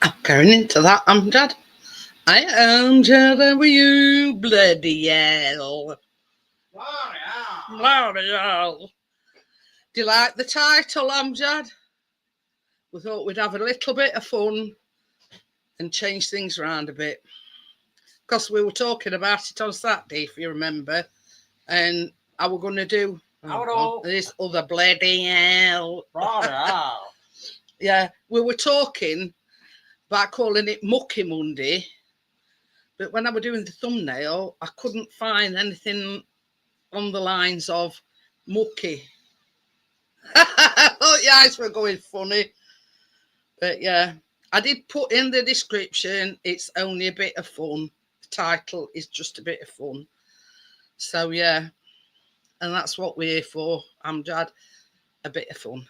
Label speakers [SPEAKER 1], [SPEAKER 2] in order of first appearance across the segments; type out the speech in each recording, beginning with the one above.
[SPEAKER 1] I'm going into that, Amjad. I am Jad over you, bloody hell. Bloody hell. Do you like the title, Amjad? We thought we'd have a little bit of fun and change things around a bit. Because we were talking about it on Saturday, if you remember. And I was going to do this other bloody hell. Yeah, we were talking about calling it Mucky Monday. But when I was doing the thumbnail, I couldn't find anything on the lines of mucky. Oh, your eyes were going funny. But yeah, I did put in the description, it's only a bit of fun. The title is just a bit of fun. So yeah, and that's what we're here for, Amjad, a bit of fun.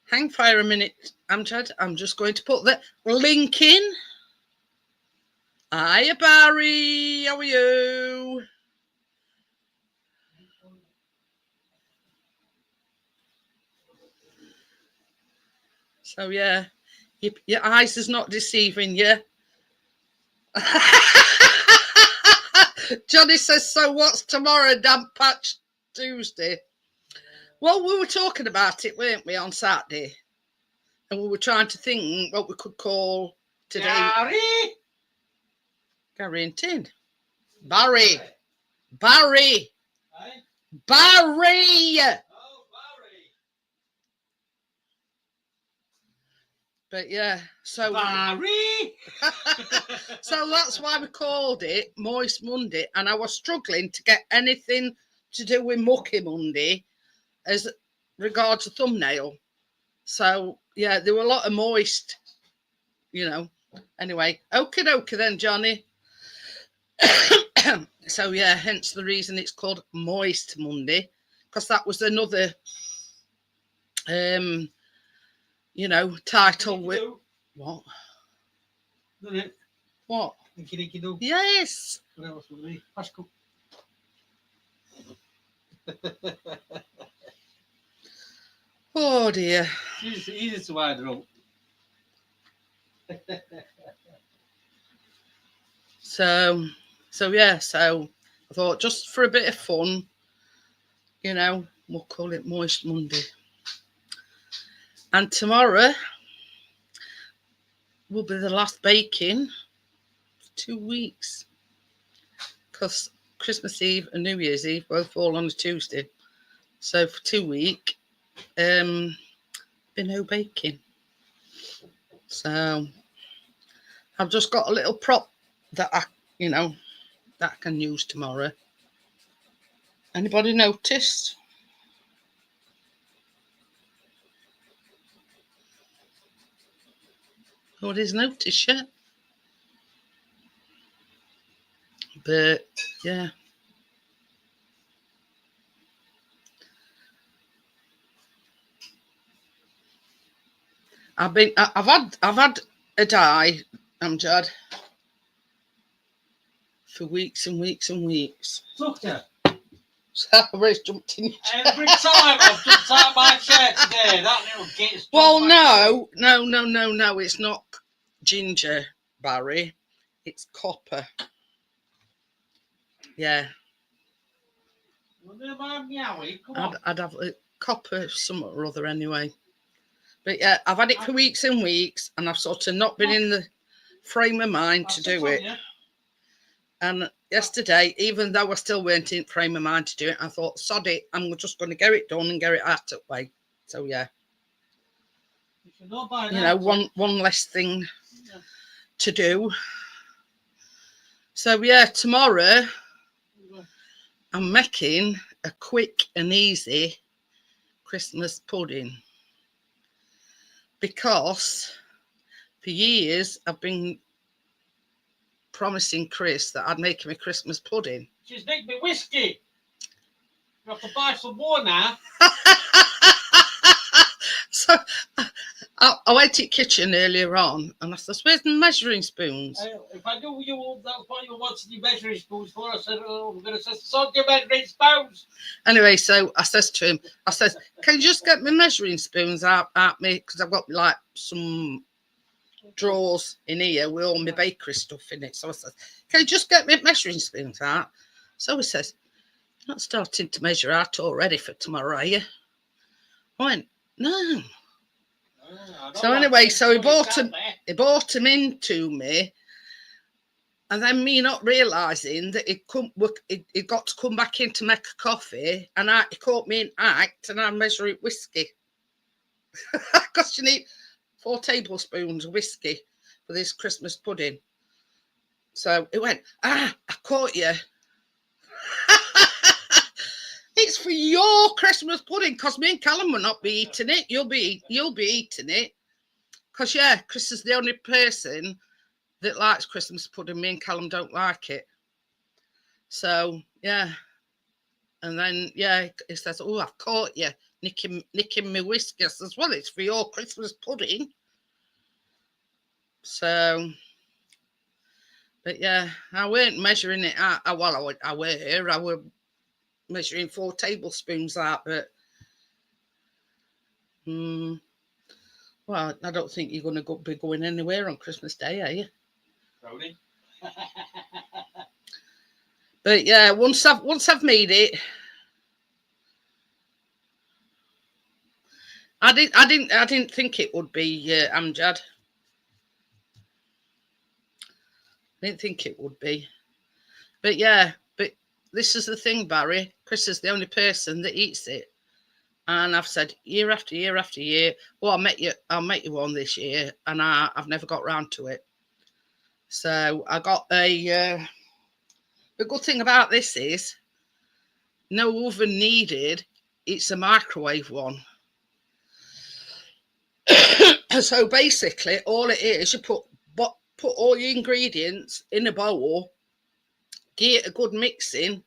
[SPEAKER 1] Hang fire a minute, Amjad. I'm just going to put the link in. Hiya, Barry. How are you? So, yeah, your eyes is not deceiving you. Johnny says, so what's tomorrow, Damp Patch Tuesday? Well, we were talking about it, weren't we, on Saturday? And we were trying to think what we could call today. Gary and Tin. Barry. Barry. Barry. But yeah, so
[SPEAKER 2] Barry.
[SPEAKER 1] So that's why we called it Moist Monday, and I was struggling to get anything to do with Mucky Monday as regards a thumbnail. So yeah, there were a lot of moist, you know. Anyway, okie dokie then, Johnny. So yeah, hence the reason it's called Moist Monday, because that was another you know, title with what? What? Yes. Oh dear.
[SPEAKER 2] Easy to wind up.
[SPEAKER 1] So yeah, so I thought just for a bit of fun, you know, we'll call it Moist Monday. And tomorrow will be the last baking for 2 weeks, because Christmas Eve and New Year's Eve both fall on a Tuesday. So for 2 weeks, be no baking. So I've just got a little prop that I can use tomorrow. Anybody noticed? Nobody's noticed yet. But yeah. I've had a dye, Amjad, for weeks and weeks and weeks.
[SPEAKER 2] Look at
[SPEAKER 1] So I've jumped in.
[SPEAKER 2] Every time I've jumped out of my chair today, that little git's.
[SPEAKER 1] Well, no, it's not ginger, Barry. It's copper. Yeah. I'd have a copper something or other anyway. But yeah, I've had it for weeks and weeks, and I've sort of not been in the frame of mind to do it. And yesterday, even though I still weren't in frame of mind to do it, I thought, sod it, I'm just going to get it done and get it out of the way. So yeah, you know, one less thing to do. So yeah, tomorrow I'm making a quick and easy Christmas pudding, because for years I've been promising Chris that I'd make him a Christmas pudding.
[SPEAKER 2] She's nicked me whiskey. You have to buy some more now.
[SPEAKER 1] So I I went to the kitchen earlier on and I said, where's the measuring spoons?
[SPEAKER 2] If I knew that's what you wanted your measuring spoons for, I said, oh, I'm going to say, sod your measuring spoons.
[SPEAKER 1] Anyway, so I says to him, I says, can you just get my measuring spoons out me? Because I've got like some drawers in here with all my bakery stuff in it. So I said, can you just get me measuring spoons out? So he says, you're not starting to measure out already for tomorrow, are you? I went, no. So anyway, so he bought him into me, and then me not realising that it got to come back in to make a coffee, and he caught me in act, and I measuring whiskey. Because you need 4 tablespoons of whiskey for this Christmas pudding. So it went, I caught you. It's for your Christmas pudding, because me and Callum will not be eating it. You'll be eating it. Because, yeah, Chris is the only person that likes Christmas pudding. Me and Callum don't like it. So, yeah. And then, yeah, he says, oh, I've caught you nicking my whiskey. I says, well, it's for your Christmas pudding. So, but, yeah, I weren't measuring it out. I were measuring 4 tablespoons out, but well, I don't think you're going to be going anywhere on Christmas Day, are you?
[SPEAKER 2] Brody.
[SPEAKER 1] But yeah, once I've made it, I didn't think it would be Amjad. I didn't think it would be, but yeah. But this is the thing, Barry. Chris is the only person that eats it, and I've said year after year after year. Well, I'll make you one this year, and I've never got round to it. So I got the good thing about this is no oven needed. It's a microwave one. So basically, all it is, you put all your ingredients in a bowl, give it a good mixing.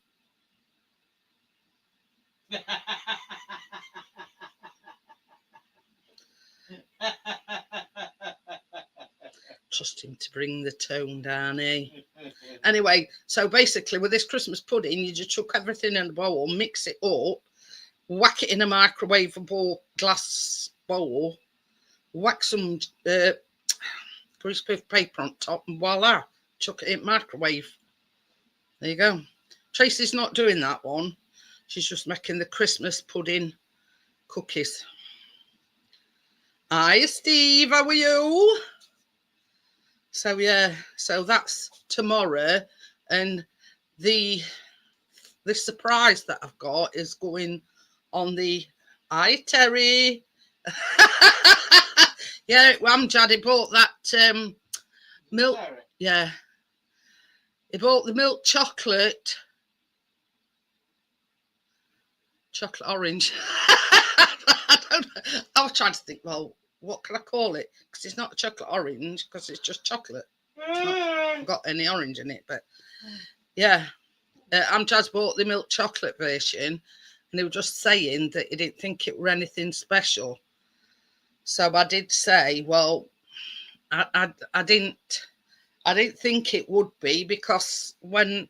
[SPEAKER 1] Trust him to bring the tone down, eh? Anyway, so basically with this Christmas pudding, you just chuck everything in a bowl, mix it up, whack it in a microwavable glass bowl, whack some greaseproof paper on top, and voila, chuck it in microwave. There you go. Tracy's not doing that one. She's just making the Christmas pudding cookies. Hi, Steve. How are you? So, yeah. So that's tomorrow. And the surprise that I've got is going on the... Hi, Terry. Yeah, Amjad, he bought that milk. Yeah. He bought the milk chocolate orange. I was trying to think, well, what can I call it? Because it's not a chocolate orange, because it's just chocolate. It's not got any orange in it, but yeah. Amjad's bought the milk chocolate version, and he was just saying that he didn't think it were anything special. So I did say, well, I didn't think it would be, because when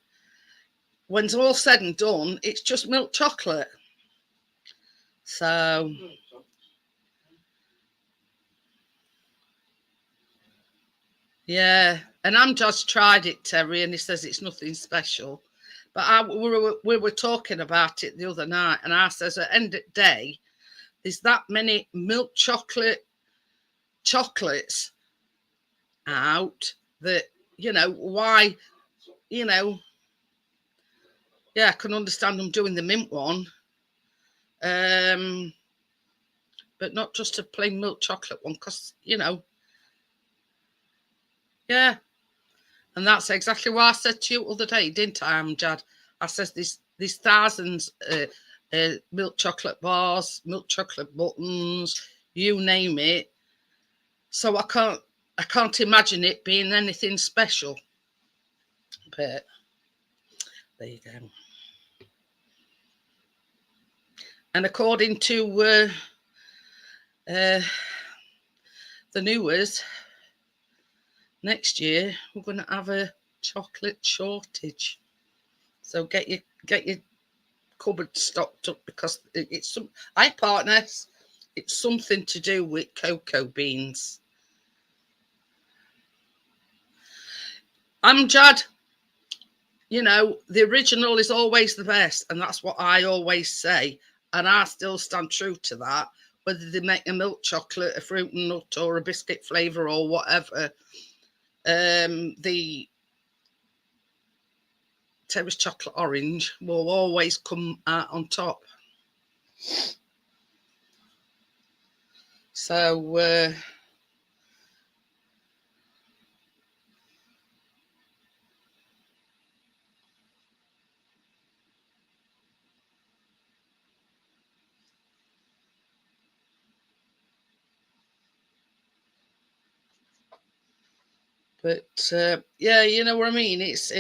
[SPEAKER 1] it's all said and done, it's just milk chocolate. So yeah, and I'm just tried it, Terry, and he says it's nothing special. But we were talking about it the other night, and I says at the end of the day, there's that many milk chocolates out that, why, yeah, I can understand them doing the mint one. But not just a plain milk chocolate one, because, yeah. And that's exactly what I said to you the other day, didn't I, Amjad? I said there's thousands milk chocolate bars, milk chocolate buttons, you name it. So I can't imagine it being anything special. But there you go. And according to the newers, next year we're going to have a chocolate shortage. So get your cupboard stocked up, because it's some. Hi, partners. It's something to do with cocoa beans. Amjad, you know, the original is always the best, and that's what I always say, and I still stand true to that. Whether they make a milk chocolate, a fruit and nut, or a biscuit flavour, or whatever, the Terrace chocolate orange will always come out on top. So but yeah, you know what I mean. It's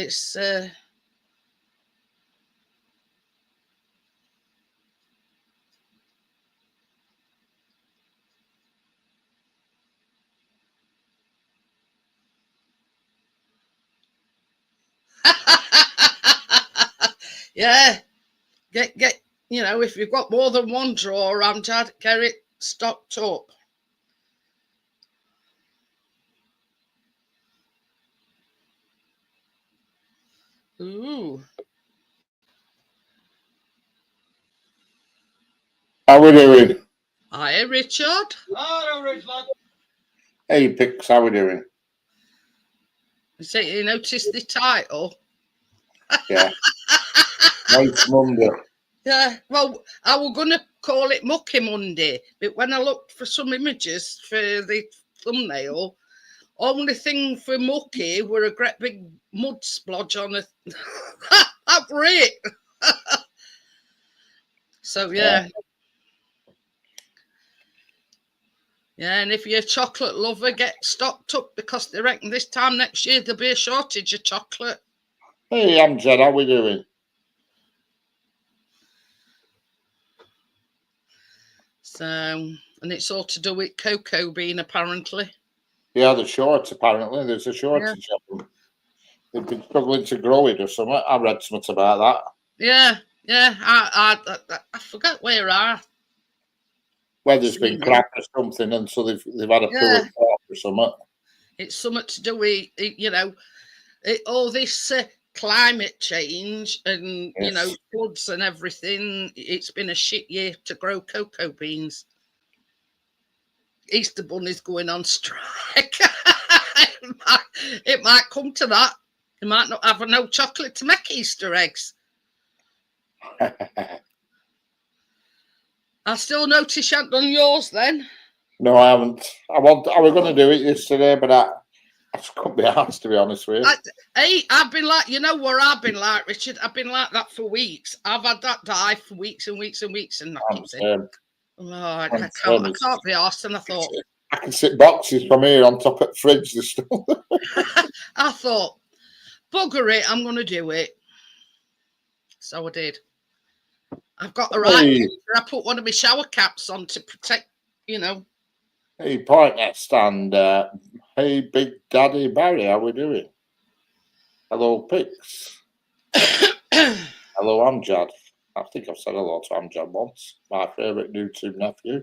[SPEAKER 1] yeah, get you know, if you've got more than one drawer, Amjad, get it stocked up. Ooh.
[SPEAKER 3] How we doing?
[SPEAKER 1] Hi, Richard.
[SPEAKER 2] Hello, Richard.
[SPEAKER 3] Hey, Pix, how we doing?
[SPEAKER 1] So you noticed the title?
[SPEAKER 3] Yeah. Nice Monday.
[SPEAKER 1] Yeah, well, I was going to call it Mucky Monday, but when I looked for some images for the thumbnail, only thing for Mucky were a great big mud splodge on a. That were it. So, yeah. Yeah, and if you're a chocolate lover, get stocked up, because they reckon this time next year there'll be a shortage of chocolate.
[SPEAKER 3] Hey, Amjad, how we doing?
[SPEAKER 1] So, and it's all to do with cocoa bean, apparently.
[SPEAKER 3] Yeah, the shorts, apparently. There's a shortage of them. They've been struggling to grow it or something. I read something about that.
[SPEAKER 1] Yeah. I forget where I.
[SPEAKER 3] Weather's been crap or something, and so they've had a poor crop or something.
[SPEAKER 1] It's something to do with, you know, all this climate change and, you know, floods and everything. It's been a shit year to grow cocoa beans. Easter Bunny's going on strike. It might come to that. You might not have no chocolate to make Easter eggs. I still notice you haven't done yours then.
[SPEAKER 3] No, I haven't. I was going to do it yesterday, but I just couldn't be asked, to be honest with you.
[SPEAKER 1] I've been like, you know where I've been like, Richard? I've been like that for weeks. I've had that dye for weeks and weeks and weeks, and I can't be asked. And I thought,
[SPEAKER 3] I can sit boxes from here on top of the fridge.
[SPEAKER 1] I thought, bugger it, I'm going to do it. So I did. I've got the right picture. I put one of my shower caps on to protect, you know.
[SPEAKER 3] Hey, Point Nest, and hey, Big Daddy Barry, how we doing? Hello, Pix. Hello, Amjad. I think I've said hello to Amjad once. My favourite YouTube nephew.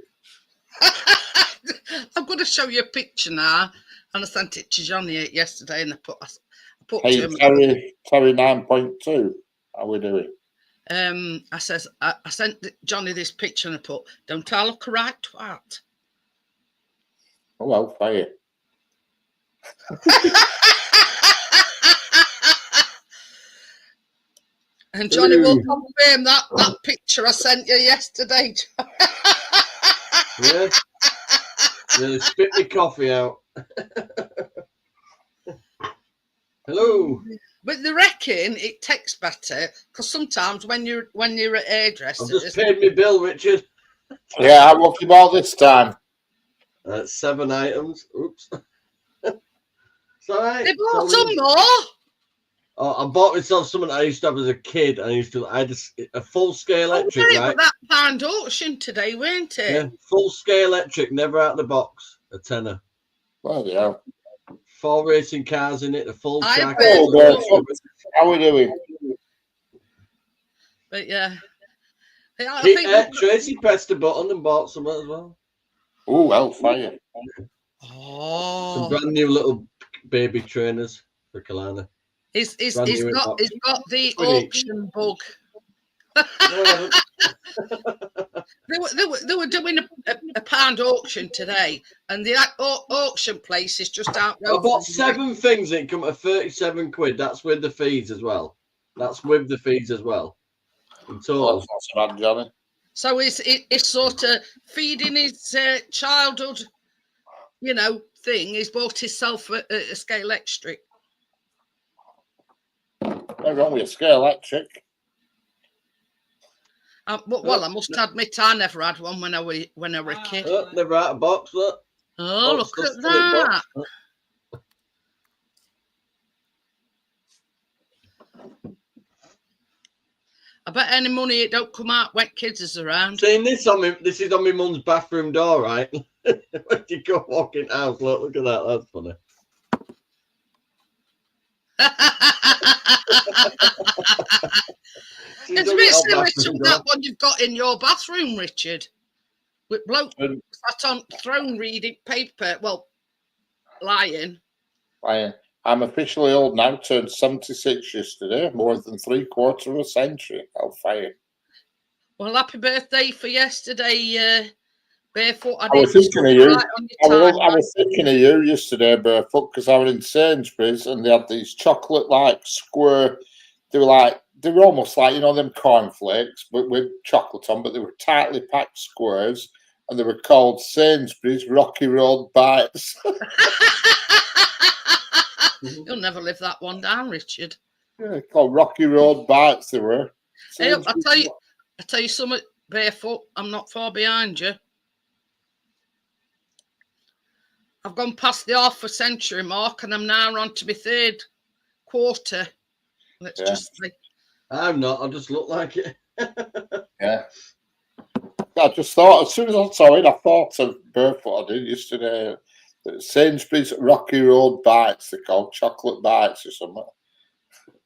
[SPEAKER 1] I'm going to show you a picture now, and I sent it to Johnny yesterday, and I put
[SPEAKER 3] hey,
[SPEAKER 1] to him.
[SPEAKER 3] Terry 9.2, how we doing?
[SPEAKER 1] I sent Johnny this picture, and I put, don't I look a right twat?
[SPEAKER 3] Oh, well, fire.
[SPEAKER 1] And Johnny will confirm that picture I sent you yesterday.
[SPEAKER 2] Yeah. Nearly spit my coffee out. Hello.
[SPEAKER 1] But they reckon it takes better, because sometimes when you're at hairdressers.
[SPEAKER 2] I've just paid my bill, Richard.
[SPEAKER 3] Yeah, how much you bought this time?
[SPEAKER 2] 7 items. Oops. It's all right.
[SPEAKER 1] They bought some more.
[SPEAKER 2] Oh, I bought myself something I used to have as a kid. I had a full-scale electric, right?
[SPEAKER 1] But that found auction today, weren't it?
[SPEAKER 2] Yeah, full-scale electric, never out of the box. A tenner.
[SPEAKER 3] Bloody hell.
[SPEAKER 4] 4 racing cars in it, a full
[SPEAKER 1] I
[SPEAKER 4] track.
[SPEAKER 1] bet-
[SPEAKER 3] Oh, Barefoot. How are we doing?
[SPEAKER 1] But yeah. Yeah, I think
[SPEAKER 4] Tracy pressed a button and bought some as well.
[SPEAKER 3] Oh, hellfire.
[SPEAKER 4] Some
[SPEAKER 1] oh,
[SPEAKER 4] brand new little baby trainers for Kalana.
[SPEAKER 1] he's
[SPEAKER 4] brand new
[SPEAKER 1] got the
[SPEAKER 4] Pretty.
[SPEAKER 1] auction bug.
[SPEAKER 4] No, I
[SPEAKER 1] They were doing a pound auction today, and the auction place is just out.
[SPEAKER 4] I bought 7 things that come at 37 quid. That's with the fees as well. That's with the fees as well. In
[SPEAKER 3] Oh,
[SPEAKER 4] total.
[SPEAKER 3] that's not so bad, Johnny.
[SPEAKER 1] So it's sort of feeding his childhood, thing. He's bought himself a Scale Electric.
[SPEAKER 3] Nothing wrong with a Scale Electric.
[SPEAKER 1] Well, I must admit, I never had one when I were a kid.
[SPEAKER 4] Look, they're out of box. Look.
[SPEAKER 1] Oh,
[SPEAKER 4] Box,
[SPEAKER 1] look at
[SPEAKER 4] still in box.
[SPEAKER 1] that! I bet any money it don't come out when kids is around.
[SPEAKER 4] Seeing this on me, this is on my mum's bathroom door, right? When you go walking out, look at that. That's funny.
[SPEAKER 1] It's a bit similar to that one you've got in your bathroom, Richard. With bloke sat on throne reading paper. Well, lying.
[SPEAKER 3] I'm officially old now, turned 76 yesterday, more than 3/4 of a century. Hellfire.
[SPEAKER 1] Well, happy birthday for yesterday, Barefoot.
[SPEAKER 3] I was thinking of you. I was thinking of you yesterday, Barefoot, because I was in Sainsbury's and they had these chocolate-like square. They were almost like, them cornflakes, but with chocolate on. But they were tightly packed squares, and they were called Sainsbury's Rocky Road Bites.
[SPEAKER 1] You'll never live that one down, Richard.
[SPEAKER 3] Yeah, called Rocky Road Bites. They were.
[SPEAKER 1] Hey, I tell you something, Barefoot. I'm not far behind you. I've gone past the half a century mark, and I'm now on to my 3rd quarter. Let's just say. I'm
[SPEAKER 4] not. I just look like it.
[SPEAKER 3] Yeah. I just thought, as soon as I saw it, I thought of Barefoot. I did yesterday. Sainsbury's Rocky Road Bites. They're called chocolate bites or something.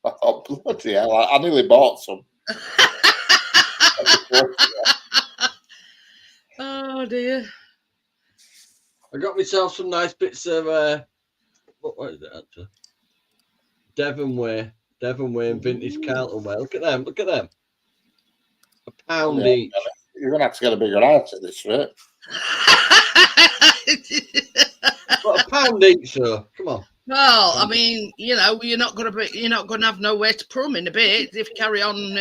[SPEAKER 3] I thought, bloody hell! I nearly bought some.
[SPEAKER 1] Oh dear.
[SPEAKER 4] I got myself some nice bits of what is it actually? Devonway and vintage Carlton Way. Look at them. £1 each.
[SPEAKER 3] You're gonna have to get a bigger house at this rate.
[SPEAKER 4] What, £1 each, so come on.
[SPEAKER 1] Well, I mean, you're not gonna have nowhere to put them in a bit if you carry on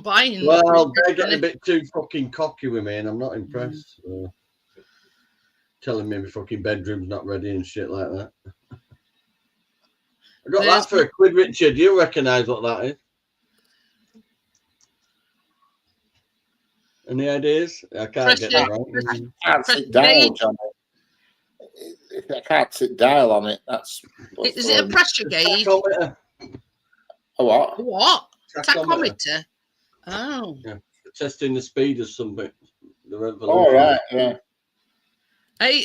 [SPEAKER 1] buying.
[SPEAKER 4] Well, they're getting a bit too fucking cocky with me, and I'm not impressed. So. Telling me my fucking bedroom's not ready and shit like that. I got that for £1, Richard. You recognise what that is? Any ideas? I can't get that right.
[SPEAKER 3] I can't sit dial, Johnny. I can't sit dial on it.
[SPEAKER 1] Is it a pressure gauge?
[SPEAKER 4] Tachometer.
[SPEAKER 3] A what?
[SPEAKER 1] What? Tachometer. Oh.
[SPEAKER 4] Yeah. Testing the speed of something. The revolution.
[SPEAKER 3] All right. Yeah.
[SPEAKER 1] Hey,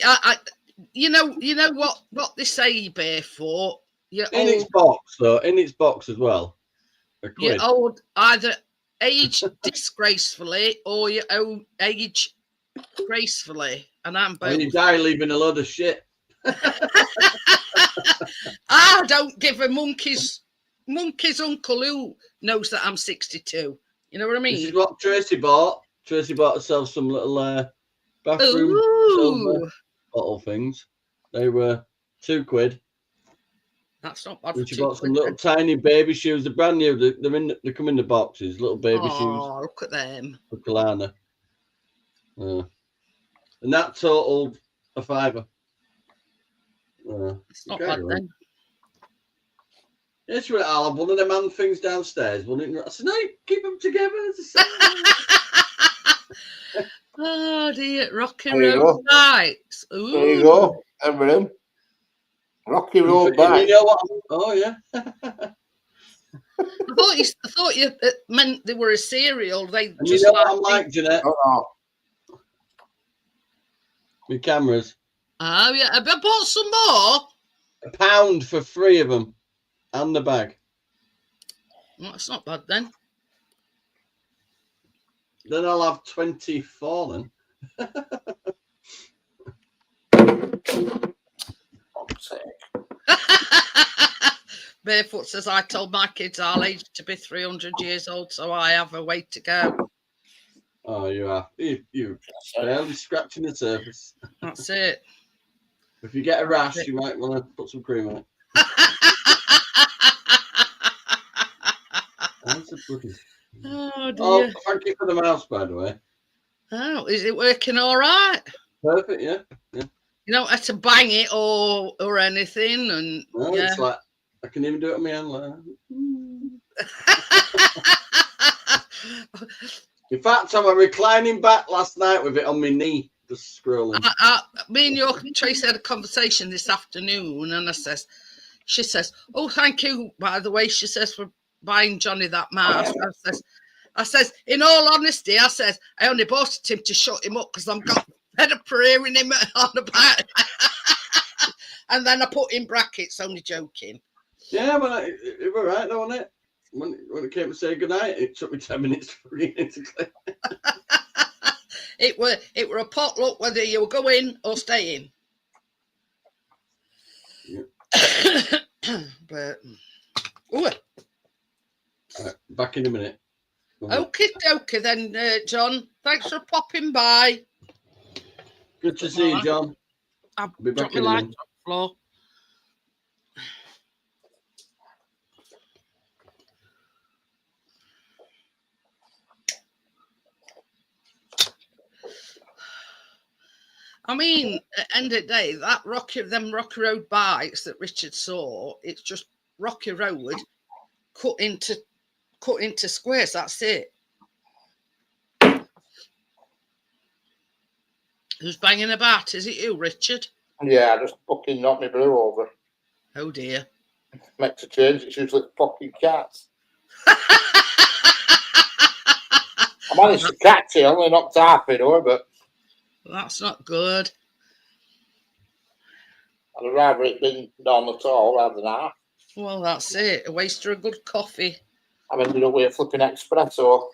[SPEAKER 1] you know what they say, Barefoot.
[SPEAKER 4] In its box, though. In its box as well.
[SPEAKER 1] You old either age disgracefully or you age gracefully, and I'm both.
[SPEAKER 4] When you die leaving a load of shit.
[SPEAKER 1] I don't give a monkey's uncle who knows that I'm 62. You know what I mean?
[SPEAKER 4] This is what Tracy bought. Tracy bought herself some little bathroom bottle things. They were £2.
[SPEAKER 1] That's not bad.
[SPEAKER 4] And she bought some little tiny baby shoes. They're brand new. They come in the boxes. Little baby shoes.
[SPEAKER 1] Oh, look at them.
[SPEAKER 4] For Kalana. And that totaled a £5.
[SPEAKER 1] It's not bad then.
[SPEAKER 4] Yes, right, I'll have one of them hand things downstairs. I said, no, keep them together.
[SPEAKER 1] Oh dear, Rocky Road Bites. Ooh.
[SPEAKER 3] There you go, everything. Rocky Road Bites.
[SPEAKER 4] You know what? Oh yeah.
[SPEAKER 1] I thought you meant they were a cereal. They
[SPEAKER 4] and
[SPEAKER 1] just
[SPEAKER 4] you know what I'm like, Jeanette?
[SPEAKER 3] Oh.
[SPEAKER 4] My cameras.
[SPEAKER 1] Oh, yeah. I bought some more.
[SPEAKER 4] £1 for 3 of them and the bag.
[SPEAKER 1] Well, that's not bad then.
[SPEAKER 4] Then I'll have 24 then.
[SPEAKER 1] Barefoot says, I told my kids I'll age to be 300 years old, so I have a way to go.
[SPEAKER 4] Oh, you are. You're barely scratching the surface.
[SPEAKER 1] That's it.
[SPEAKER 4] If you get a rash, you might want to put some cream on it. That's a bloody...
[SPEAKER 1] Oh, dear.
[SPEAKER 4] Oh, thank you for the mouse, by the way.
[SPEAKER 1] Oh, is it working all right?
[SPEAKER 4] Perfect, yeah.
[SPEAKER 1] You don't have to bang it or anything, and
[SPEAKER 4] No,
[SPEAKER 1] yeah.
[SPEAKER 4] it's like I can even do it on my hand. Like, in fact, I was reclining back last night with it on my knee, just scrolling.
[SPEAKER 1] Me and your Tracy had a conversation this afternoon, and she says, "Oh, thank you, by the way," she says, "for buying Johnny that mask." I says, in all honesty, I only bought it him to shut him up because I'm got fed up for hearing him on about. And then I put in brackets, only joking.
[SPEAKER 4] Yeah, but it was right though, wasn't it? When it came to say goodnight, it took me 10 minutes for reading to clear.
[SPEAKER 1] It were a potluck whether you were going or staying. Yeah. But
[SPEAKER 4] Back in a minute.
[SPEAKER 1] Okay, then, John. Thanks for popping by.
[SPEAKER 4] Good to see you, John.
[SPEAKER 1] I'll
[SPEAKER 4] be back
[SPEAKER 1] drop my
[SPEAKER 4] in a
[SPEAKER 1] light
[SPEAKER 4] minute.
[SPEAKER 1] on the floor. I mean, at the end of the day, them Rocky Road bikes that Richard saw, it's just Rocky Road cut into squares. That's it. Who's banging about? Is it you, Richard?
[SPEAKER 3] Yeah, I just fucking knocked my brew over.
[SPEAKER 1] Oh dear.
[SPEAKER 3] Meant to change, it's usually fucking cats. I managed to catch it, only knocked half it over, but
[SPEAKER 1] that's not good.
[SPEAKER 3] I'd rather it been done at all rather than half.
[SPEAKER 1] Well, that's it. A waste of a good coffee.
[SPEAKER 3] I've ended up with a flipping espresso.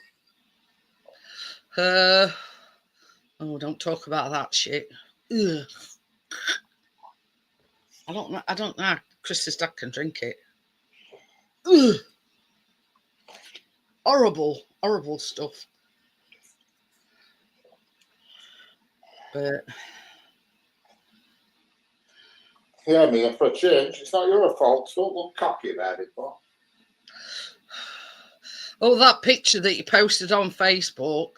[SPEAKER 1] Oh, don't talk about that shit. Ugh. I don't know. Chris's dad can drink it. Ugh. Horrible stuff. But
[SPEAKER 3] Yeah, I mean, for a change, it's not your fault. So don't look cocky about it, but.
[SPEAKER 1] Oh, that picture that you posted on Facebook.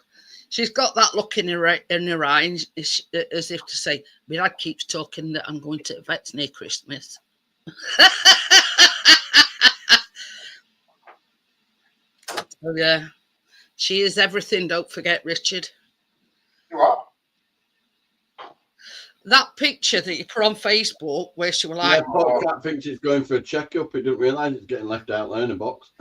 [SPEAKER 1] She's got that look in her eye, as if to say, my dad keeps talking that I'm going to the vets near Christmas. Oh, yeah. She is everything, don't forget, Richard.
[SPEAKER 3] What?
[SPEAKER 1] That picture that you put on Facebook where she was like...
[SPEAKER 4] Yeah, poor cat thinks it's going for a checkup. He didn't realise it's getting left out there in a box.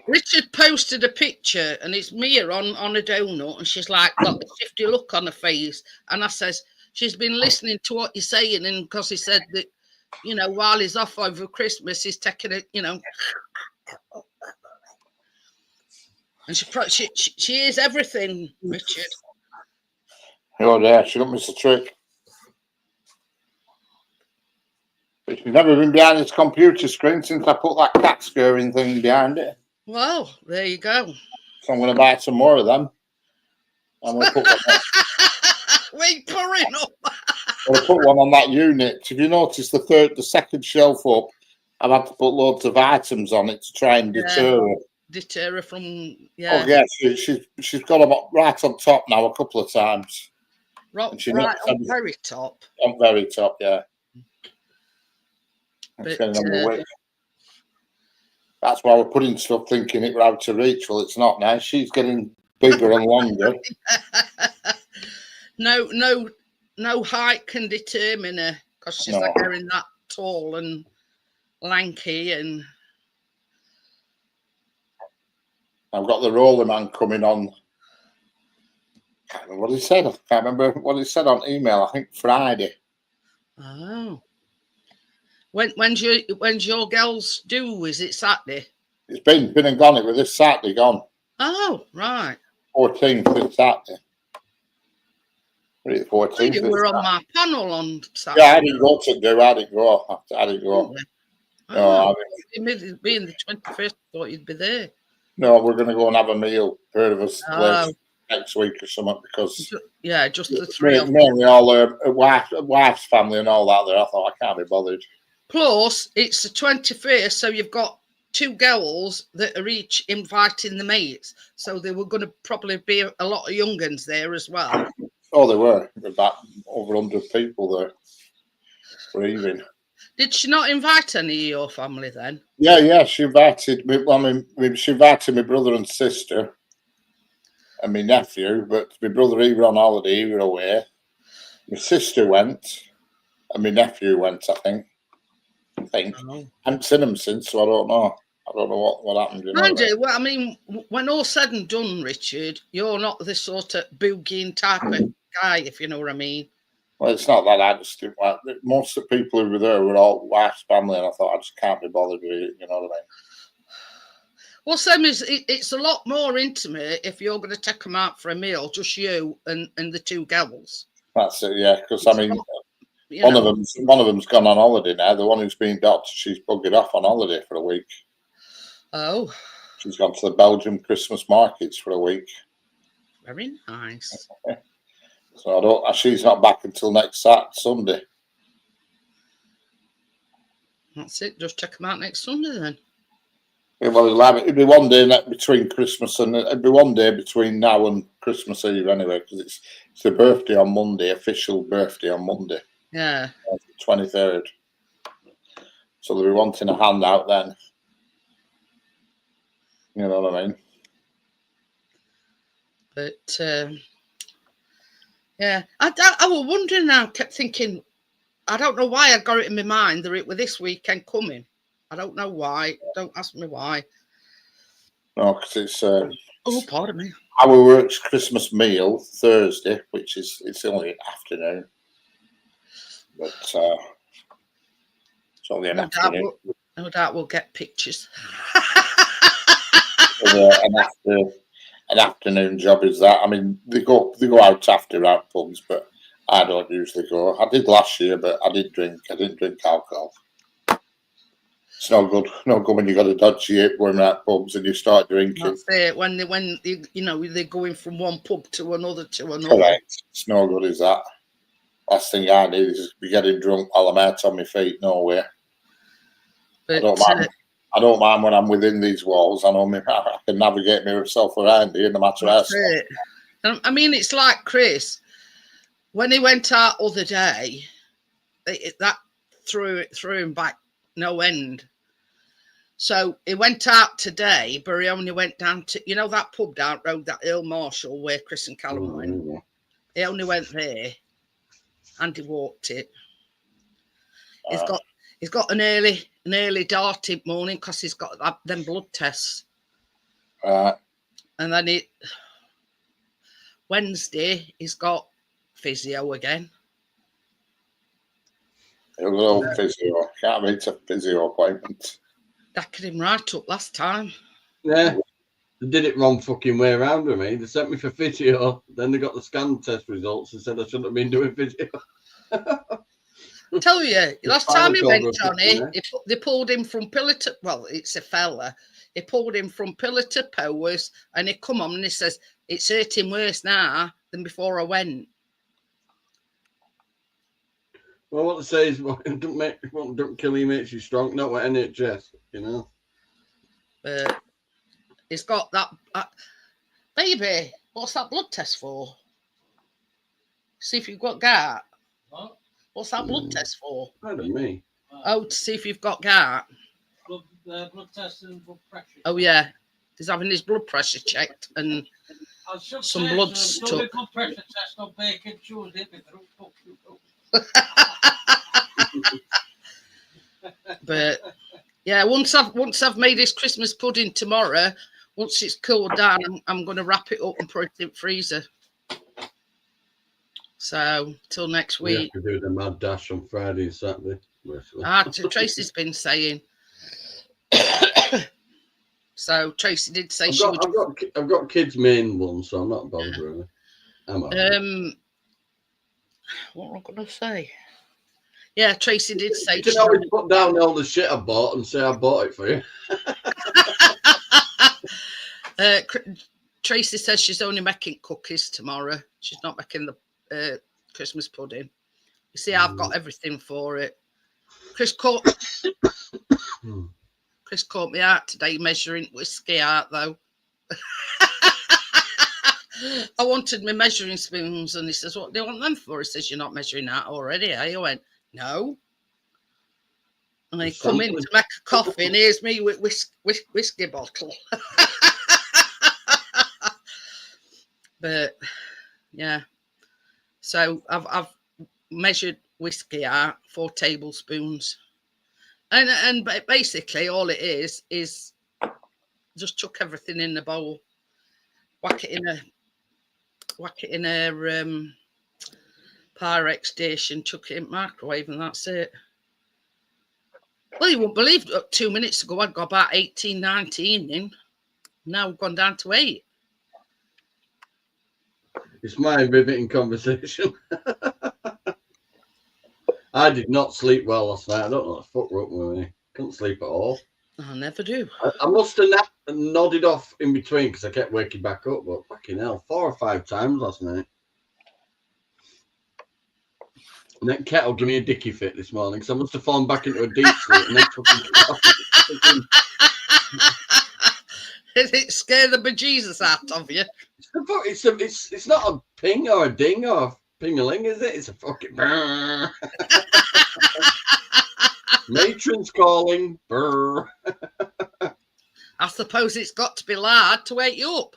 [SPEAKER 1] Richard posted a picture and it's Mia on a donut and she's like got a shifty look on her face, and I says she's been listening to what you're saying, and because he said that, you know, while he's off over Christmas he's taking it, you know, and she is everything, Richard.
[SPEAKER 3] Oh yeah, she don't miss a trick. But she's never been behind this computer screen since I put that cat scurrying thing behind it.
[SPEAKER 1] Well, there you go.
[SPEAKER 3] So I'm going to buy some more of them. I'm going to put one
[SPEAKER 1] we pouring up.
[SPEAKER 3] I'm going to put one on that unit. If you notice the second shelf up, I've had to put loads of items on it to try and deter her.
[SPEAKER 1] Deter her from, yeah.
[SPEAKER 3] Oh yeah, she's got them right on top now a couple of times.
[SPEAKER 1] Right on very top.
[SPEAKER 3] On very top, yeah.
[SPEAKER 1] But,
[SPEAKER 3] that's why we're putting stuff thinking it was out to reach. Well, it's not now. She's getting bigger and longer. No
[SPEAKER 1] height can determine her because she's like getting that tall and lanky. And
[SPEAKER 3] I've got the roller man coming on can't remember what he said. I can't remember what he said on email. I think Friday.
[SPEAKER 1] Oh. When's your girls due? Is it Saturday?
[SPEAKER 3] It's been and gone. It was this Saturday gone.
[SPEAKER 1] Oh, right.
[SPEAKER 3] 14th this Saturday. Really, 14th.
[SPEAKER 1] You
[SPEAKER 3] this
[SPEAKER 1] were on
[SPEAKER 3] Saturday.
[SPEAKER 1] my panel on Saturday.
[SPEAKER 3] Yeah, I didn't go to do. I didn't go. I didn't go. No,
[SPEAKER 1] Oh,
[SPEAKER 3] I mean,
[SPEAKER 1] being the 21st, I thought you'd be there.
[SPEAKER 3] no, we're going to go and have a meal. Heard of us
[SPEAKER 1] Oh.
[SPEAKER 3] next week or something because
[SPEAKER 1] Yeah, just the three of them.
[SPEAKER 3] mainly all wife's family and all that there. I thought I can't be bothered.
[SPEAKER 1] Plus, it's the 21st, so you've got 2 girls that are each inviting the mates. So there were going to probably be a lot of young uns there as well.
[SPEAKER 3] Oh, there were about over 100 people there. For even.
[SPEAKER 1] Did she not invite any of your family then?
[SPEAKER 3] Yeah. She invited me. Well, she invited my brother and sister and my nephew. But my brother, he were on holiday. He were away. My sister went, and my nephew went. I think.
[SPEAKER 1] Oh.
[SPEAKER 3] I haven't seen him since, so I don't know. I don't know what happened. You know
[SPEAKER 1] Mind
[SPEAKER 3] that?
[SPEAKER 1] you, well, I mean, when all said and done, Richard, you're not the sort of boogieing type of guy, if you know what I mean.
[SPEAKER 3] Well, it's not that. I just didn't like most of the people who were there were all wife's family, and I thought I just can't be bothered with it. You know what I mean?
[SPEAKER 1] Well, Sam, it's a lot more intimate if you're going to take them out for a meal, just you and the 2 girls.
[SPEAKER 3] That's it. Yeah, because I mean,
[SPEAKER 1] You
[SPEAKER 3] one
[SPEAKER 1] know.
[SPEAKER 3] of them's gone on holiday now. The one who's been doctored, she's buggered off on holiday for a week.
[SPEAKER 1] Oh,
[SPEAKER 3] She's gone to the Belgium Christmas markets for a week.
[SPEAKER 1] very nice.
[SPEAKER 3] So she's not back until next Sunday.
[SPEAKER 1] That's it. Just check them out next Sunday then.
[SPEAKER 3] Yeah, well, it'll be one day between Christmas and it'll be one day between now and Christmas Eve anyway, because it's the birthday on Monday, official birthday on Monday.
[SPEAKER 1] Yeah.
[SPEAKER 3] 23rd. So they'll be wanting a handout then. You know what I mean?
[SPEAKER 1] But yeah, I was wondering now, kept thinking, I don't know why I got it in my mind that it was this weekend coming. I don't know why. Don't ask me why.
[SPEAKER 3] No, because it's
[SPEAKER 1] Oh, pardon me.
[SPEAKER 3] our work's Christmas meal Thursday, which is it's only an afternoon. But it's only an afternoon.
[SPEAKER 1] No doubt we'll get pictures.
[SPEAKER 3] An afternoon job is that. I mean, they go out after our pubs, but I don't usually go. I did last year, but I didn't drink alcohol. It's no good. No good when you got a dodgy hip going out pubs and you start drinking.
[SPEAKER 1] That's it. When they're going from one pub to another
[SPEAKER 3] Correct. It's no good, is that? Last thing I need is be getting drunk while I'm out on my feet. No way.
[SPEAKER 1] But,
[SPEAKER 3] I don't mind when I'm within these walls. I know I can navigate myself around here no matter how.
[SPEAKER 1] I mean, it's like Chris when he went out other day. That threw him back no end. So he went out today, but he only went down to that pub down road, that Earl Marshall, where Chris and Callum went. He only went there, and he walked it. He's got an early darting morning because he's got them blood tests. And then Wednesday he's got physio again.
[SPEAKER 3] He'll go physio. Can't meet a physio appointment.
[SPEAKER 1] Dacked him right up last time.
[SPEAKER 4] Yeah. They did it wrong fucking way around with me. They sent me for physio, then they got the scan test results and said I shouldn't have been doing physio.
[SPEAKER 1] I tell you, last time he went on it, they pulled him from pillar to, well, it's a fella. He pulled him from pillar to post and he come on and he says, it's hurting worse now than before I went.
[SPEAKER 4] Well, what they say is, don't kill you, makes you strong. Not with NHS,
[SPEAKER 1] But he's got that. Baby, what's that blood test for? See if you've got gout.
[SPEAKER 2] What?
[SPEAKER 1] What's that blood test for?
[SPEAKER 4] Pardon me.
[SPEAKER 1] Oh, to see if you've got gout.
[SPEAKER 2] Blood test and blood pressure.
[SPEAKER 1] Oh, yeah. He's having his blood pressure checked and some blood took.
[SPEAKER 2] Blood pressure test on bacon Tuesday.
[SPEAKER 1] But yeah, once I've made this Christmas pudding tomorrow, once it's cooled down, I'm going to wrap it up and put it in the freezer. So till next
[SPEAKER 4] We have
[SPEAKER 1] week.
[SPEAKER 4] to do the mad dash on Friday and Saturday.
[SPEAKER 1] Tracy's been saying. So Tracy did say
[SPEAKER 4] I've got kids' main one, so I'm not bothered really. Am I?
[SPEAKER 1] What am I going to say? Yeah, Tracy did say.
[SPEAKER 4] You can always put down all the shit I bought and say I bought it for you.
[SPEAKER 1] Tracy says she's only making cookies tomorrow. She's not making the Christmas pudding. You see, I've got everything for it. Chris caught me out today measuring whiskey out, though. I wanted my measuring spoons, and he says, "What do you want them for?" He says, "You're not measuring that already, are you?" I went, "No." And they come in to make a coffee, and here's me with whiskey bottle. But yeah, so I've measured whiskey out 4 tablespoons, and basically all it is just chuck everything in the bowl, whack it in a Pyrex dish, and chuck it in the microwave, and that's it. Well, you won't believe 2 minutes ago I'd got about 18, 19 in. Now we've gone down to 8.
[SPEAKER 4] It's my riveting conversation. I did not sleep well last night. I don't know what the fuck wrong with me. Couldn't sleep at all.
[SPEAKER 1] I never do.
[SPEAKER 4] I must have nodded off in between because I kept waking back up, but fucking hell, 4 or 5 times last night. And then Kettle gave me a dicky fit this morning because I must have fallen back into a deep sleep and then fucking
[SPEAKER 1] Did it scare the bejesus out of you?
[SPEAKER 4] It's not a ping or a ding or a ping-a-ling, is it? It's a fucking brrr. Matron's calling. Brrr.
[SPEAKER 1] I suppose it's got to be loud to wake you up.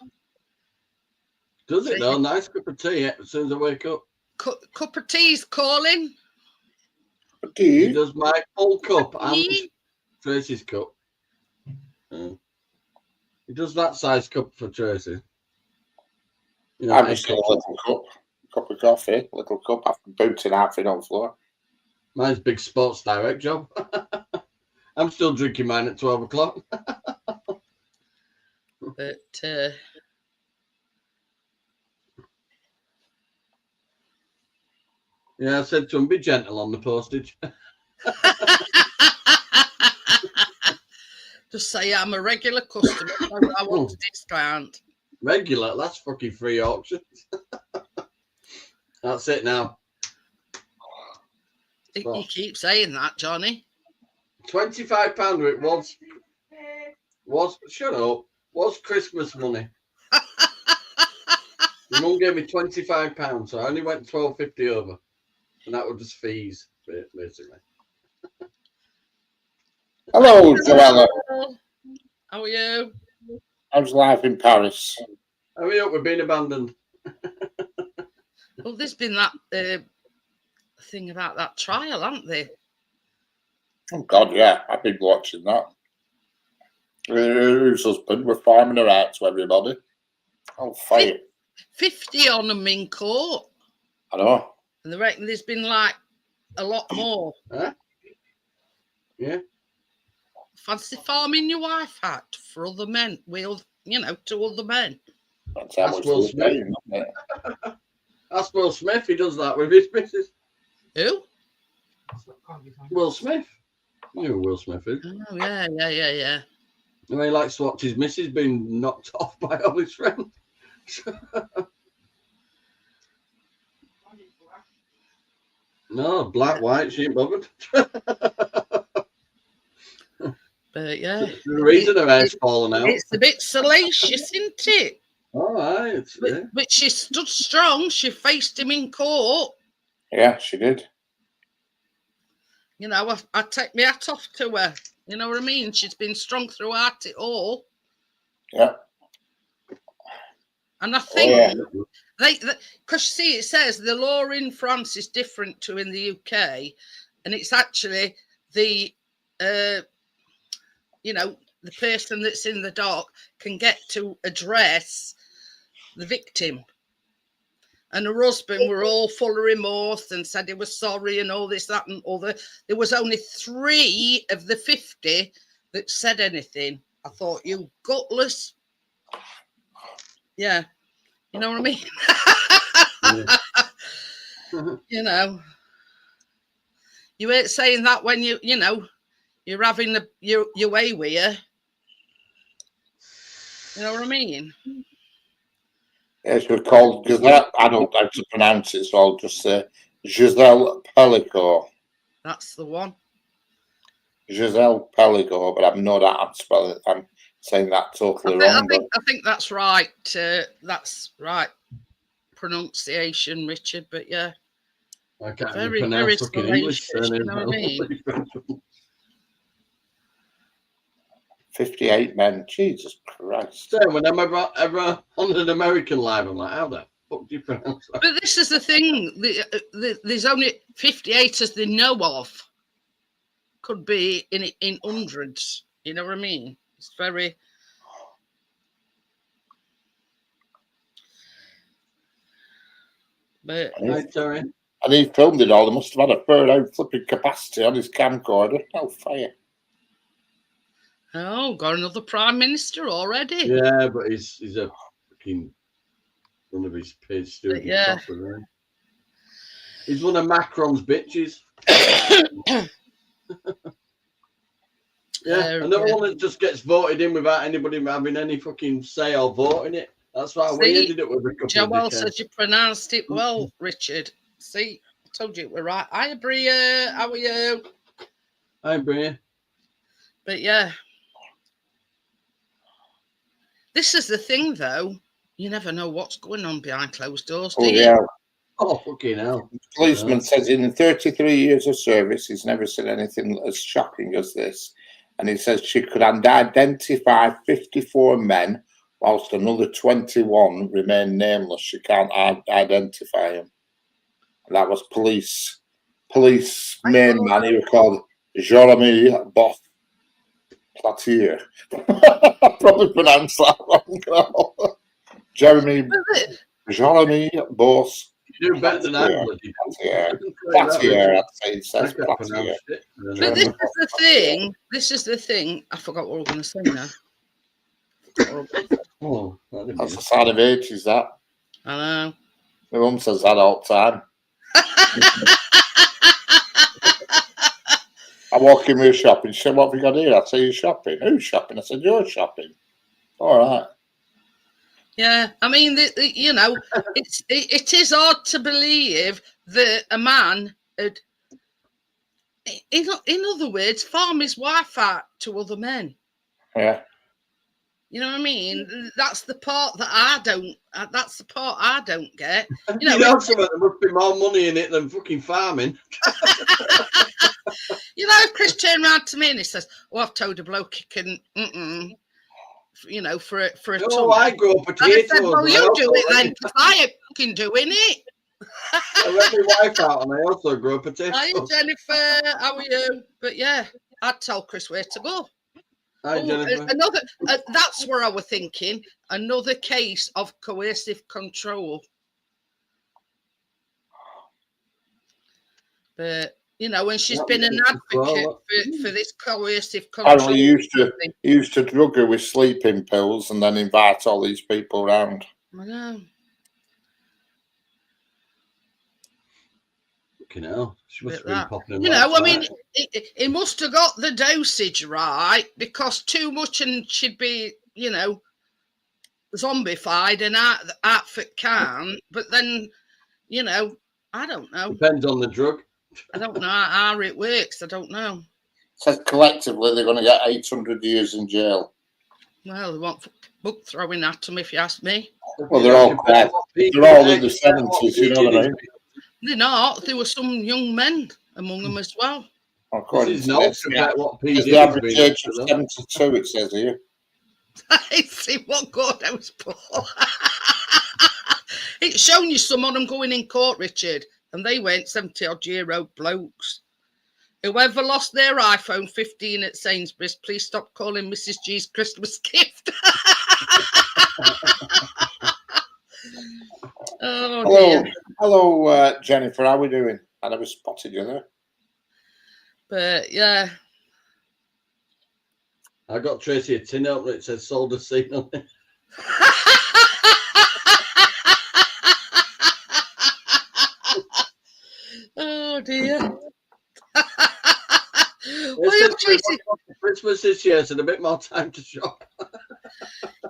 [SPEAKER 4] Does it though? Nice cup of tea as soon as I wake up.
[SPEAKER 1] Cup of tea's calling.
[SPEAKER 4] He does my full cup and Tracy's cup. He does that size cup for Tracy. You know,
[SPEAKER 3] I'm just a little cup of coffee, little cup after booting outfit on the floor.
[SPEAKER 4] Mine's big Sports Direct job. I'm still drinking mine at 12 o'clock.
[SPEAKER 1] But
[SPEAKER 4] yeah, I said to him, be gentle on the postage.
[SPEAKER 1] Just say I'm a regular customer. I want a discount.
[SPEAKER 4] Regular? That's fucking free auctions. That's it now.
[SPEAKER 1] You keep saying that, Johnny.
[SPEAKER 4] £25 it was shut up. Was Christmas money. My mum gave me £25, so I only went £12.50 over. And that was just fees, basically.
[SPEAKER 3] Hello, Joella.
[SPEAKER 1] How are you?
[SPEAKER 3] How's life in Paris?
[SPEAKER 4] Hurry up, we're being abandoned.
[SPEAKER 1] Well, there's been that thing about that trial, hasn't there?
[SPEAKER 3] Oh, God, yeah. I've been watching that. Whose husband were farming her out to everybody. Oh, fire.
[SPEAKER 1] 50 on them in court.
[SPEAKER 3] I know.
[SPEAKER 1] And they reckon there's been like a lot more.
[SPEAKER 4] Huh? Yeah.
[SPEAKER 1] Fancy farming your wife out for other men, to other men.
[SPEAKER 4] That's Will Smith. That's Will Smith. He does that with his missus.
[SPEAKER 1] Who?
[SPEAKER 4] Will Smith. You know who Will Smith is.
[SPEAKER 1] Oh, yeah.
[SPEAKER 4] I mean, he likes to watch his missus being knocked off by all his friends. No, black, white, she ain't bothered.
[SPEAKER 1] But yeah.
[SPEAKER 4] The reason her hair's falling out.
[SPEAKER 1] It's a bit salacious, isn't it?
[SPEAKER 4] All right. Yeah.
[SPEAKER 1] But she stood strong. She faced him in court.
[SPEAKER 3] Yeah, she did.
[SPEAKER 1] I take my hat off to her. You know what I mean? She's been strong throughout it all.
[SPEAKER 3] Yeah.
[SPEAKER 1] And I think because see, it says the law in France is different to in the UK, and it's actually the the person that's in the dock can get to address the victim. and her husband were all full of remorse and said he was sorry and all this, that, and other. There was only 3 of the 50 that said anything. I thought, you gutless. Yeah. You know what I mean? You know, you ain't saying that when you know, you're having your way with you. You know what I mean?
[SPEAKER 3] Yes, we're called Giselle. I don't know how to pronounce it, so I'll just say Giselle Pellico.
[SPEAKER 1] That's the one.
[SPEAKER 3] Giselle Pellico, but I know that I'm saying that totally wrong.
[SPEAKER 1] I think that's right. That's right pronunciation, Richard. But yeah,
[SPEAKER 4] I can't
[SPEAKER 1] very,
[SPEAKER 4] even
[SPEAKER 1] very
[SPEAKER 4] pronounce fucking English
[SPEAKER 1] salacious, you
[SPEAKER 4] surname.
[SPEAKER 1] know what I mean?
[SPEAKER 3] 58 men. Jesus Christ.
[SPEAKER 4] So when I'm ever on an American live, I'm like, how the fuck do you pronounce that?
[SPEAKER 1] But this is the thing. There's only 58 as they know of. Could be in hundreds. You know what I mean? It's very. But
[SPEAKER 4] Right, sorry.
[SPEAKER 3] And he filmed it all. He must have had a fair out flipping capacity on his camcorder. No fire.
[SPEAKER 1] oh, got another prime minister already.
[SPEAKER 4] Yeah, but he's a fucking one of his paid students.
[SPEAKER 1] yeah.
[SPEAKER 4] He's one of Macron's bitches. Yeah, another one that just gets voted in without anybody having any fucking say or vote in it. That's why we ended up with a couple
[SPEAKER 1] Joel
[SPEAKER 4] of
[SPEAKER 1] says you pronounced it well, Richard. See, I told you it were right. Hi, Bria. How are you?
[SPEAKER 4] Hi, Bria.
[SPEAKER 1] But yeah. This is the thing, though. You never know what's going on behind closed doors, do you?
[SPEAKER 3] Yeah.
[SPEAKER 4] Oh, fucking hell.
[SPEAKER 3] The policeman says in 33 years of service, he's never seen anything as shocking as this. And he says she could identify 54 men, whilst another 21 remain nameless. She can't identify them. And that was police main man. He was called Jeremy Boff Platier. I probably pronounced that wrong. Jeremy Boss.
[SPEAKER 4] You do better than I would.
[SPEAKER 3] Platier, I'd say it says Platier.
[SPEAKER 1] But this is the thing. I forgot what we were going to say now.
[SPEAKER 4] Oh,
[SPEAKER 3] That's a sign of age, is that?
[SPEAKER 1] I know.
[SPEAKER 3] My mum says that all the time. I walk in with shopping. She said, what have you got here? I say, you're shopping. Who's shopping? I said, you're shopping. All right.
[SPEAKER 1] Yeah, I mean, you know, it is hard to believe that a man had, in other words, farm his wife out to other men.
[SPEAKER 3] Yeah.
[SPEAKER 1] You know what I mean? That's the part that I don't. That's the part I don't get. You know,
[SPEAKER 4] there must be more money in it than fucking farming.
[SPEAKER 1] You know, if Chris turned around to me and he says, "Oh, I've told a bloke he can." You know, for a
[SPEAKER 4] oh, I grow potatoes.
[SPEAKER 1] Said, well, you do it then, because I ain't fucking doing it.
[SPEAKER 4] I let my wife out, and I also grow potatoes.
[SPEAKER 1] Hi, Jennifer. How are you? But yeah, I'd tell Chris where to go.
[SPEAKER 4] Hi, Jennifer.
[SPEAKER 1] Another. That's where I was thinking. Another case of coercive control. But you know, when she's been an advocate for this coercive control.
[SPEAKER 3] Apparently, he used to drug her with sleeping pills and then invite all these people around.
[SPEAKER 1] I know.
[SPEAKER 4] Fucking hell. She must have been popping.
[SPEAKER 1] You know, I mean, he must have got the dosage right, because too much and she'd be, you know, zombified and out for can. But then, you know, I don't know.
[SPEAKER 4] Depends on the drug.
[SPEAKER 1] I don't know how it works. I don't know.
[SPEAKER 3] Says collectively they're going to get 800 years in jail.
[SPEAKER 1] Well, they want book throwing at them, if you ask me.
[SPEAKER 3] Well, they're all in the 70s, you know what I mean?
[SPEAKER 1] They're not. There were some young men among them as well.
[SPEAKER 3] According to this, the average age of 72, it says here.
[SPEAKER 1] I see what God I was poor. It's showing you some of them going in court, Richard. And they went 70-odd-year-old blokes. Whoever lost their iPhone 15 at Sainsbury's, please stop calling Mrs. G's Christmas gift. Oh
[SPEAKER 3] Hello,
[SPEAKER 1] dear.
[SPEAKER 3] hello, Jennifer. How we doing? I never spotted you there.
[SPEAKER 1] But yeah.
[SPEAKER 4] I got Tracy a tin opener. It says sold a scene on it.
[SPEAKER 1] Oh dear.
[SPEAKER 4] It
[SPEAKER 1] Well,
[SPEAKER 4] said
[SPEAKER 1] your Tracy,
[SPEAKER 4] Christmas this year, so a bit more time to shop.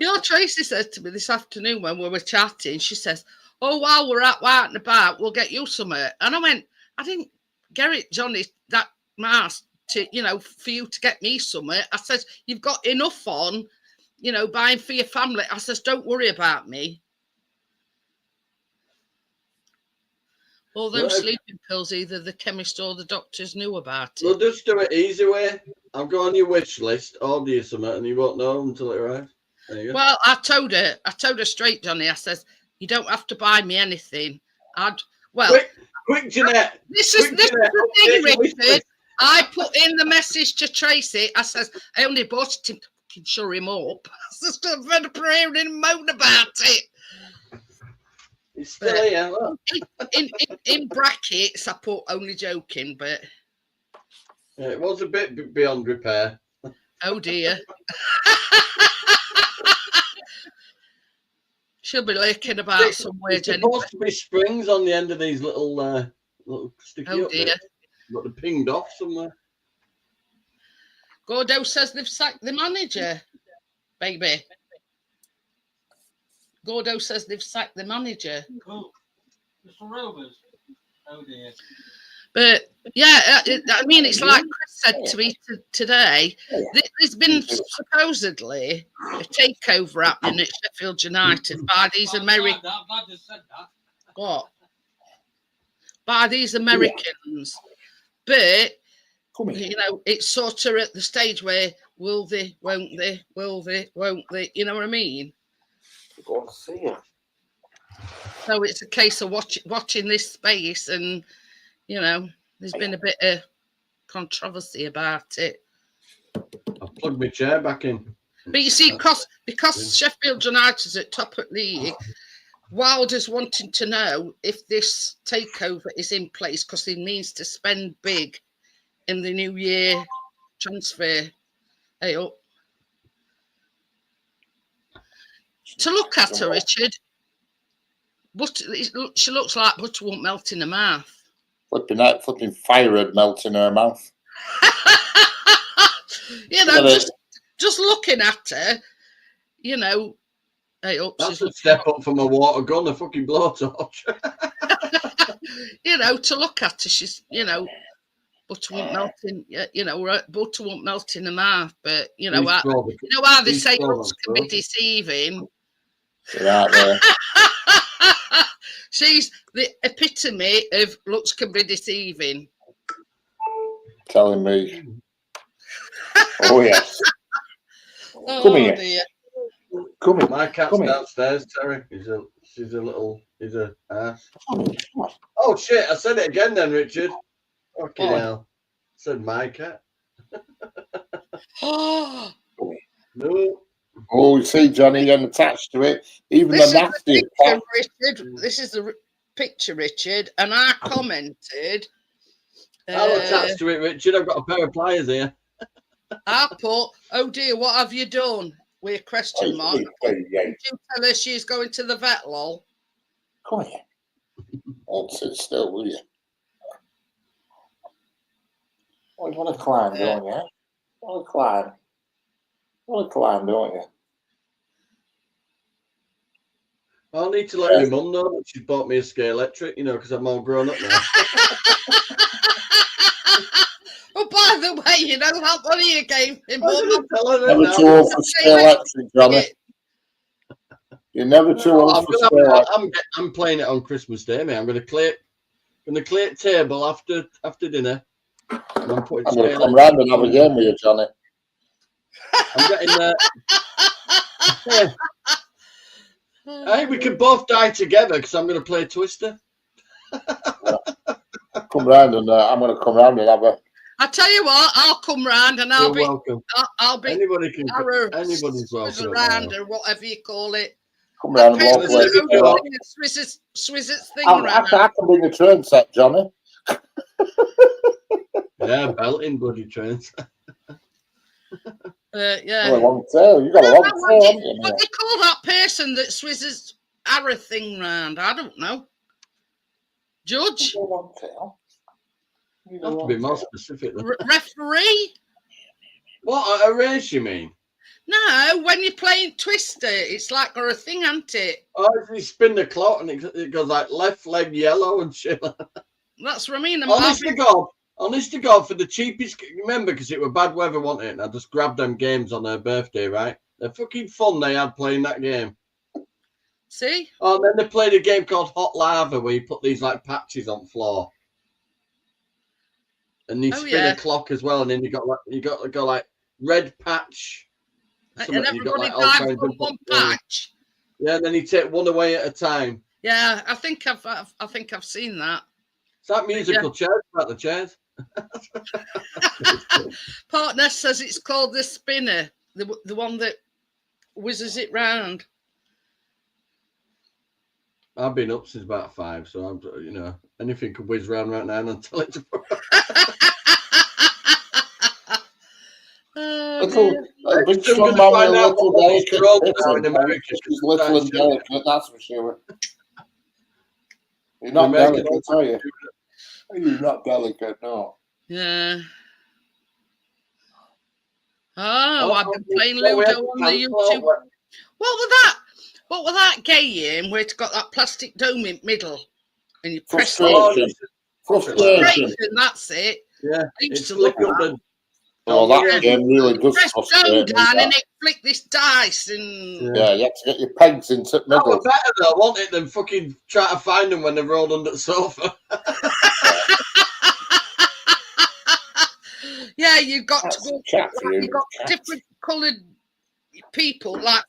[SPEAKER 1] your Tracy said to me this afternoon when we were chatting, she says, "Oh, while we're out and about, we'll get you something." And I went, "I didn't get it, Johnny, that mask to, for you to get me something." I said, "You've got enough on, buying for your family." I says, "Don't worry about me." All those
[SPEAKER 4] Well,
[SPEAKER 1] sleeping pills, either the chemist or the doctors knew about it.
[SPEAKER 4] We'll just do it easy way. I'll go on your wish list, order you something, and you won't know until it arrives. There you go.
[SPEAKER 1] Well, I told her straight, Johnny. I says, "You don't have to buy me anything.
[SPEAKER 4] Quick, Jeanette.
[SPEAKER 1] This is
[SPEAKER 4] Quick,
[SPEAKER 1] the
[SPEAKER 4] Jeanette,
[SPEAKER 1] thing,
[SPEAKER 4] update your wish
[SPEAKER 1] Richard.
[SPEAKER 4] list.
[SPEAKER 1] I put in the message to Tracy. I says, I only bought it to fucking shut him up. I says, I've had a prayer and moan about it.
[SPEAKER 4] It's still here. Look.
[SPEAKER 1] In brackets, I put only joking, but
[SPEAKER 4] Yeah, it was a bit beyond repair.
[SPEAKER 1] oh dear. She'll be lurking about somewhere,
[SPEAKER 4] There's
[SPEAKER 1] Jenny.
[SPEAKER 4] supposed to be springs on the end of these little sticky
[SPEAKER 1] Oh
[SPEAKER 4] up
[SPEAKER 1] dear.
[SPEAKER 4] bits, but they're pinged off somewhere.
[SPEAKER 1] Gordo says they've sacked the manager, baby. Gordo says they've sacked the manager.
[SPEAKER 2] Cool. Mr. Rovers. Oh dear.
[SPEAKER 1] But yeah, I mean, it's like Chris said to me today. There's been supposedly a takeover happening at Sheffield United by these Americans.
[SPEAKER 2] I just said that.
[SPEAKER 1] What? By these Americans. But it's sort of at the stage where will they, won't they, will they, won't they? You know what I mean?
[SPEAKER 3] Go and see her.
[SPEAKER 1] So it's a case of watching this space, and there's been a bit of controversy about it.
[SPEAKER 4] I've plugged my chair back in.
[SPEAKER 1] But you see, because Sheffield United's at top of the league, Wilder's wanting to know if this takeover is in place because he needs to spend big in the new year transfer. Hey, up. To look at her, Richard, but she looks like butter won't melt in her mouth.
[SPEAKER 3] Flipping fire had melt in her mouth.
[SPEAKER 1] Just looking at her, hey, up,
[SPEAKER 4] That's a step up from a water gun, a fucking blowtorch.
[SPEAKER 1] To look at her, she's, butter won't melt in, butter won't melt in her mouth. But how they say looks can be deceiving.
[SPEAKER 3] Right there.
[SPEAKER 1] She's the epitome of looks can be deceiving.
[SPEAKER 3] Telling me. Oh yes.
[SPEAKER 1] Oh,
[SPEAKER 3] here.
[SPEAKER 1] dear.
[SPEAKER 3] Come here.
[SPEAKER 4] My cat's
[SPEAKER 3] Come here.
[SPEAKER 4] downstairs, Terry. He's a ass. Oh shit, I said it again then, Richard. Fucking hell. I said my cat. No.
[SPEAKER 3] Oh, you see, Johnny, you're attached to it. Even
[SPEAKER 1] This
[SPEAKER 3] the
[SPEAKER 1] is
[SPEAKER 3] nasty
[SPEAKER 1] the picture,
[SPEAKER 3] cat.
[SPEAKER 1] Richard. This is the picture, Richard, and I commented.
[SPEAKER 4] I'll attach to it, Richard. I've got a pair of pliers here.
[SPEAKER 1] I put, "Oh dear, what have you done?" with a question mark. Did you tell her she's going to the vet, lol?
[SPEAKER 3] Come here. Hold sit still, will you? Oh, you want to climb, don't you? You want to climb? You want to climb, don't you?
[SPEAKER 4] I'll need to let my mum know that she's bought me a Scale Electric, because I'm all grown up now.
[SPEAKER 1] Oh, by the way, how money you gave me, Mum.
[SPEAKER 3] Never too old for Scale Electric, Johnny. You're never too old for Scale Electric.
[SPEAKER 4] I'm playing it on Christmas Day, mate. I'm going to clear table after dinner. And I'm going
[SPEAKER 3] to come round and have a game with you, Johnny.
[SPEAKER 4] I'm getting there. Hey, we can both die together because I'm going to play Twister.
[SPEAKER 3] Come round and I'm going to come round and have a.
[SPEAKER 1] I tell you what, I'll come round and
[SPEAKER 4] welcome.
[SPEAKER 1] I'll be.
[SPEAKER 4] Anybody's welcome.
[SPEAKER 1] Around or whatever you call it.
[SPEAKER 3] Come round and
[SPEAKER 1] Person
[SPEAKER 3] walk
[SPEAKER 4] Let's
[SPEAKER 3] away.
[SPEAKER 4] go.
[SPEAKER 1] Swizz's thing
[SPEAKER 3] I
[SPEAKER 1] around.
[SPEAKER 3] can bring a train set, Johnny.
[SPEAKER 4] Yeah, belting bloody trains.
[SPEAKER 1] Yeah.
[SPEAKER 3] A long tail. You got a long tail, haven't you?
[SPEAKER 1] What do you call that person that swizzes arrow thing round? I don't know. Judge?
[SPEAKER 3] A long tail.
[SPEAKER 4] You have to be more specific. Than...
[SPEAKER 1] Referee?
[SPEAKER 4] What, a race, you mean?
[SPEAKER 1] No, when you're playing Twister, it's like got a thing, ain't it?
[SPEAKER 4] Oh, if you spin the clock and it goes like left leg yellow and shit.
[SPEAKER 1] That's what I mean.
[SPEAKER 4] Honest to God, for the cheapest, remember, because it was bad weather, wasn't it? And I just grabbed them games on her birthday, right? They're fucking fun they had playing that game.
[SPEAKER 1] See?
[SPEAKER 4] Oh, and then they played a game called Hot Lava where you put these like patches on the floor. And you spin a clock as well, and then you got to go like red patch.
[SPEAKER 1] And everybody
[SPEAKER 4] all
[SPEAKER 1] dives
[SPEAKER 4] kinds
[SPEAKER 1] on
[SPEAKER 4] of
[SPEAKER 1] one patch.
[SPEAKER 4] Yeah, and then you take one away at a time.
[SPEAKER 1] Yeah, I think I've seen that.
[SPEAKER 4] It's that musical chairs about the chairs.
[SPEAKER 1] Partner says it's called the spinner, the one that whizzes it round.
[SPEAKER 4] I've been up since about 5, so I'm anything could whiz round right now until it's.
[SPEAKER 3] A big strong man with a little delicate. She's little and delicate, that's for sure. You're not delicate, are you? You're not delicate, no.
[SPEAKER 1] Yeah. Oh, I've been playing Ludo on the YouTube. What was that game where it's got that plastic dome in middle and you press
[SPEAKER 3] Frustration.
[SPEAKER 1] That's it.
[SPEAKER 4] Yeah.
[SPEAKER 1] I used to love that.
[SPEAKER 3] Oh, that game really does
[SPEAKER 1] press
[SPEAKER 3] frustrate me.
[SPEAKER 1] Down and it flick this dice and
[SPEAKER 3] yeah, you have to get your pegs into the
[SPEAKER 4] That
[SPEAKER 3] middle.
[SPEAKER 4] was better though, wasn't it, than fucking try to find them when they rolled under the sofa.
[SPEAKER 1] yeah, you got to go.
[SPEAKER 3] You
[SPEAKER 1] got different coloured people, like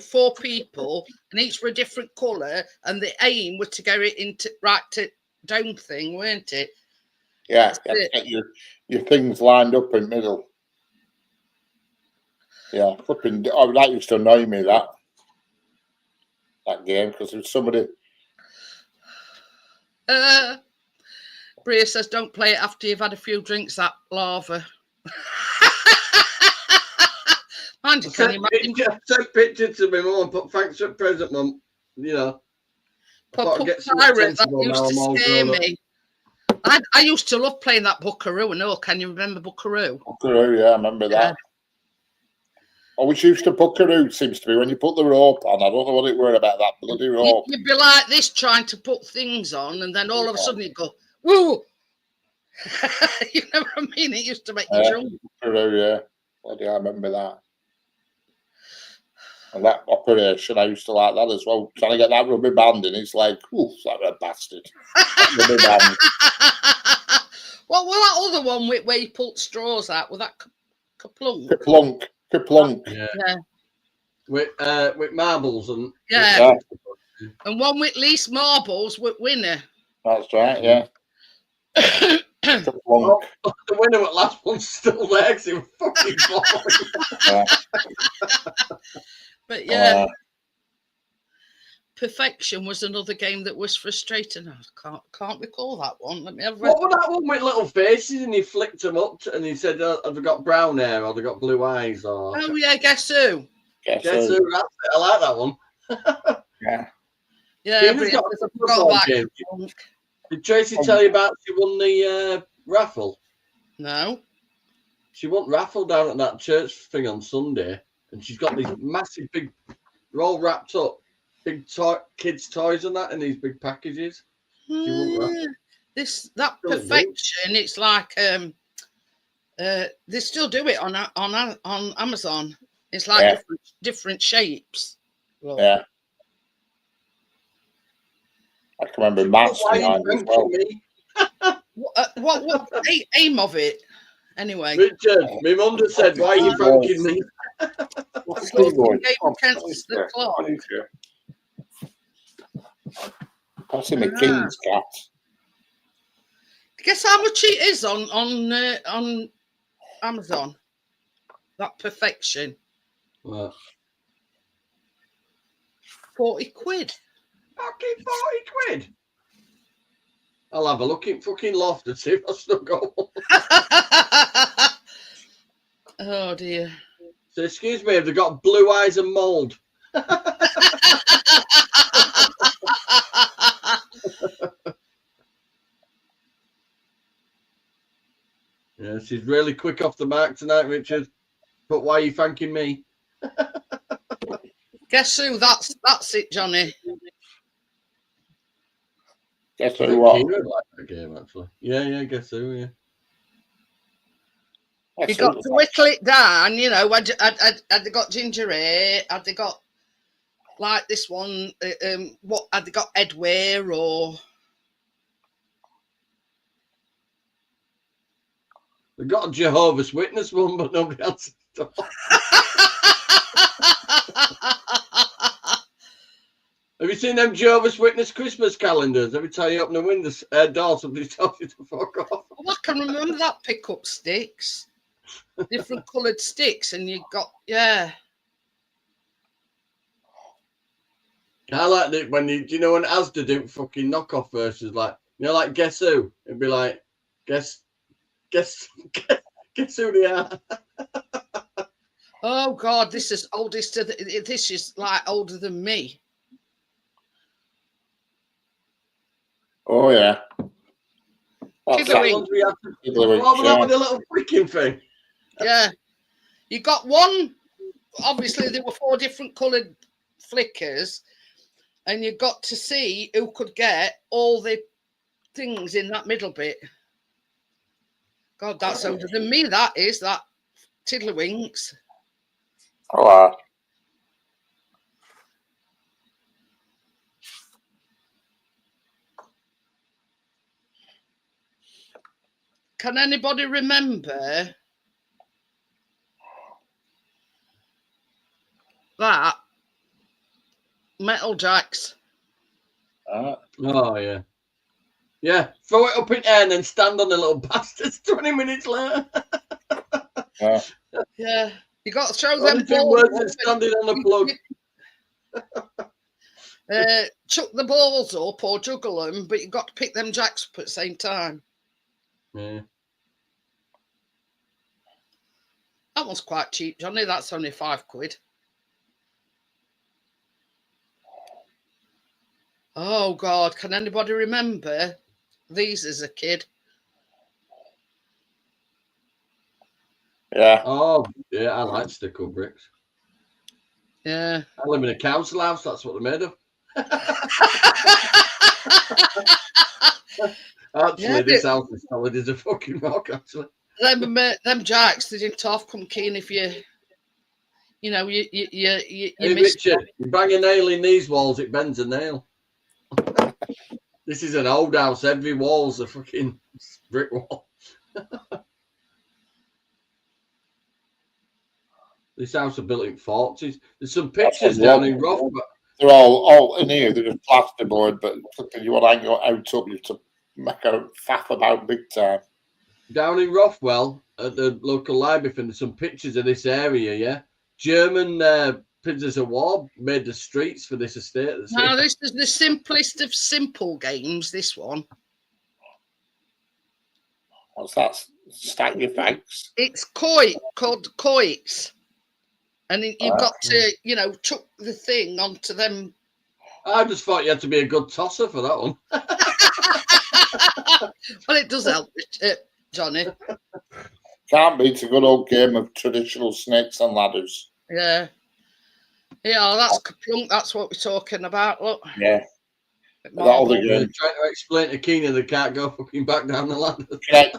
[SPEAKER 1] 4 people, and each were a different colour, and the aim was to get it into right to dome thing, weren't it?
[SPEAKER 3] Yeah, you have to get your things lined up in the middle. Yeah, flipping. Oh, that used to annoy me, that game, because there was somebody.
[SPEAKER 1] Bria says, don't play it after you've had a few drinks, that lava. Mind you, can you imagine?
[SPEAKER 4] Send picture to me, mum, and put thanks for the present, mum.
[SPEAKER 1] Pop Pirate, that used to scare me. I used to love playing that Buckaroo and all. Can you remember Buckaroo?
[SPEAKER 3] Buckaroo, yeah, I remember that. Always used to Buckaroo, seems to be, when you put the rope on. I don't know what it were about that bloody rope.
[SPEAKER 1] You'd be like this trying to put things on, and then all of a sudden you go, woo! You know what I mean? It used to make you jump.
[SPEAKER 3] Buckaroo, yeah. Bloody, I remember that. And that operation, I used to like that as well. Trying to get that rubber band in, it's like, ooh, that a bastard. Rubber band.
[SPEAKER 1] What was that other one where you pulled straws out? Was that Kaplunk?
[SPEAKER 3] Kaplunk.
[SPEAKER 4] Yeah. With marbles and
[SPEAKER 1] and one with least marbles with winner.
[SPEAKER 3] That's right, yeah.
[SPEAKER 4] Well, the winner at last one's still there because it was fucking boring.
[SPEAKER 1] But yeah, Perfection was another game that was frustrating. I can't recall that one. Let me have.
[SPEAKER 4] What was that one with little faces and he flicked them up and he said, "Have they got brown hair or they got blue eyes?" Or
[SPEAKER 1] oh yeah, guess who?
[SPEAKER 4] Guess who? That's it. I like that one.
[SPEAKER 1] Yeah.
[SPEAKER 4] Did Tracy tell you about she won the raffle?
[SPEAKER 1] No.
[SPEAKER 4] She won raffle down at that church thing on Sunday, and she's got these massive big, they're all wrapped up, big kids' toys and that in these big packages.
[SPEAKER 1] That Perfection, it's like they still do it on Amazon. It's like different shapes. Well,
[SPEAKER 3] yeah. I can remember Matt's behind as well.
[SPEAKER 1] What the aim of it? Anyway.
[SPEAKER 4] Richard, my mum just said, why are you thanking me?
[SPEAKER 3] Passing the King's cat.
[SPEAKER 1] Guess how much it is on Amazon? That Perfection.
[SPEAKER 4] What?
[SPEAKER 1] 40 quid.
[SPEAKER 4] Fucking 40 quid. I'll have a look in fucking Loft and see if I still got one.
[SPEAKER 1] Oh dear.
[SPEAKER 4] So excuse me, have they got blue eyes and mould? Yeah, she's really quick off the mark tonight, Richard. But why are you thanking me?
[SPEAKER 1] Guess who? That's it, Johnny.
[SPEAKER 3] Guess
[SPEAKER 4] I
[SPEAKER 3] who
[SPEAKER 4] think
[SPEAKER 3] what?
[SPEAKER 4] Kieran liked that game, actually. Yeah, guess who, yeah.
[SPEAKER 1] You
[SPEAKER 3] Guess
[SPEAKER 1] got
[SPEAKER 3] who?
[SPEAKER 1] to whittle it down, you know. Had they got ginger ale? Had they got like this one? What had they got? Edware or?
[SPEAKER 4] They got a Jehovah's Witness one, but nobody else. Have you seen them Jehovah's Witness Christmas calendars? Every time you open the window door, somebody tells you to fuck off.
[SPEAKER 1] Oh, I can remember that pickup sticks, different coloured sticks, and you got
[SPEAKER 4] I like it when do you know when Asda do fucking knockoff versions, like, you know, like Guess Who? It'd be like, guess who they are.
[SPEAKER 1] Oh God, this is oldest. This is like older than me.
[SPEAKER 3] Oh yeah. What's that?
[SPEAKER 1] Tiddlywink.
[SPEAKER 4] Ones we had to-
[SPEAKER 3] Tiddlywink,
[SPEAKER 4] What was that
[SPEAKER 3] yeah.
[SPEAKER 4] with the little freaking thing?
[SPEAKER 1] Yeah, you got one. Obviously, there were 4 different coloured flickers, and you got to see who could get all the things in that middle bit. God, that's older than me. That is that Tiddlywinks.
[SPEAKER 3] Oh,
[SPEAKER 1] Can anybody remember that Metal Jacks?
[SPEAKER 4] Oh, yeah. Yeah, throw it up in air and then stand on the little bastards 20 minutes later.
[SPEAKER 3] yeah.
[SPEAKER 1] Yeah, you got to throw
[SPEAKER 4] Only
[SPEAKER 1] them
[SPEAKER 4] 2
[SPEAKER 1] balls.
[SPEAKER 4] words is standing on the plug.
[SPEAKER 1] Chuck the balls up or juggle them, but you got to pick them jacks up at the same time.
[SPEAKER 4] Yeah.
[SPEAKER 1] That one's quite cheap, Johnny. That's only 5 quid. Oh God, can anybody remember these as a kid?
[SPEAKER 3] Yeah.
[SPEAKER 4] Oh, yeah, I like stick-up bricks.
[SPEAKER 1] Yeah.
[SPEAKER 4] I live in a council house, that's what they're made of. Actually,
[SPEAKER 1] Yeah,
[SPEAKER 4] this house is solid as a fucking rock, actually.
[SPEAKER 1] them jacks, they didn't half come keen if you
[SPEAKER 4] Hey,
[SPEAKER 1] missed
[SPEAKER 4] Richard,
[SPEAKER 1] one.
[SPEAKER 4] you bang a nail in these walls, it bends a nail. This is an old house. Every wall's a fucking brick wall. This house was built in 40s. There's some pictures down in Rough.
[SPEAKER 3] They're all in here. They're just plasterboard, but you want to hang your out up, you have to make a faff about big time.
[SPEAKER 4] Down in Rothwell at the local library, there's some pictures of this area. Yeah, German prisoners of war made the streets for this estate.
[SPEAKER 1] Now, this is the simplest of simple games, this one.
[SPEAKER 3] What's that? Stack your facts.
[SPEAKER 1] It's called Coits. And you've got to, chuck the thing onto them.
[SPEAKER 4] I just thought you had to be a good tosser for that one.
[SPEAKER 1] Well, it does help, Johnny.
[SPEAKER 3] Can't beat a good old game of traditional snakes and ladders.
[SPEAKER 1] Yeah. Yeah, that's Kaplunk. That's what we're talking about. Look.
[SPEAKER 3] Yeah. That'll be
[SPEAKER 4] They're
[SPEAKER 3] good.
[SPEAKER 4] trying to explain to Keenan they can't go fucking back down the ladder.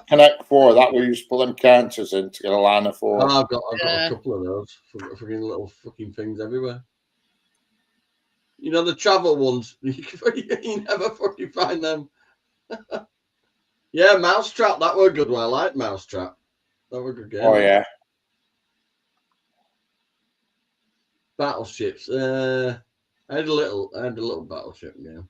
[SPEAKER 3] Connect 4. That way you just put them counters in to get a line of 4.
[SPEAKER 4] Oh, I've got a couple of those fucking little fucking things everywhere. You know the travel ones. You never fucking find them. Yeah, Mousetrap. That were a good one. I like Mousetrap. That were a good game.
[SPEAKER 3] Oh yeah.
[SPEAKER 4] Battleships. I had a little battleship game.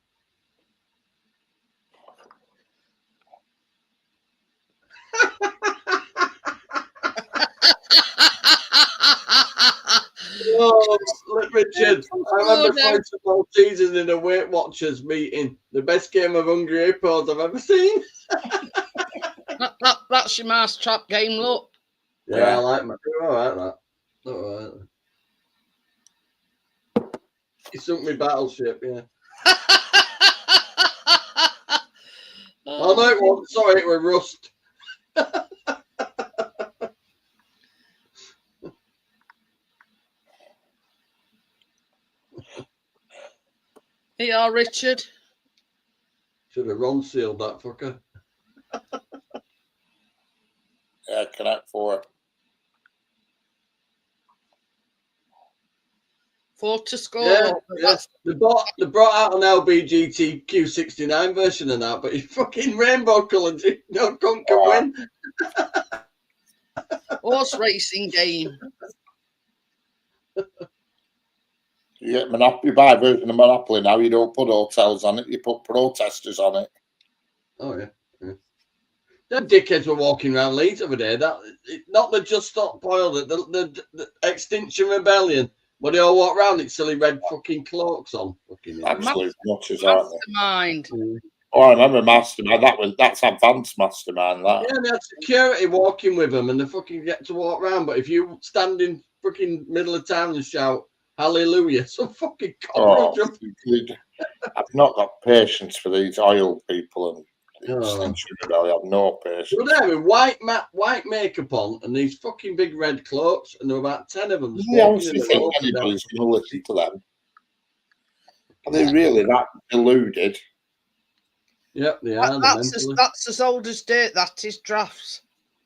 [SPEAKER 4] Oh, Richard. I remember playing some Maltesers in a Weight Watchers meeting. The best game of Hungry Hippos I've ever seen.
[SPEAKER 1] That's your mousetrap game, look.
[SPEAKER 4] Yeah, I like my. All right, that. All right. He sunk me battleship, yeah. Oh, no, it wasn't. Sorry, it was Rust.
[SPEAKER 1] Here you are, Richard.
[SPEAKER 4] Should have Ron sealed that fucker.
[SPEAKER 3] Yeah, Connect 4.
[SPEAKER 1] 4 to score.
[SPEAKER 4] Yeah,
[SPEAKER 1] but
[SPEAKER 4] yeah. They brought out an LBGT Q69 version of that, but it's fucking rainbow coloured. No cunt can win.
[SPEAKER 1] Horse racing game.
[SPEAKER 3] You get Monopoly, buy a version of Monopoly now. You don't put hotels on it, you put protesters on it.
[SPEAKER 4] Oh, yeah. Them dickheads were walking around Leeds over there. Not the Just Stop Boil, the Extinction Rebellion. But they all walk around in silly red fucking cloaks on.
[SPEAKER 3] Absolute nutches, aren't they?
[SPEAKER 1] Mastermind.
[SPEAKER 3] Oh, I remember Mastermind. That's advanced Mastermind. That.
[SPEAKER 4] Yeah, they had security walking with them, and they fucking get to walk around. But if you stand in fucking middle of town and shout "Hallelujah," some fucking cockroach.
[SPEAKER 3] I've not got patience for these oil people and Extinction Rebellion. I've no patience.
[SPEAKER 4] Well, there with white makeup on and these fucking big red cloaks, and there were about 10 of them.
[SPEAKER 3] You honestly think anybody's going to listen to them? Are they really that deluded?
[SPEAKER 4] Yep, they are.
[SPEAKER 1] That's as old as date. That is drafts.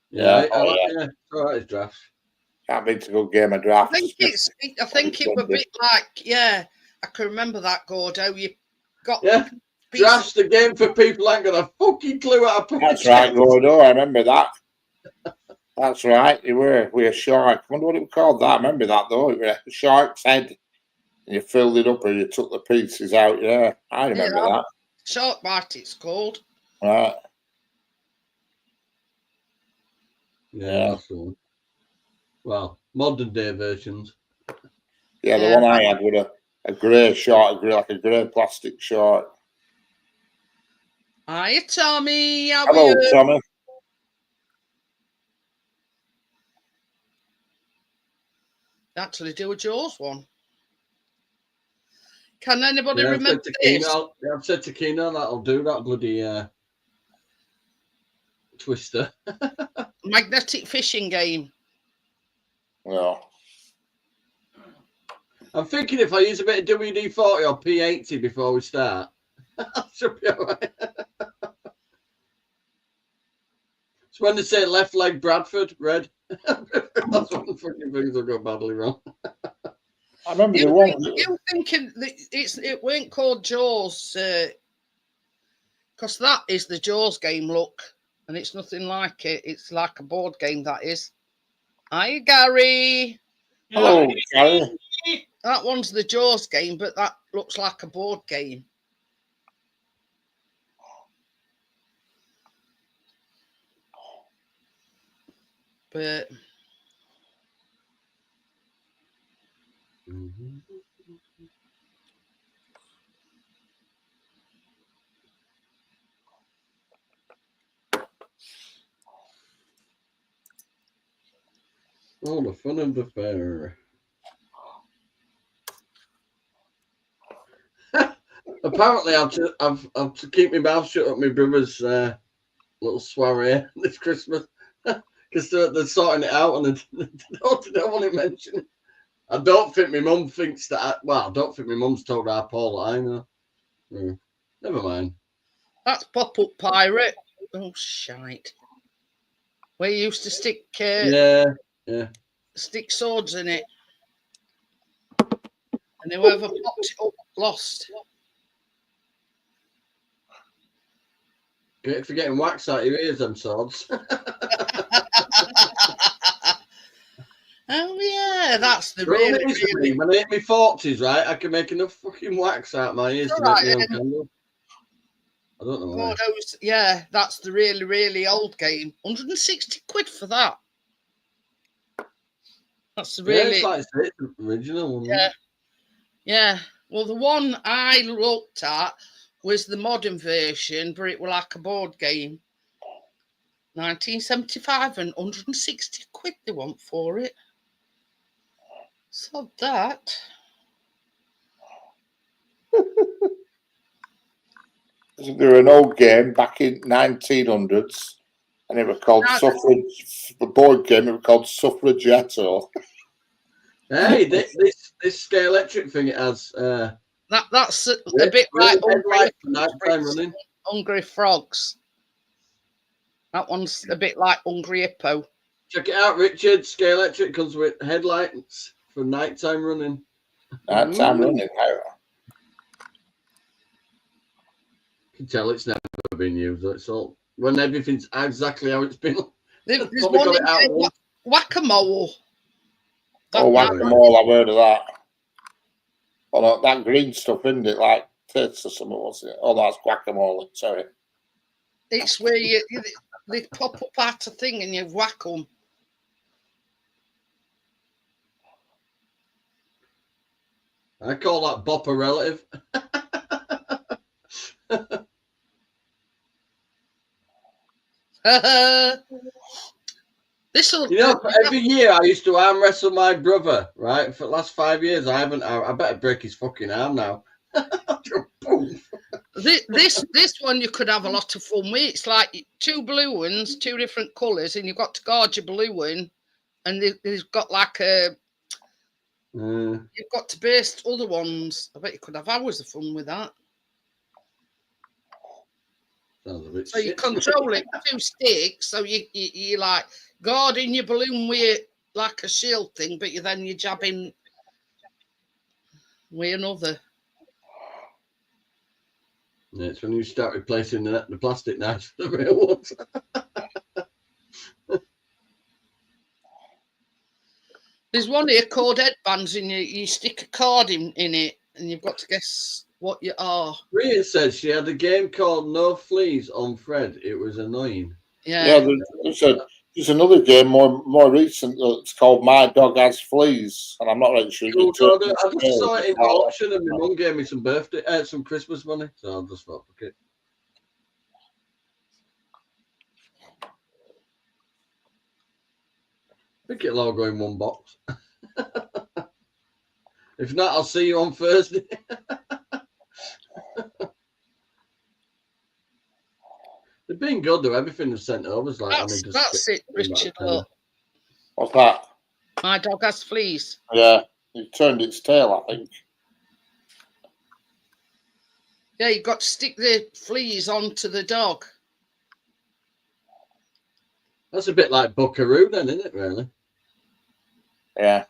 [SPEAKER 4] Yeah, yeah. All right, it's drafts.
[SPEAKER 3] Can't beat a good game of drafts.
[SPEAKER 1] I think it was a bit like, yeah, I can remember that, Gordo. You got
[SPEAKER 4] drafts the game for people who ain't got a fucking clue how to play.
[SPEAKER 3] That's right, Gordo. I remember that. That's right. You were with a shark. I wonder what it was called. That I remember that though. It was a shark's head, and you filled it up, or you took the pieces out. Yeah, I remember that.
[SPEAKER 1] Shark bite, it's called.
[SPEAKER 3] Right.
[SPEAKER 4] Yeah. So, well, modern day versions.
[SPEAKER 3] Yeah, the one I had with a grey shark, like a grey plastic shark.
[SPEAKER 1] Hiya, Tommy.
[SPEAKER 3] Hello, Tommy.
[SPEAKER 1] Actually, do a Jaws one. Can anybody remember this?
[SPEAKER 4] I've said to Keno that'll do that bloody twister.
[SPEAKER 1] Magnetic fishing game.
[SPEAKER 3] Well,
[SPEAKER 4] I'm thinking if I use a bit of WD-40 or P80 before we start, I should be all right. So when they say left leg Bradford, red, that's when the fucking things will go badly wrong.
[SPEAKER 3] I remember
[SPEAKER 1] you thinking it weren't called Jaws because that is the Jaws game, look, and it's nothing like it. It's like a board game, that is. Hi, Gary.
[SPEAKER 3] Hello, Gary.
[SPEAKER 1] That one's the Jaws game, but that looks like a board game. But
[SPEAKER 4] oh, the fun of the fair. Apparently, I've to keep my mouth shut at my brother's little soiree this Christmas because they're sorting it out and they don't want to mention it. I don't think my mum thinks that. I don't think my mum's told our Paul that I know. Never mind.
[SPEAKER 1] that's Pop-Up Pirate. Oh, shite. Where you used to stick stick swords in it. And whoever popped it up lost.
[SPEAKER 4] Great for getting wax out your ears, them swords.
[SPEAKER 1] Oh, yeah, that's the
[SPEAKER 4] When
[SPEAKER 1] really.
[SPEAKER 4] I hit my 40s, right, I can make enough fucking wax out my ears to make my own candle. I don't know why.
[SPEAKER 1] Yeah, that's the really, really old game. 160 quid for that. That's the really.
[SPEAKER 4] Yeah, it's like the original one.
[SPEAKER 1] Yeah. Yeah. Well, the one I looked at was the modern version, but it was like a board game. 1975 and 160 quid they want for it. So that.
[SPEAKER 3] There was an old game back in 1900s, and it was called
[SPEAKER 1] Now-
[SPEAKER 3] Suffrage. The board game, it was called Suffragetto.
[SPEAKER 4] Hey, this scale electric thing it has.
[SPEAKER 1] That's a
[SPEAKER 4] Red-
[SPEAKER 1] bit
[SPEAKER 4] red
[SPEAKER 1] like
[SPEAKER 4] headlight for nighttime running.
[SPEAKER 1] Hungry Frogs. That one's a bit like Hungry Hippo.
[SPEAKER 4] Check it out, Richard. Scale electric comes with headlights for nighttime running.
[SPEAKER 3] Nighttime running.
[SPEAKER 4] You can tell it's never been used. It's all when everything's exactly how it's been.
[SPEAKER 1] There's
[SPEAKER 4] Probably
[SPEAKER 1] one
[SPEAKER 4] got
[SPEAKER 1] in
[SPEAKER 4] it out
[SPEAKER 1] there,
[SPEAKER 4] once.
[SPEAKER 1] Whack-a-mole.
[SPEAKER 3] Oh, whack-a-mole, I've heard of that. Oh, that green stuff, isn't it? Like tits or something, was it? Oh, that's guacamole. Sorry.
[SPEAKER 1] It's where they pop up at a thing and you whack them.
[SPEAKER 4] I call that bop a relative.
[SPEAKER 1] This'll,
[SPEAKER 4] You know, every year I used to arm wrestle my brother, right? For the last 5 years, I haven't. I better break his fucking arm now. Boom.
[SPEAKER 1] this one you could have a lot of fun with. It's like two blue ones, two different colours, and you've got to guard your blue one, and they've got like a. You've got to burst other ones. I bet you could have hours of fun with that.
[SPEAKER 4] Sounds a bit
[SPEAKER 1] So you
[SPEAKER 4] shit.
[SPEAKER 1] control it with 2 sticks. So you like guarding your balloon with like a shield thing, but you're jabbing with another.
[SPEAKER 4] Yeah, it's when you start replacing the plastic knives for the real ones.
[SPEAKER 1] There's one here called headbands, and you stick a card in it, and you've got to guess what you are.
[SPEAKER 4] Rhea said she had a game called No Fleas on Fred. It was annoying.
[SPEAKER 1] Yeah.
[SPEAKER 3] There's another game more recent that's called My Dog Has Fleas, and I'm not really sure.
[SPEAKER 4] Cool, I just saw it in the auction, and my mum gave me some Christmas money, so I just thought, okay. I think it'll all go in one box. If not, I'll see you on Thursday. They've been good though. Everything they've sent over is like.
[SPEAKER 1] That's it, Richard. Look.
[SPEAKER 3] What's that?
[SPEAKER 1] My Dog Has Fleas.
[SPEAKER 3] Yeah, it turned its tail, I think.
[SPEAKER 1] Yeah, you've got to stick the fleas onto the dog.
[SPEAKER 4] That's a bit like Buckaroo, then, isn't it? Really?
[SPEAKER 3] Yeah.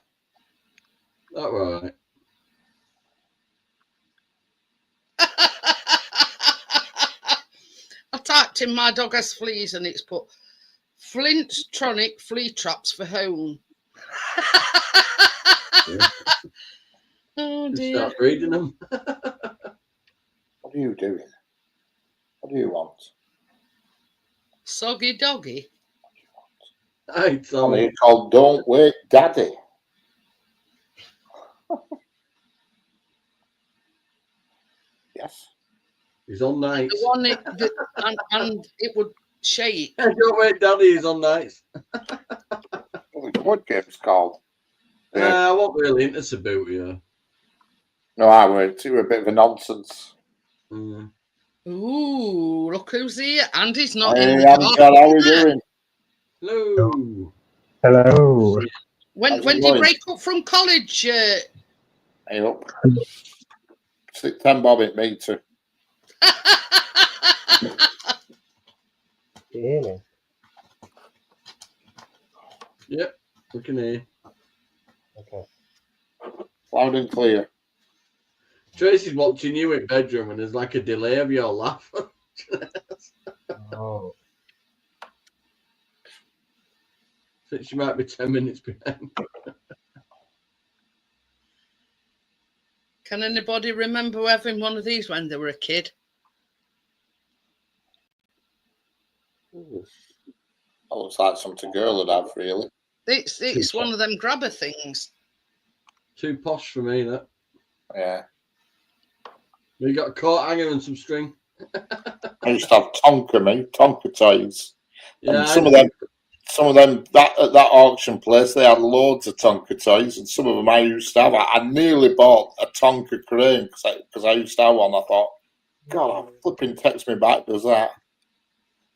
[SPEAKER 4] That right.
[SPEAKER 1] I typed in My Dog Has Fleas and it's put Flinttronic flea traps for home.
[SPEAKER 4] Yeah.
[SPEAKER 1] Oh dear.
[SPEAKER 4] Start breeding them.
[SPEAKER 3] What are you doing? What do you want?
[SPEAKER 1] Soggy doggy.
[SPEAKER 4] Hey, Tommy.
[SPEAKER 3] It's called Don't Wake Daddy. Yes.
[SPEAKER 4] He's on nights.
[SPEAKER 1] The one and it would shake.
[SPEAKER 4] Don't wait, Daddy. He's on nights.
[SPEAKER 3] What game's called?
[SPEAKER 4] I wasn't really into Subbuteo.
[SPEAKER 3] No, I weren't. You were a bit of a nonsense.
[SPEAKER 4] Mm.
[SPEAKER 1] Ooh, look who's here. Andy's not
[SPEAKER 3] Hey,
[SPEAKER 1] in.
[SPEAKER 3] John, how are we doing?
[SPEAKER 4] Hello.
[SPEAKER 5] Hello.
[SPEAKER 1] When
[SPEAKER 3] How's it
[SPEAKER 1] did you
[SPEAKER 3] going?
[SPEAKER 1] break up from college?
[SPEAKER 3] Hey, up. Stick 10 bob at me too.
[SPEAKER 5] Can you hear me?
[SPEAKER 4] Yep, we can hear you.
[SPEAKER 5] Okay.
[SPEAKER 3] Loud and clear.
[SPEAKER 4] Tracy's watching you in bedroom and there's like a delay of your laugh.
[SPEAKER 5] Oh.
[SPEAKER 4] So she might be 10 minutes behind.
[SPEAKER 1] Can anybody remember having one of these when they were a kid?
[SPEAKER 3] That looks like something girl would have, really.
[SPEAKER 1] It's one of them grabber things.
[SPEAKER 4] Too posh for me, that.
[SPEAKER 3] Yeah.
[SPEAKER 4] You got a coat hanger and some string.
[SPEAKER 3] I used to have Tonka toys.
[SPEAKER 4] Yeah,
[SPEAKER 3] And some of them that at that auction place they had loads of Tonka toys, and some of them I used to have. I nearly bought a Tonka crane because I used to have one. I thought, God, flipping text me back does that.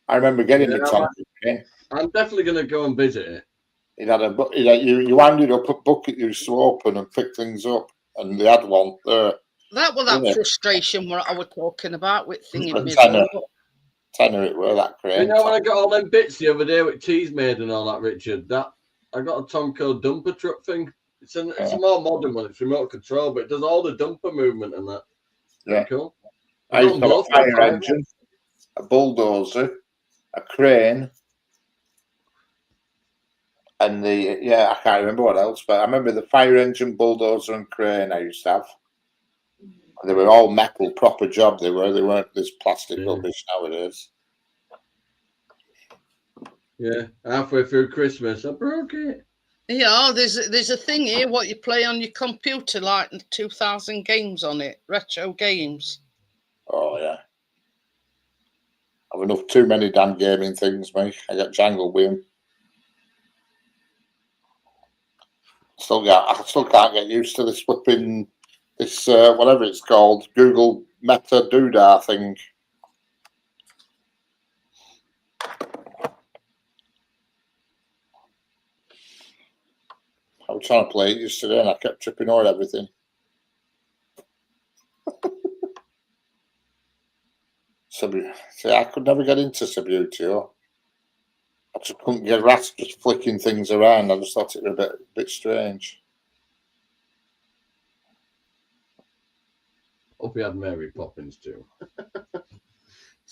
[SPEAKER 3] I remember getting the Tonka crane.
[SPEAKER 4] I'm definitely going to go and visit it.
[SPEAKER 3] It had you wound it up a bucket you used to open and pick things up, and they had one there.
[SPEAKER 1] That was that
[SPEAKER 3] Yeah.
[SPEAKER 1] frustration what I was talking about with thinking
[SPEAKER 3] Tenner it were that crane.
[SPEAKER 4] You know when I got all them bits the other day with cheese made and all that, Richard, that I got a Tonko dumper truck thing. It's a more modern one, it's remote control, but it does all the dumper movement and that.
[SPEAKER 3] Yeah.
[SPEAKER 4] Cool.
[SPEAKER 3] I used to have a fire engine, a bulldozer, a crane, and I can't remember what else, but I remember the fire engine, bulldozer, and crane I used to have. They were all metal, proper job. They weren't this plastic rubbish nowadays.
[SPEAKER 4] Yeah, halfway through Christmas, I broke it.
[SPEAKER 1] Yeah, there's a thing here what you play on your computer, like 2,000 games on it, retro games.
[SPEAKER 3] Oh yeah, I've enough too many damn gaming things, mate. I got jangled with them. I still can't get used to this flipping this whatever it's called, Google Meta Doodah thing. I was trying to play it yesterday and I kept tripping over everything. See, I could never get into Subbuteo. I just couldn't get rats just flicking things around. I just thought it was a bit strange.
[SPEAKER 4] Hope we had Mary Poppins too.
[SPEAKER 1] Is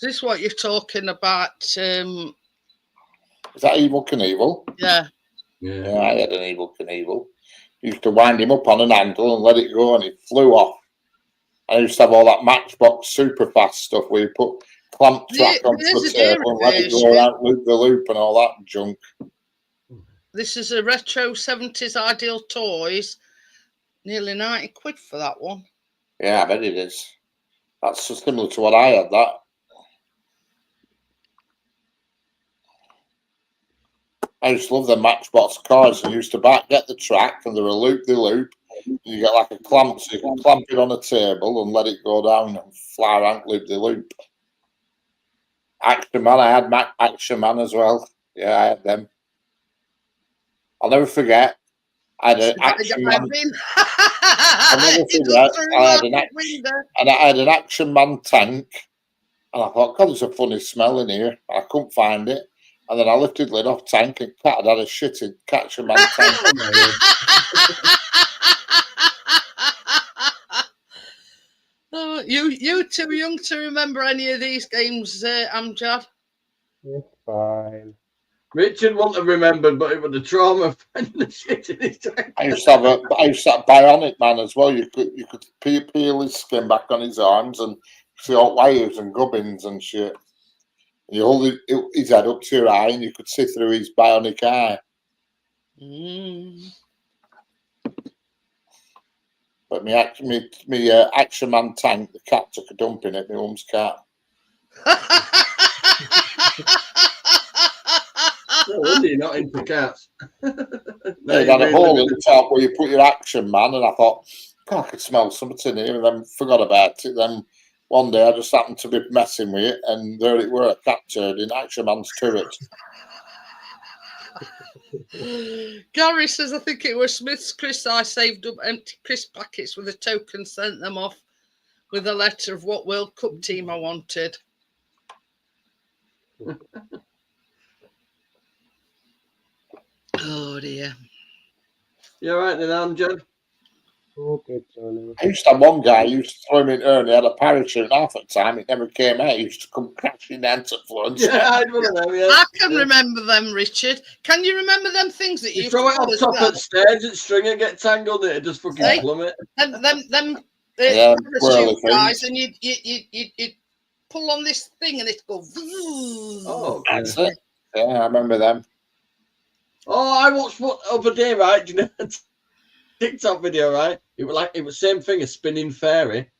[SPEAKER 1] this what you're talking about?
[SPEAKER 3] Is that Evel Knievel?
[SPEAKER 1] Yeah.
[SPEAKER 3] Yeah, I had an Evel Knievel. Used to wind him up on an handle and let it go, and it flew off. I used to have all that Matchbox super fast stuff where you put clamp track onto the table and let it go around, loop the loop and all that junk.
[SPEAKER 1] This is a retro 70s Ideal Toys. Nearly 90 quid for that one.
[SPEAKER 3] Yeah, I bet it is. That's similar to what I had, that. I used to love the Matchbox cars and used to get the track and they were loop-de-loop. You get like a clamp, so you can clamp it on a table and let it go down and fly around loop-de-loop. Action Man, I had Action Man as well. Yeah, I had them. I'll never forget. I had an Action Man. I'll never forget. I had an Action Man tank, and I thought, God, there's a funny smell in here. I couldn't find it, and then I lifted the lid off tank, and Cat had a shitted Action Man tank.
[SPEAKER 1] Oh, you too young to remember any of these games, Amjad?
[SPEAKER 5] It's fine.
[SPEAKER 4] Richard wouldn't have remembered, but it was the trauma of finding the shit in his tank.
[SPEAKER 3] I used to have Bionic Man as well. You could peel his skin back on his arms and see all wires and gubbins and shit. And you hold his head up to your eye and you could see through his bionic eye. But me Action Man tank, the cat took a dump in it, my mum's cat.
[SPEAKER 4] No wonder you're not into cats.
[SPEAKER 3] They had a hole in the top where you put your Action Man, and I thought, God, I could smell something in here, and then forgot about it. Then one day I just happened to be messing with it, and there it were, a cat turd in Action Man's turret.
[SPEAKER 1] Gary says, I think it was Smith's crisps. I saved up empty crisp packets with a token, sent them off with a letter of what World Cup team I wanted. Oh dear.
[SPEAKER 4] You alright then, Amjad?
[SPEAKER 5] Okay, Johnny.
[SPEAKER 3] I used to have one guy who used to throw him in there and he had a parachute, and half the time it never came out. He used to come crashing down to Florence.
[SPEAKER 4] Yeah, I had one of them, yeah.
[SPEAKER 1] I can remember them, Richard. Can you remember them things that
[SPEAKER 4] you throw it off top of the stairs and string and get tangled in it, just fucking plummet.
[SPEAKER 1] Them
[SPEAKER 3] Yeah,
[SPEAKER 1] parachute guys, and you'd pull on this thing and it'd go.
[SPEAKER 4] Oh,
[SPEAKER 3] that's it. Yeah, I remember them.
[SPEAKER 4] Oh, I watched what other day, right? Do you know TikTok video, right? it was same thing, a spinning fairy,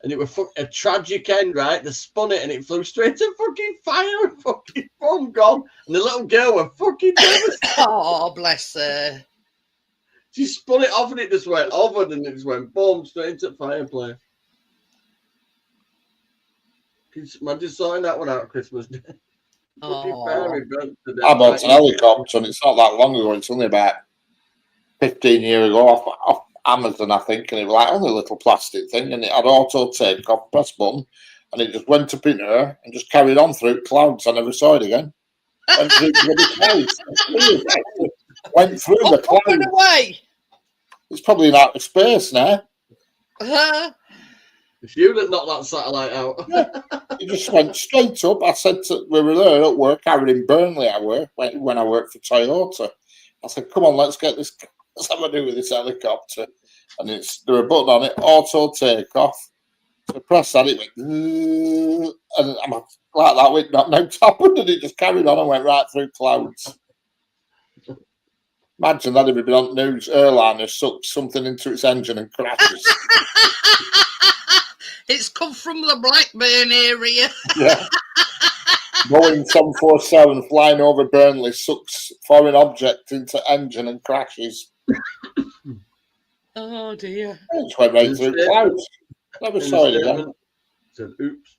[SPEAKER 4] and it was a tragic end, right? They spun it and it flew straight to fucking fire and fucking boom, gone. And the little girl was fucking devastated.
[SPEAKER 1] Oh, bless her.
[SPEAKER 4] She spun it off and it just went over and it just went boom straight into the fireplace. Can you imagine sorting that one out Christmas Day? Fucking
[SPEAKER 1] Oh.
[SPEAKER 4] fairy burnt to death.
[SPEAKER 3] I bought an helicopter, and it's not that long ago. It's only about 15 years ago off Amazon, I think, and it was like only a little plastic thing, and it had auto takeoff, press button, and it just went up in the air and just carried on through clouds. I never saw it again. Went through the clouds. Went through the
[SPEAKER 1] Up and
[SPEAKER 3] clouds.
[SPEAKER 1] away.
[SPEAKER 3] It's probably in outer space now.
[SPEAKER 4] It's you that knocked that satellite out.
[SPEAKER 3] It just went straight up. I said we were there at work. I was in Burnley. When I worked for Toyota. I said, "Come on, let's get this. Let's have a do with this helicopter." And there was a button on it, auto takeoff. So I pressed that, it went, and I'm like that with no happened, and it just carried on and went right through clouds. Imagine that if it'd been on the news, airliner sucked something into its engine and crashes.
[SPEAKER 1] It's come from the Blackburn area.
[SPEAKER 3] Yeah. Boeing 747 flying over Burnley sucks foreign object into engine and crashes.
[SPEAKER 1] Oh dear.
[SPEAKER 3] It just went right through clouds. Never saw it again.
[SPEAKER 4] Said, oops.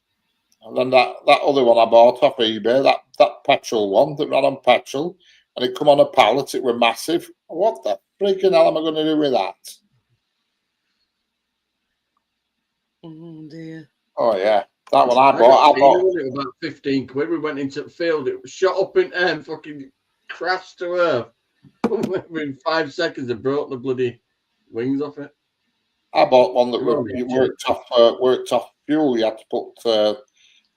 [SPEAKER 3] And then that other one I bought off eBay, that petrol one that ran on petrol, and it come on a pallet, it were massive. What the freaking hell am I going to do with that?
[SPEAKER 1] Oh dear.
[SPEAKER 3] Oh yeah, that one I bought.
[SPEAKER 4] It was about 15 quid. We went into the field. It was shot up in air and fucking crashed to earth. Within 5 seconds, it broke the bloody wings off it.
[SPEAKER 3] I bought one that worked off fuel. You had to put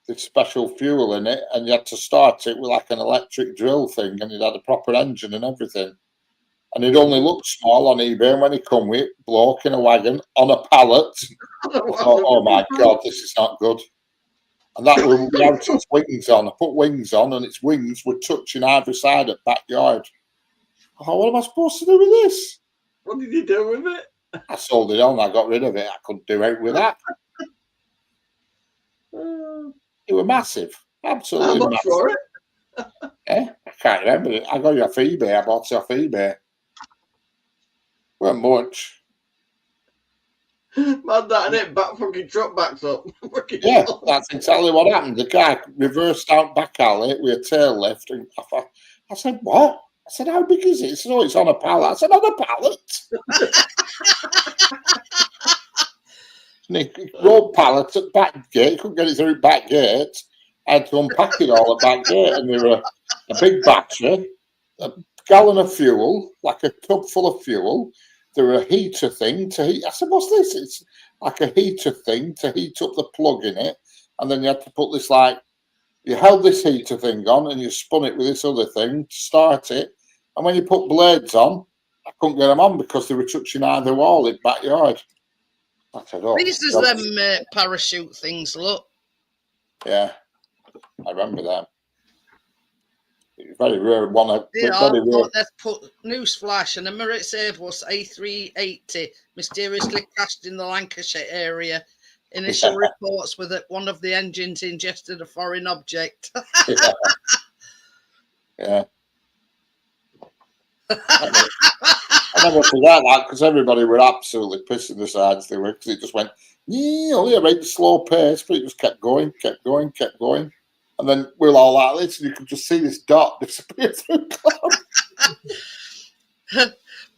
[SPEAKER 3] this special fuel in it, and you had to start it with like an electric drill thing, and it had a proper engine and everything. And it only looked small on eBay, and when he come with bloke in a wagon on a pallet, I thought, oh my God, this is not good. And that was without its wings on. I put wings on, and its wings were touching either side of the backyard. I thought, what am I supposed to do with this?
[SPEAKER 4] What did you do with it?
[SPEAKER 3] I sold it on. I got rid of it. I couldn't do it with that. It was massive. Absolutely
[SPEAKER 4] How much
[SPEAKER 3] massive.
[SPEAKER 4] for it?
[SPEAKER 3] I can't remember it. I got it off eBay. I bought it off eBay. Weren't much.
[SPEAKER 4] Man, that and it back fucking truck backs up.
[SPEAKER 3] Yeah, that's exactly what happened. The guy reversed out back alley with a tail lift, and I said, "What?" I said, "How big is it?" He said, "Oh, it's on a pallet." I said, "On a pallet?" And he rolled pallet at the back gate. He couldn't get it through the back gate. I had to unpack it all at the back gate, and there were a big battery, a gallon of fuel, like a tub full of fuel. There were a heater thing to heat. I said, "What's this?" It's like a heater thing to heat up the plug in it, and then you had to put this you held this heater thing on, and you spun it with this other thing to start it. And when you put blades on, I couldn't get them on because they were touching either wall in the backyard. I said, "Oh,
[SPEAKER 1] These is them parachute things, look.
[SPEAKER 3] yeah, I remember that. It was very rare.
[SPEAKER 1] Let's put newsflash, an Emirates Airbus A380 mysteriously crashed in the Lancashire area. Initial reports were that one of the engines ingested a foreign object.
[SPEAKER 3] Yeah. I never forgot that because everybody were absolutely pissing the sides they were because it just went, yeah, right, slow pace, but it just kept going. And then we were all like this, and you could just see this dot disappear through clouds.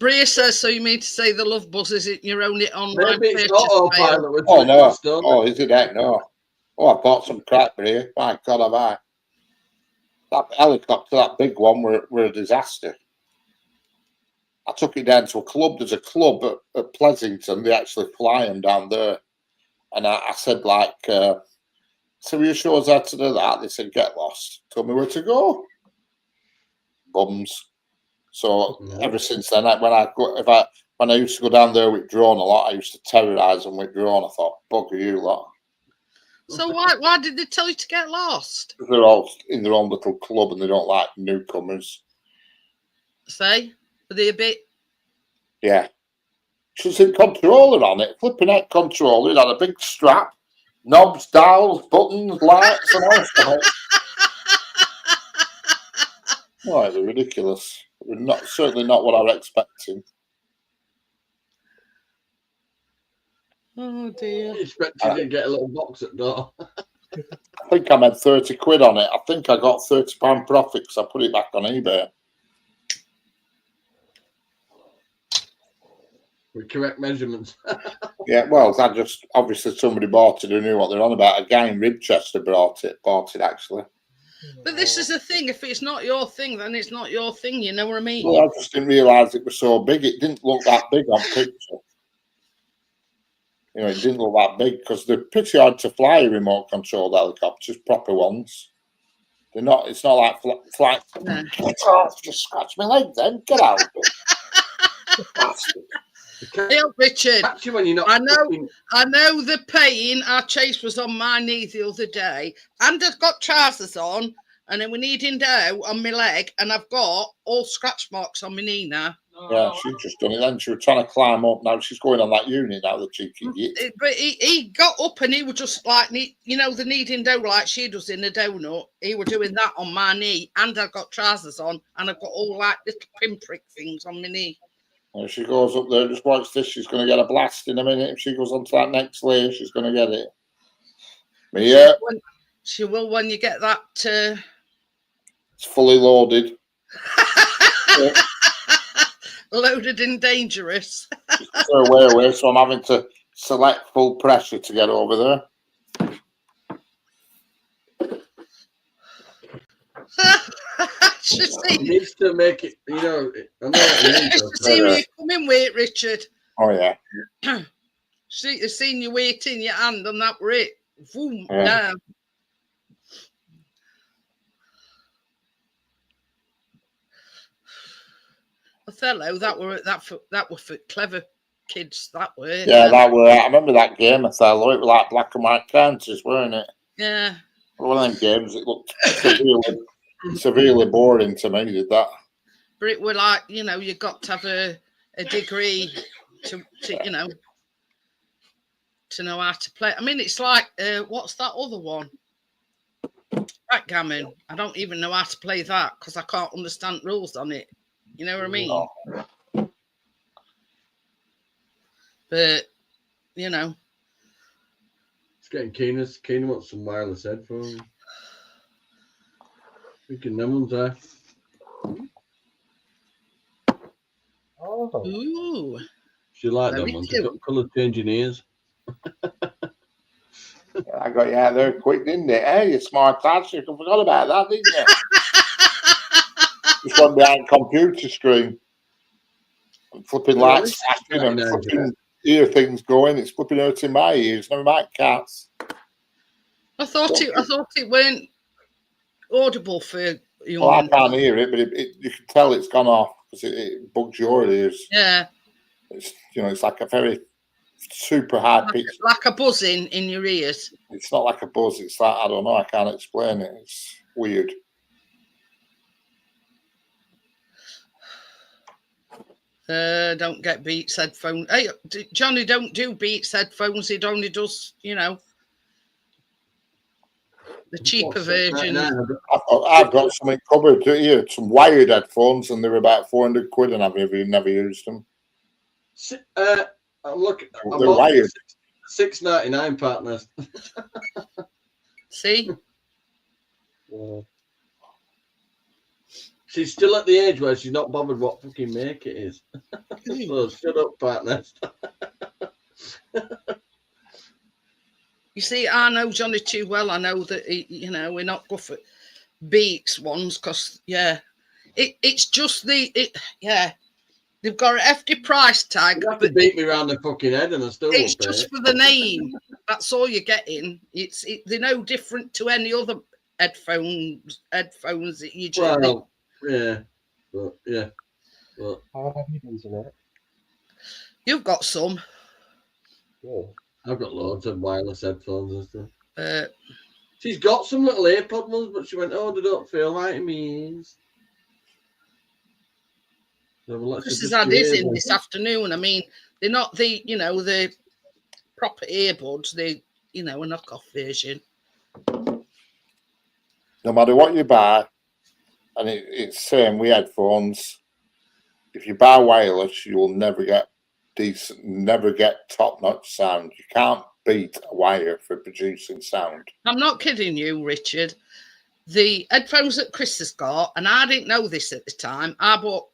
[SPEAKER 1] Bria says, so you mean to say the love bus isn't your own on
[SPEAKER 4] Maybe it's not autopilot.
[SPEAKER 3] Oh, no. Oh, is it that? No. Oh, I bought some crap, Bria. My God, have I. That helicopter, that big one, were a disaster. I took it down to a club. There's a club at Pleasington. They actually fly them down there. And I said, so you sure how to do that? They said, get lost. Told me where to go. Bums. So ever since then, when I used to go down there with drone a lot, I used to terrorise them with drone. I thought, bugger you lot.
[SPEAKER 1] So why did they tell you to get lost?
[SPEAKER 3] They're all in their own little club and they don't like newcomers.
[SPEAKER 1] Say, are they a bit?
[SPEAKER 3] Yeah. She's in controller on it, flipping out controller. It had a big strap, knobs, dials, buttons, lights, and all sorts. Oh, it was ridiculous. Certainly not what I was expecting.
[SPEAKER 1] Oh dear.
[SPEAKER 4] You expected to get a little box at the door.
[SPEAKER 3] I think I made 30 quid on it. I think I got £30 profit because I put it back on eBay.
[SPEAKER 4] With correct measurements.
[SPEAKER 3] Yeah, well, that just obviously somebody bought it who knew what they're on about. A guy in Ribchester bought it actually.
[SPEAKER 1] But this is the thing. If it's not your thing, then it's not your thing. You know what I mean?
[SPEAKER 3] Well, I just didn't realise it was so big. It didn't look that big on picture. You know, it didn't look that big because they're pretty hard to fly remote controlled helicopters, proper ones. They're not. It's not like flight.
[SPEAKER 1] No.
[SPEAKER 3] Get off! Just scratch my leg, then get out.
[SPEAKER 1] Hey, Richard.
[SPEAKER 4] Catch you when you're not.
[SPEAKER 1] I know.
[SPEAKER 4] fucking-
[SPEAKER 1] I know the pain. Our Chase was on my knee the other day, and I've got trousers on, and then we're needing dough on my leg, and I've got all scratch marks on my knee now.
[SPEAKER 3] Yeah, she's just done it. Then she was trying to climb up. Now she's going on that unit now. The cheeky git.
[SPEAKER 1] But he got up and he was just like, you know, the kneading dough like she does in a donut. He was doing that on my knee, and I've got trousers on, and I've got all like little pinprick things on my knee.
[SPEAKER 3] And she goes up there, just watch this. She's going to get a blast in a minute. If she goes onto that next layer, she's going to get it. But yeah,
[SPEAKER 1] She will when you get that.
[SPEAKER 3] it's fully loaded.
[SPEAKER 1] Loaded and dangerous.
[SPEAKER 3] So away, so I'm having to select full pressure to get over there.
[SPEAKER 4] It needs to make it, you know. I know what you mean, though.
[SPEAKER 1] See where you come in with, Richard.
[SPEAKER 3] Oh yeah.
[SPEAKER 1] Seen you weight in your hand, and that were it. Boom,
[SPEAKER 3] Yeah.
[SPEAKER 1] down. Othello, that were for clever kids. That were.
[SPEAKER 3] Yeah, that were. I remember that game. Othello. It was like black and white counters, weren't it?
[SPEAKER 1] Yeah.
[SPEAKER 3] One of them games. It looked severely boring to me. Did that?
[SPEAKER 1] But it were like, you know, you got to have a degree to you know, to know how to play. I mean, it's like what's that other one? Backgammon. I don't even know how to play that because I can't understand rules on it. You know what I mean?
[SPEAKER 3] Oh.
[SPEAKER 1] But you know,
[SPEAKER 4] It's getting keener. Keener wants some wireless headphones. Thinking them ones there.
[SPEAKER 5] Oh,
[SPEAKER 1] ooh,
[SPEAKER 4] She like
[SPEAKER 1] Very
[SPEAKER 4] them ones.
[SPEAKER 1] cute.
[SPEAKER 4] They've got colour changing ears.
[SPEAKER 3] I got you out there quick, didn't it? Hey, you smart ass. You forgot about that, didn't you? Just went behind a computer screen. Flipping
[SPEAKER 4] Yeah,
[SPEAKER 3] lights
[SPEAKER 4] this is
[SPEAKER 3] flashing and
[SPEAKER 4] 99,
[SPEAKER 3] flipping ear things going. It's flipping hurting my ears. Never mind cats.
[SPEAKER 1] I thought it weren't audible for you.
[SPEAKER 3] Well, I can't hear it, but you can tell it's gone off because it bugs your ears.
[SPEAKER 1] Yeah,
[SPEAKER 3] It's it's like a very super high pitch.
[SPEAKER 1] like a buzzing in your ears.
[SPEAKER 3] It's not like a buzz. It's like I don't know. I can't explain it. It's weird.
[SPEAKER 1] Don't get Beats headphones. Hey, Johnny don't do Beats headphones. He only does, you know, the cheaper version.
[SPEAKER 4] Right,
[SPEAKER 3] I've got something covered here. Some wired headphones, and they're about 400 quid, and I've never used them.
[SPEAKER 4] Look, I'm
[SPEAKER 3] They're wired.
[SPEAKER 4] $6.99 partners.
[SPEAKER 1] See,
[SPEAKER 5] yeah.
[SPEAKER 4] She's still at the age where she's not bothered what fucking make it is. So shut up, partners.
[SPEAKER 1] you see, I know Johnny too well. I know that you know we're not good for Beats ones because it's just yeah. They've got an hefty price tag.
[SPEAKER 4] You have to beat me around the fucking head and I still
[SPEAKER 1] It's
[SPEAKER 4] won't pay
[SPEAKER 1] just
[SPEAKER 4] it.
[SPEAKER 1] for the name. That's all you're getting. They're no different to any other headphones that you just.
[SPEAKER 4] Well, yeah. But yeah. But
[SPEAKER 5] How have you been tonight?
[SPEAKER 1] You've got some.
[SPEAKER 5] Yeah.
[SPEAKER 4] I've got loads of wireless headphones and stuff.
[SPEAKER 1] Uh,
[SPEAKER 4] She's got some little AirPod ones, but she went, "Oh, they don't feel right in my ears." So let's
[SPEAKER 1] Chris has
[SPEAKER 4] just
[SPEAKER 1] had his
[SPEAKER 4] cheers
[SPEAKER 1] in
[SPEAKER 4] and-
[SPEAKER 1] this afternoon. I mean, they're not the, the proper earbuds. They, a knockoff version.
[SPEAKER 3] No matter what you buy, and it's same with headphones. If you buy wireless, you will never get decent, never get top-notch sound. You can't beat a wire for producing sound.
[SPEAKER 1] I'm not kidding you, Richard. The headphones that Chris has got, and I didn't know this at the time.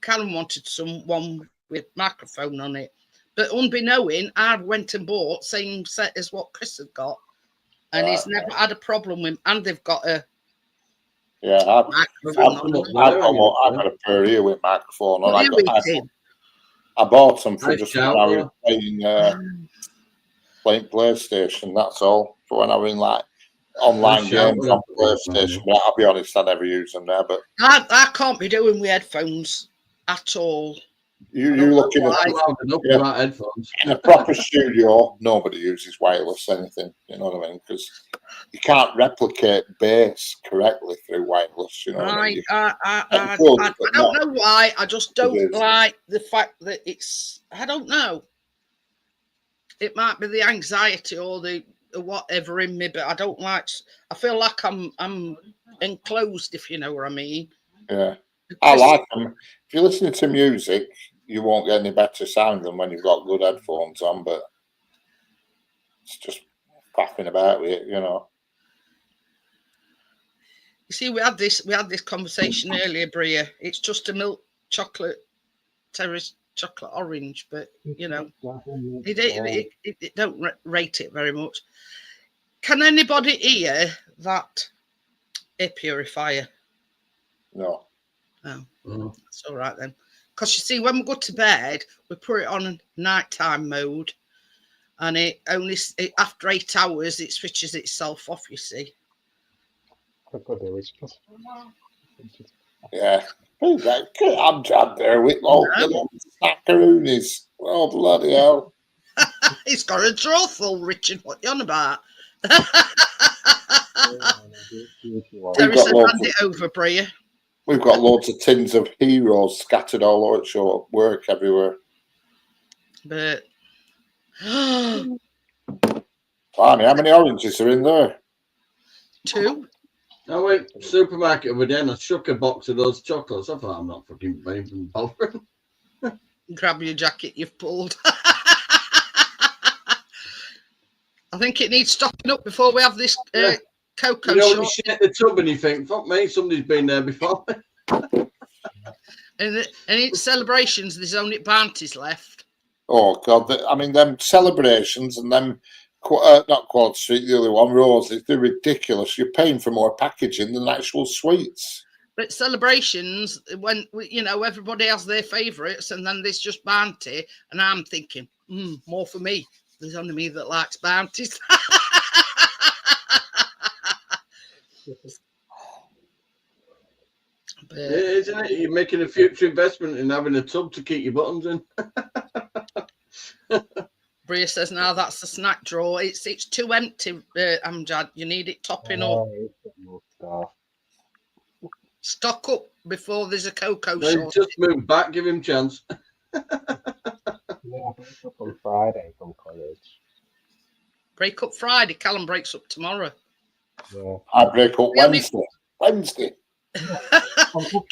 [SPEAKER 1] Callum wanted one with microphone on it, but unbeknowing, I went and bought same set as what Chris had got, and he's never had a problem with. And they've got a
[SPEAKER 3] Yeah, I've
[SPEAKER 1] microphone on them.
[SPEAKER 3] got a pair here with microphone on.
[SPEAKER 1] What are you eating?
[SPEAKER 3] I bought them for
[SPEAKER 4] Nice
[SPEAKER 3] just
[SPEAKER 4] shout,
[SPEAKER 3] when I was playing PlayStation. That's all. For when I was in like online
[SPEAKER 4] Nice shout,
[SPEAKER 3] games on PlayStation. But I'll be honest, I never use them there. But
[SPEAKER 1] I can't be doing with headphones at all.
[SPEAKER 3] you looking
[SPEAKER 1] why.
[SPEAKER 3] at
[SPEAKER 4] headphones.
[SPEAKER 3] in a proper studio, nobody uses wireless anything. You know what I mean? Because you can't replicate bass correctly through wireless. You know what I mean?
[SPEAKER 1] I don't know why. I just don't like the fact that it's. I don't know. It might be the anxiety or the whatever in me, but I don't like. I feel like I'm enclosed, if you know what I mean.
[SPEAKER 3] Yeah, I like them. If you're listening to music, you won't get any better sound than when you've got good headphones on. But it's just faffing about with it, You
[SPEAKER 1] see, we had this conversation earlier, Bria. It's just a milk chocolate terrace chocolate orange, but it don't rate it very much. Can anybody hear that air purifier?
[SPEAKER 3] No.
[SPEAKER 1] Oh, that's all right then. Because you see, when we go to bed, we put it on nighttime mode, and it only after 8 hours it switches itself off. You see.
[SPEAKER 3] Yeah. I'm there with all the snackaroonies. Oh, bloody hell.
[SPEAKER 1] He's got a drawer full, Richard. What you on about? Terry said, hand it over, Bria.
[SPEAKER 3] We've got loads of tins of Heroes scattered all over at work everywhere.
[SPEAKER 1] But
[SPEAKER 3] Blimey, how many oranges are in there?
[SPEAKER 1] 2.
[SPEAKER 4] I went to the supermarket over there and I shook a box of those chocolates. I thought, I'm not fucking even bothering.
[SPEAKER 1] Grab your jacket you've pulled. I think it needs stocking up before we have this cocoa
[SPEAKER 4] when you
[SPEAKER 1] shot.
[SPEAKER 4] shake the tub and you think, fuck me, somebody's been there before.
[SPEAKER 1] And it's celebrations, there's only bounties left.
[SPEAKER 3] Oh, God. Them celebrations and them, not Quad Street, the other one, Roses, they're ridiculous. You're paying for more packaging than actual sweets.
[SPEAKER 1] But celebrations, when, everybody has their favourites and then there's just bounty. And I'm thinking, more for me. There's only me that likes bounties. But,
[SPEAKER 4] Yeah, isn't it? You're making a future investment in having a tub to keep your buttons in.
[SPEAKER 1] Bria says, now that's the snack drawer. It's too empty, Amjad. You need it topping up. Stock up before there's a cocoa shortage.
[SPEAKER 4] Just move back, give him a chance.
[SPEAKER 5] I break up on Friday from college.
[SPEAKER 1] Break up Friday. Callum breaks up tomorrow.
[SPEAKER 5] Yeah.
[SPEAKER 3] I break up Wednesday.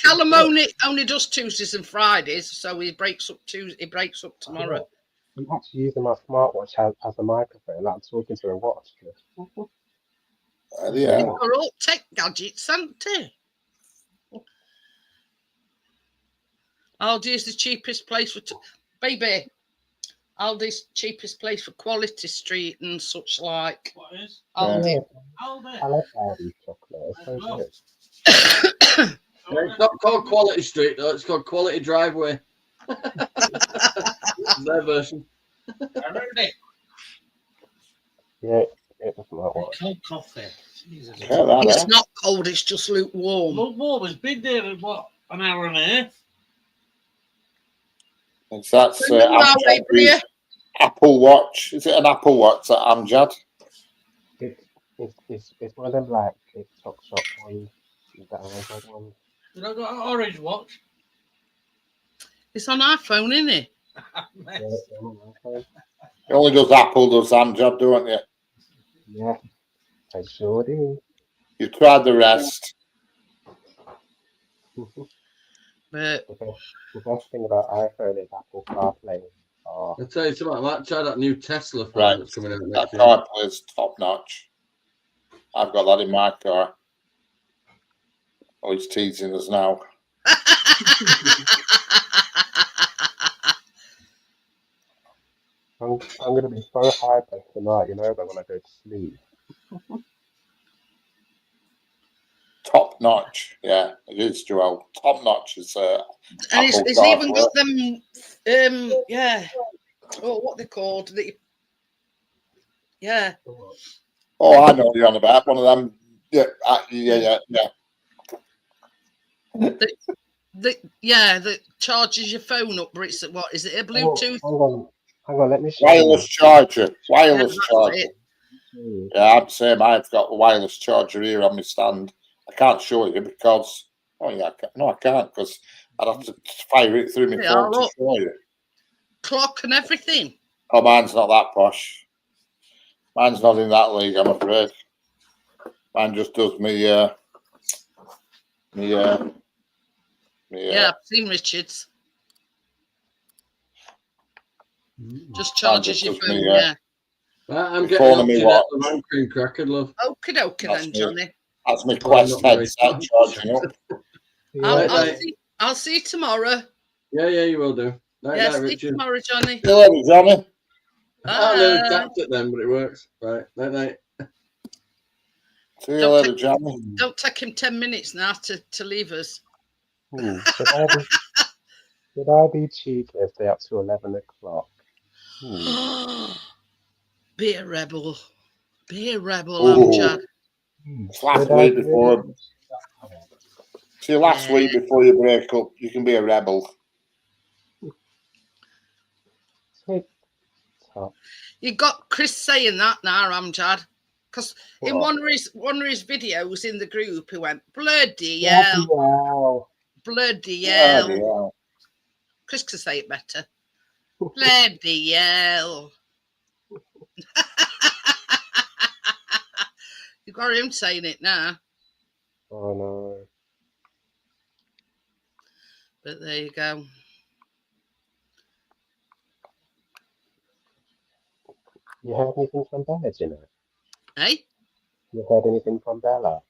[SPEAKER 1] Callum only does Tuesdays and Fridays, so he breaks up tomorrow.
[SPEAKER 5] I'm actually using my smartwatch as a microphone. I'm talking to a watch.
[SPEAKER 3] Yeah.
[SPEAKER 1] They're all tech gadgets, aren't they? Aldi's the cheapest place for baby. Aldi's cheapest place for Quality Street and such like.
[SPEAKER 2] What is?
[SPEAKER 1] Aldi.
[SPEAKER 5] I like Aldi chocolate. It's so good.
[SPEAKER 4] It's not called Quality Street, though. It's called Quality Driveway. Their version.
[SPEAKER 5] Yeah, it doesn't like what.
[SPEAKER 2] Cold coffee. Jesus.
[SPEAKER 1] It's not cold, it's just lukewarm.
[SPEAKER 2] Lukewarm has been there in what, an hour and a half?
[SPEAKER 3] That's Apple Watch. Is it an Apple Watch that Amjad?
[SPEAKER 5] It's one of them like TikTok shop ones. That ones.
[SPEAKER 2] Did I got an orange watch?
[SPEAKER 1] It's on iPhone, isn't it?
[SPEAKER 5] Yeah, it's on my phone.
[SPEAKER 3] It only does Apple, does Amjad, don't you?
[SPEAKER 5] Yeah, I sure do.
[SPEAKER 3] You tried the rest.
[SPEAKER 1] But
[SPEAKER 5] The best thing about iPhone is Apple CarPlay. Oh,
[SPEAKER 4] I'll tell you something. I might try that new Tesla phone
[SPEAKER 3] Right.
[SPEAKER 4] that's coming out
[SPEAKER 3] That
[SPEAKER 4] next year.
[SPEAKER 3] car plays top notch. I've got that in my car. Oh, he's teasing us now.
[SPEAKER 5] I'm going to be so hyper tonight, you know, that when I go to sleep.
[SPEAKER 3] Top notch. Yeah, it is, Joel. Top notch is
[SPEAKER 1] and
[SPEAKER 3] Apple
[SPEAKER 1] it's even
[SPEAKER 3] CarPlay.
[SPEAKER 1] got them. Yeah. Oh, what they called? Yeah.
[SPEAKER 3] Oh, I know what you're on about. One of them. Yeah, yeah.
[SPEAKER 1] That charges your phone up, but it's what is it? A
[SPEAKER 5] Oh,
[SPEAKER 1] Bluetooth?
[SPEAKER 5] hang on, let me show
[SPEAKER 3] Wireless charger. Wireless
[SPEAKER 1] Yeah, that's
[SPEAKER 3] charger.
[SPEAKER 1] it.
[SPEAKER 5] you.
[SPEAKER 3] Yeah, I'm the same. I've got a wireless charger here on my stand. I can't show you because. Oh yeah, I can't because I'd have to fire it through my
[SPEAKER 1] Yeah,
[SPEAKER 3] phone to
[SPEAKER 1] look.
[SPEAKER 3] show you.
[SPEAKER 1] Clock and everything.
[SPEAKER 3] Oh, mine's not that posh. Mine's not in that league, I'm afraid. Mine just does me.
[SPEAKER 1] Yeah, I've seen Richard's. Just charges your
[SPEAKER 3] just
[SPEAKER 1] phone.
[SPEAKER 3] me,
[SPEAKER 1] Yeah.
[SPEAKER 4] Right, I'm
[SPEAKER 3] You're
[SPEAKER 4] getting
[SPEAKER 3] calling
[SPEAKER 4] up
[SPEAKER 3] me
[SPEAKER 4] to
[SPEAKER 3] what?
[SPEAKER 4] the man cream cracker, love.
[SPEAKER 1] Okie dokie
[SPEAKER 3] That's
[SPEAKER 1] then,
[SPEAKER 3] me.
[SPEAKER 1] Johnny.
[SPEAKER 3] That's my
[SPEAKER 4] Well,
[SPEAKER 3] Quest
[SPEAKER 4] not very
[SPEAKER 3] headset
[SPEAKER 4] much.
[SPEAKER 3] charging up.
[SPEAKER 4] Right, right.
[SPEAKER 1] I'll see you tomorrow.
[SPEAKER 4] Yeah, you will do. Night,
[SPEAKER 1] Yeah,
[SPEAKER 4] night,
[SPEAKER 1] see you
[SPEAKER 4] Richard.
[SPEAKER 1] tomorrow, Johnny.
[SPEAKER 3] See you later, Johnny.
[SPEAKER 4] I nearly
[SPEAKER 1] Bye.
[SPEAKER 4] tapped it then, but it works. Right, night, night.
[SPEAKER 3] See you
[SPEAKER 1] Don't
[SPEAKER 3] later,
[SPEAKER 1] take-
[SPEAKER 3] Johnny.
[SPEAKER 1] Don't take him 10 minutes now to leave us.
[SPEAKER 5] Should I be cheeky and stay up to 11 o'clock?
[SPEAKER 1] Be a rebel. Be a rebel,
[SPEAKER 3] Ooh.
[SPEAKER 1] Amjad.
[SPEAKER 3] It's last
[SPEAKER 5] Should I
[SPEAKER 3] week
[SPEAKER 5] do
[SPEAKER 3] before.
[SPEAKER 5] it?
[SPEAKER 3] See, last
[SPEAKER 1] Yeah.
[SPEAKER 3] week before you break up, you can be a rebel.
[SPEAKER 5] TikTok.
[SPEAKER 1] You got Chris saying that now, Amjad. Because in
[SPEAKER 5] What?
[SPEAKER 1] one of his videos in the group, he went, bloody hell,
[SPEAKER 5] Wow.
[SPEAKER 1] bloody
[SPEAKER 3] Yeah,
[SPEAKER 1] hell.
[SPEAKER 3] yeah.
[SPEAKER 1] Chris could say it better. Bloody hell. You got him saying it now.
[SPEAKER 5] Oh no.
[SPEAKER 1] But there you go.
[SPEAKER 5] You heard anything from Bella, Gina?
[SPEAKER 1] Hey?
[SPEAKER 5] You heard anything from Bella?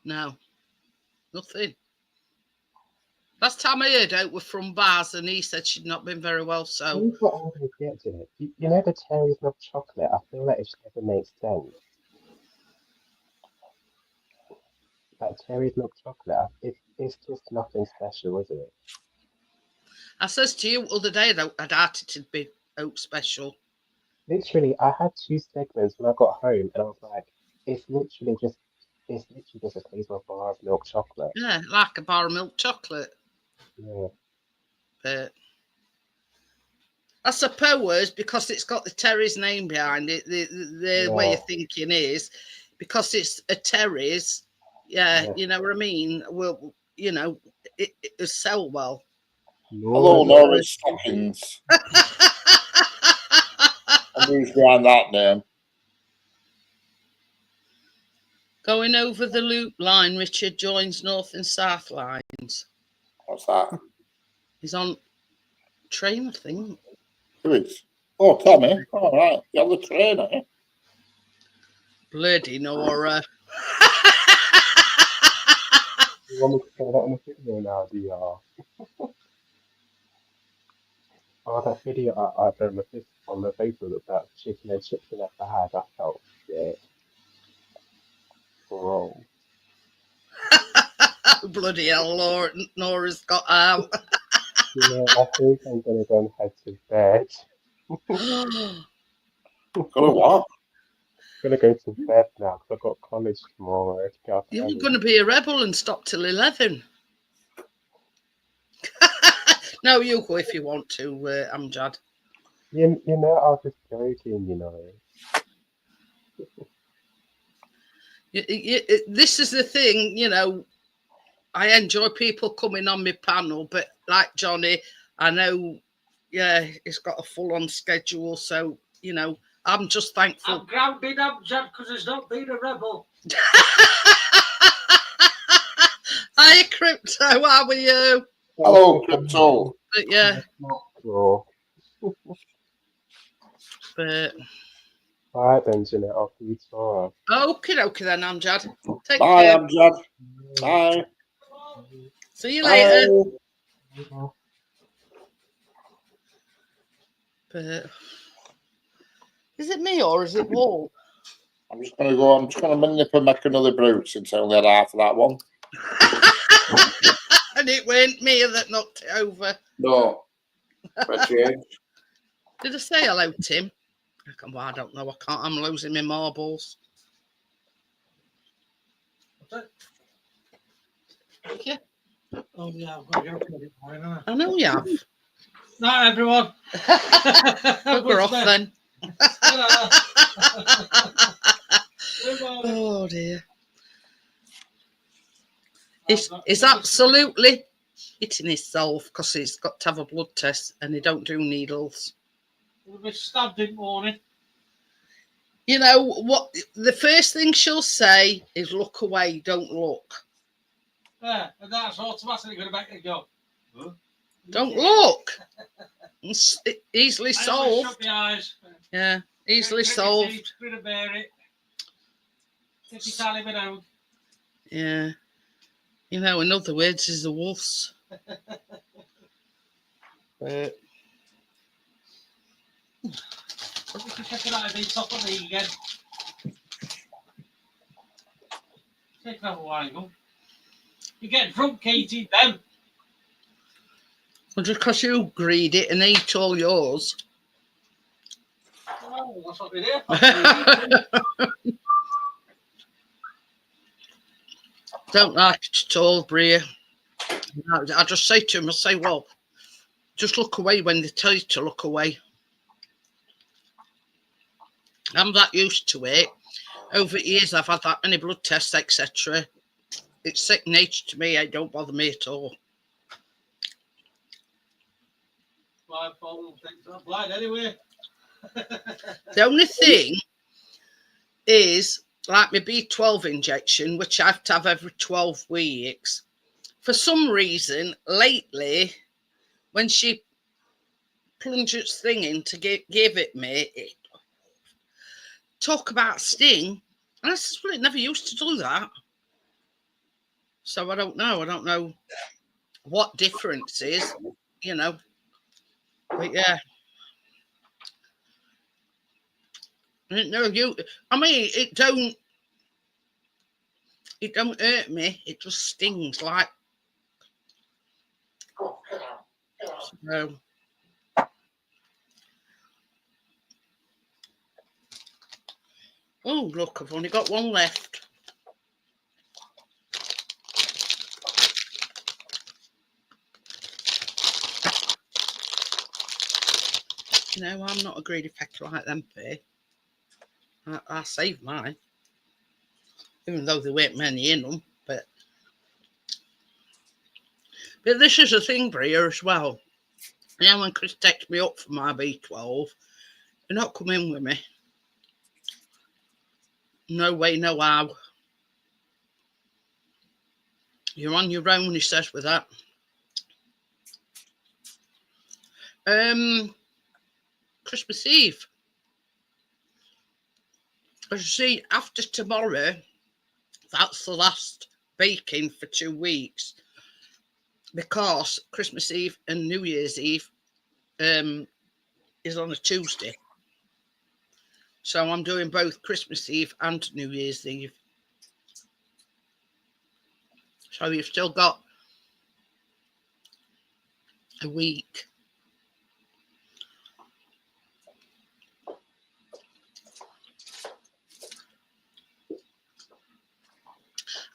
[SPEAKER 1] No. Nothing. Last time I heard out were from Baz, and he said she'd not been very well, so.
[SPEAKER 5] Here's what I don't get, Gina. You know the Terry's milk chocolate? I feel like it never makes sense. Like Terry's milk chocolate, it's just nothing special, is it?
[SPEAKER 1] I says to you the other day, though, I doubt it'd be oat special.
[SPEAKER 5] Literally, I had 2 segments when I got home, and I was like, it's literally just a taste of a bar of milk chocolate.
[SPEAKER 1] Yeah, like a bar of milk chocolate.
[SPEAKER 5] Yeah.
[SPEAKER 1] But I suppose because it's got the Terry's name behind it, the way of thinking is because it's a Terry's. Yeah, you know what I mean. Well, you know, it will sell well.
[SPEAKER 3] Hello, Nora Stockings. I'm who's behind that name.
[SPEAKER 1] Going over the loop line, Richard joins North and South lines.
[SPEAKER 3] What's that?
[SPEAKER 1] He's on train, I think.
[SPEAKER 3] Who is? Oh, Tommy. All right. You're the trainer. Eh?
[SPEAKER 1] Bloody Nora.
[SPEAKER 5] You want me to say that in the video now, do you? Oh, that video I done on the Facebook of that chicken and chips in that bag, I felt shit. Bro.
[SPEAKER 1] Bloody hell, Nora's got out.
[SPEAKER 5] You know, I think I'm gonna go and head to bed.
[SPEAKER 3] Got a what?
[SPEAKER 5] I'm gonna go to bed now because I've got college tomorrow. To get up
[SPEAKER 1] You were
[SPEAKER 5] early.
[SPEAKER 1] going to be a rebel and stop till 11. No, you go if you want to, Amjad.
[SPEAKER 5] You know, I was just joking, you know.
[SPEAKER 1] This is the thing, you know, I enjoy people coming on my panel, but like Johnny, I know, yeah, it's got a full-on schedule, so you know, I'm just thankful.
[SPEAKER 2] I'm grounded, Amjad, because he's not been a rebel.
[SPEAKER 1] Hi, Crypto, how are you?
[SPEAKER 3] Hello, Crypto.
[SPEAKER 1] But yeah,
[SPEAKER 5] Sure.
[SPEAKER 1] but
[SPEAKER 5] All right then, Jeanette, off you talk.
[SPEAKER 1] okay then, Amjad. Take
[SPEAKER 3] Bye,
[SPEAKER 1] care.
[SPEAKER 3] Amjad. Bye.
[SPEAKER 1] See you
[SPEAKER 3] Bye.
[SPEAKER 1] later. But is it me or is it Wall?
[SPEAKER 3] I'm just gonna nip and make another brew since I only had half of that one.
[SPEAKER 1] And it weren't me that knocked it over.
[SPEAKER 3] No. For a change.
[SPEAKER 1] Did I say hello, Tim? Well, I don't know. I can't. I'm losing my marbles.
[SPEAKER 2] What's it?
[SPEAKER 1] Yeah,
[SPEAKER 2] Oh, yeah, I've got to go for it, haven't I?
[SPEAKER 1] I know you have.
[SPEAKER 2] Night, everyone.
[SPEAKER 1] Bugger off then.
[SPEAKER 2] Goodbye.
[SPEAKER 1] Oh dear. It's absolutely hitting himself because he's got to have a blood test and they don't do needles.
[SPEAKER 2] We'll be stabbed in the morning.
[SPEAKER 1] You know what? The first thing she'll say is "Look away, don't look."
[SPEAKER 2] Yeah, and that's automatically going to make it go. Huh?
[SPEAKER 1] Don't look. It's easily
[SPEAKER 2] I
[SPEAKER 1] solved.
[SPEAKER 2] shut my eyes.
[SPEAKER 1] Yeah, easily
[SPEAKER 2] Grit my
[SPEAKER 1] solved.
[SPEAKER 2] teeth, grit and bear it. Take your time it out.
[SPEAKER 1] Yeah. You know, in other words, is the wolves. But
[SPEAKER 2] What if you check it out and be top of the league again? Take another while. You get drunk eating them.
[SPEAKER 1] well, just because you greed it and eat all yours.
[SPEAKER 2] Oh, that's what we do.
[SPEAKER 1] Don't like it at all, Bria. I just say to him, I say, well, just look away when they tell you to look away. I'm that used to it. Over the years, I've had that many blood tests, etc. It's second nature to me. It don't bother me at all.
[SPEAKER 2] My problem thinks I'm blind anyway.
[SPEAKER 1] The only thing is, like my B12 injection, which I have to have every 12 weeks. For some reason, lately, when she plunges thing in to give it me, talk about sting, and I said, well, it never used to do that. So I don't know. I don't know what difference is, you know. But yeah. No, I mean, it don't hurt me. It just stings like. So. Oh, look, I've only got one left. You know, I'm not a greedy pecker like them, P. I saved mine. Even though there weren't many in them, but this is a thing, Bria, as well. You know, when Chris texts me up for my B12, you're not coming with me. No way, no how. You're on your own, he says with that. Christmas Eve. As you see, after tomorrow, that's the last baking for 2 weeks. Because Christmas Eve and New Year's Eve is on a Tuesday. So I'm doing both Christmas Eve and New Year's Eve. So you've still got a week.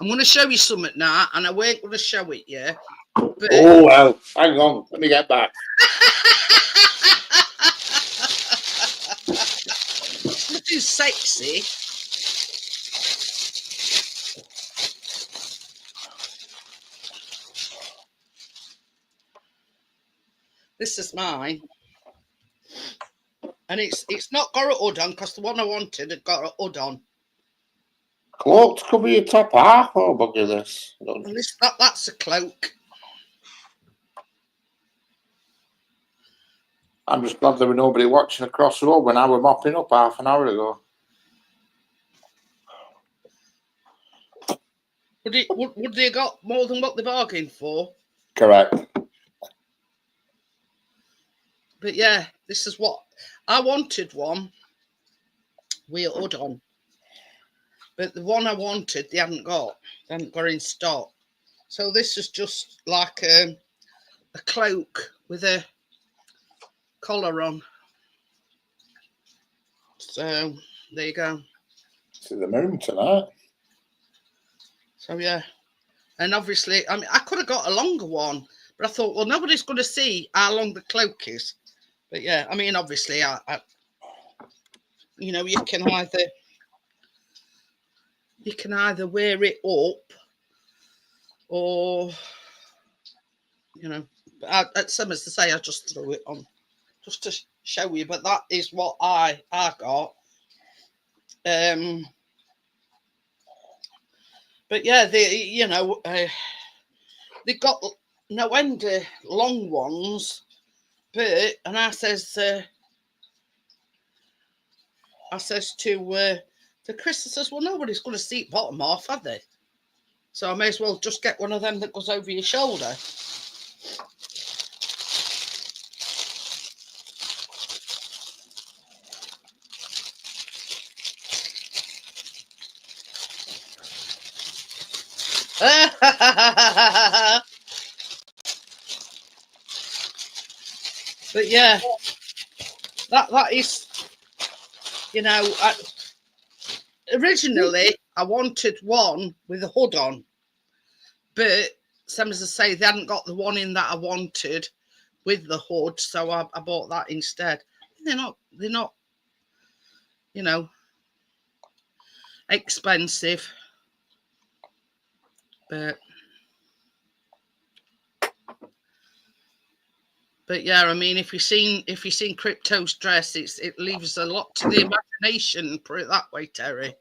[SPEAKER 1] I'm going to show you something now, and I weren't going to show it yet. But...
[SPEAKER 3] Oh, well, hang on. Let me get back.
[SPEAKER 1] Nothing sexy. This is mine. And it's not got a hood on because the one I wanted had got a hood on.
[SPEAKER 3] Cloak to cover your top half, oh bugger this.
[SPEAKER 1] And that's a cloak.
[SPEAKER 3] I'm just glad there were nobody watching across the road when I was mopping up half an hour ago.
[SPEAKER 1] Would they have got more than what they bargained for?
[SPEAKER 3] Correct.
[SPEAKER 1] But yeah, this is what I wanted, one with a hood on. But the one I wanted, they hadn't got. They hadn't got in stock. So this is just like a cloak with a collar on. So there you go.
[SPEAKER 3] To the moon tonight.
[SPEAKER 1] So yeah. And obviously, I mean, I could have got a longer one, but I thought, well, nobody's going to see how long the cloak is. But yeah, I mean, obviously, I you know, you can either wear it up, or you know, at some as to say, I just threw it on just to show you. But that is what I got. But yeah, they got no end of long ones. But and I says to Chris, I says, well, nobody's going to see it bottom off, have they? So I may as well just get one of them that goes over your shoulder. But yeah, that is, you know, originally I wanted one with a hood on, but some as I say, they hadn't got the one in that I wanted with the hood, so I bought that instead. They're not, you know, expensive, but yeah, I mean, if you've seen Crypto's dress, it leaves a lot to the imagination. Put it that way, Terry.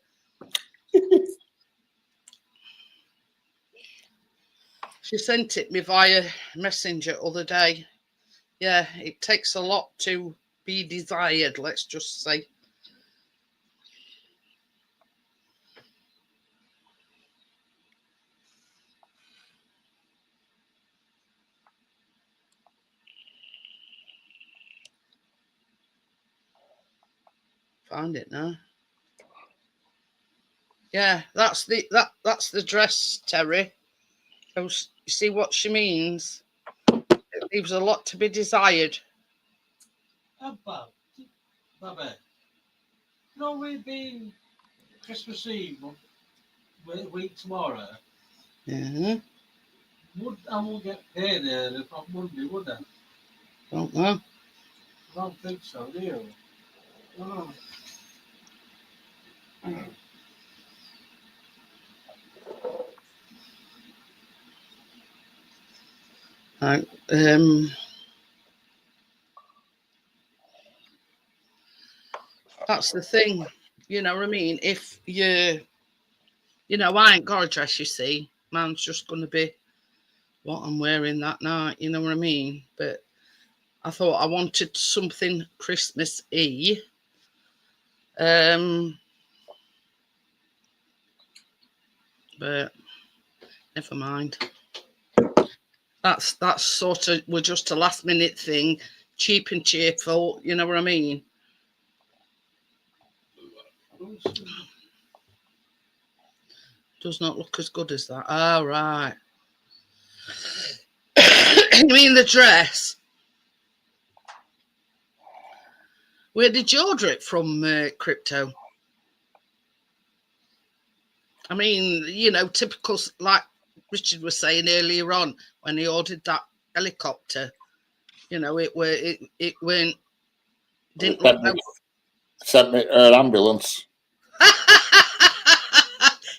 [SPEAKER 1] She sent it me via messenger other day. Yeah, it takes a lot to be desired. Let's just say. Found it now. Yeah, that's the dress, Terry. So you see what she means? It leaves a lot to be desired.
[SPEAKER 2] Baba, no, we've been Christmas Eve, week tomorrow.
[SPEAKER 1] Mm-hmm.
[SPEAKER 2] I won't get paid early from Monday, would I?
[SPEAKER 1] Don't know.
[SPEAKER 2] I don't think so, do you? Oh.
[SPEAKER 1] That's the thing, you know what I mean? If I ain't got a dress, you see. Mine's just going to be what I'm wearing that night, you know what I mean? But I thought I wanted something Christmas-y. But never mind. That's sort of, we're just a last minute thing, cheap and cheerful, you know what I mean? Does not look as good as that. Oh, right. You mean the dress? Where did you order it from, Crypto? I mean, you know, typical, like Richard was saying earlier on, when he ordered that helicopter, you know, it went, didn't look no.
[SPEAKER 3] Sent me an ambulance.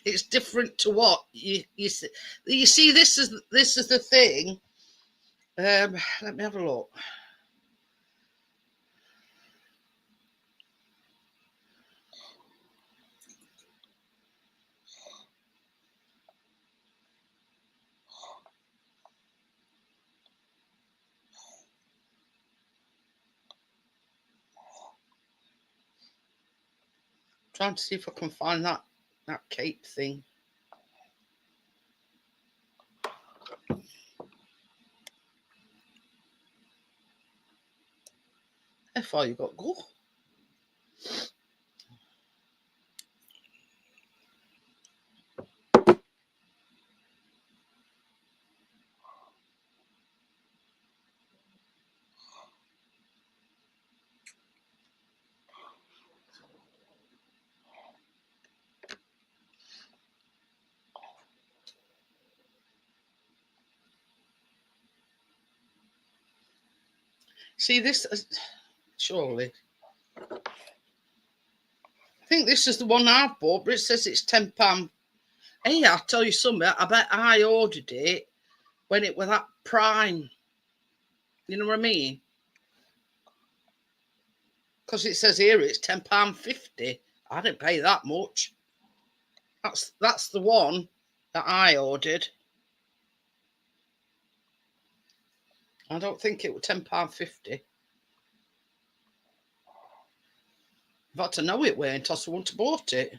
[SPEAKER 1] It's different to what you see. You see, this is the thing. Let me have a look. trying to see if I can find that cape thing. How far you got to go? See this? Surely. I think this is the one I've bought, but it says it's £10. Hey, I'll tell you something. I bet I ordered it when it was at Prime. You know what I mean? Because it says here it's £10.50. I didn't pay that much. That's the one that I ordered. I don't think it was £10.50. In fact, I know it weren't, else I wouldn't have bought it.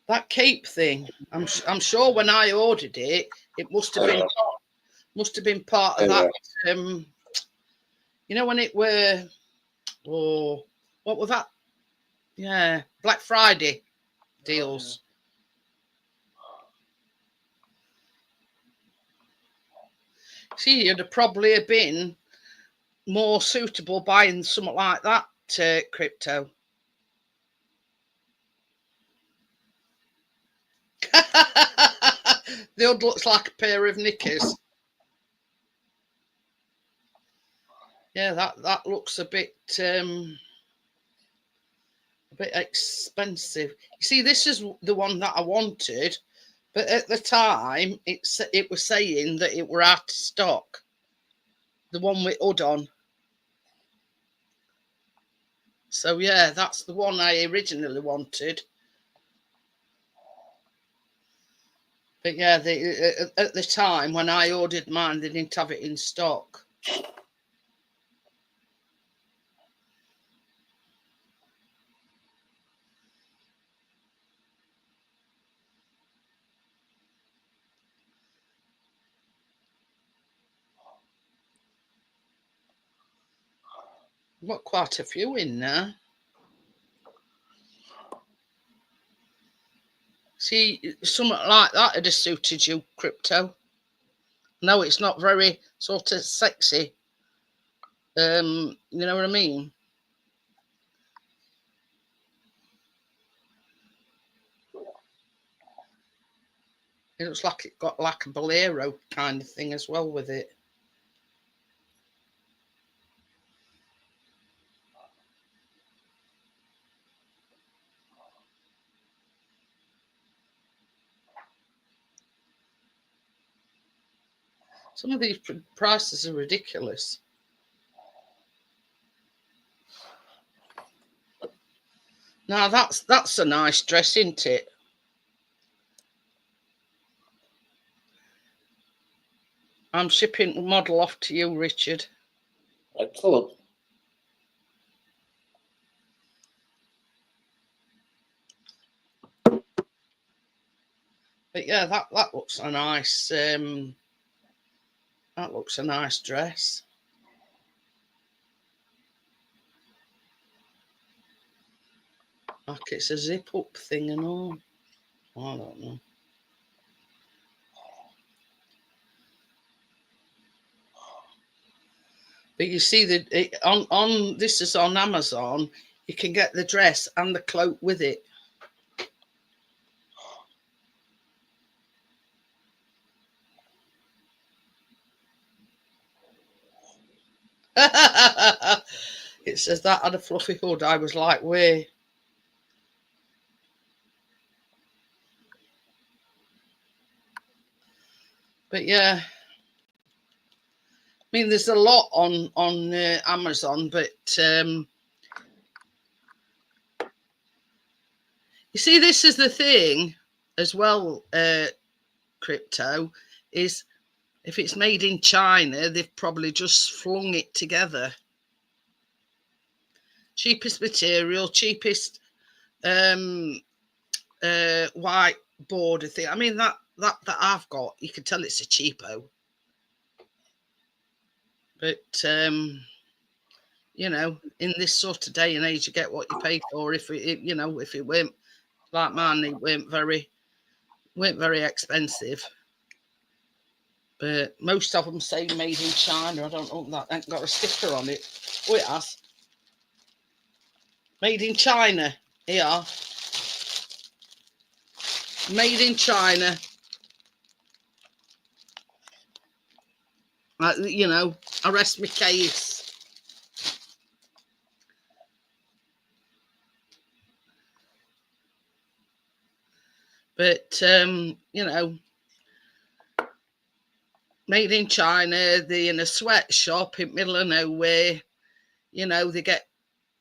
[SPEAKER 1] That cape thing, I'm sure when I ordered it, it must have been part of that. You know when it were, oh, what was that? Yeah, Black Friday deals. See, you'd have probably been more suitable buying something like that, Crypto. The hood looks like a pair of knickers. Yeah, that looks a bit expensive. You see, this is the one that I wanted, but at the time it was saying that it were out of stock. The one with hood on. So yeah, that's the one I originally wanted. But yeah, at the time when I ordered mine, they didn't have it in stock. I've got quite a few in there. See, something like that would have suited you, Crypto. No, it's not very sort of sexy. You know what I mean? It looks like it got like a bolero kind of thing as well with it. Some of these prices are ridiculous. Now that's a nice dress, isn't it? I'm shipping the model off to you, Richard.
[SPEAKER 3] Excellent.
[SPEAKER 1] But yeah, that looks a nice dress. Like it's a zip up thing and all. I don't know. But you see on this is on Amazon. You can get the dress and the cloak with it. It says that had a fluffy hood. I was like, where? But yeah, I mean, there's a lot on Amazon, but you see, this is the thing as well, Crypto, is if it's made in China, they've probably just flung it together. cheapest material, cheapest white border thing. I mean that I've got, you can tell it's a cheapo. But you know, in this sort of day and age, you get what you pay for. If it you know, if it weren't like mine, it weren't very expensive. But most of them say made in China. I don't know, that ain't got a sticker on it. Oh, it has. Made in China. Here. Made in China. You know, I rest my case. But you know, made in China, they're in a sweatshop in the middle of nowhere. You know, they get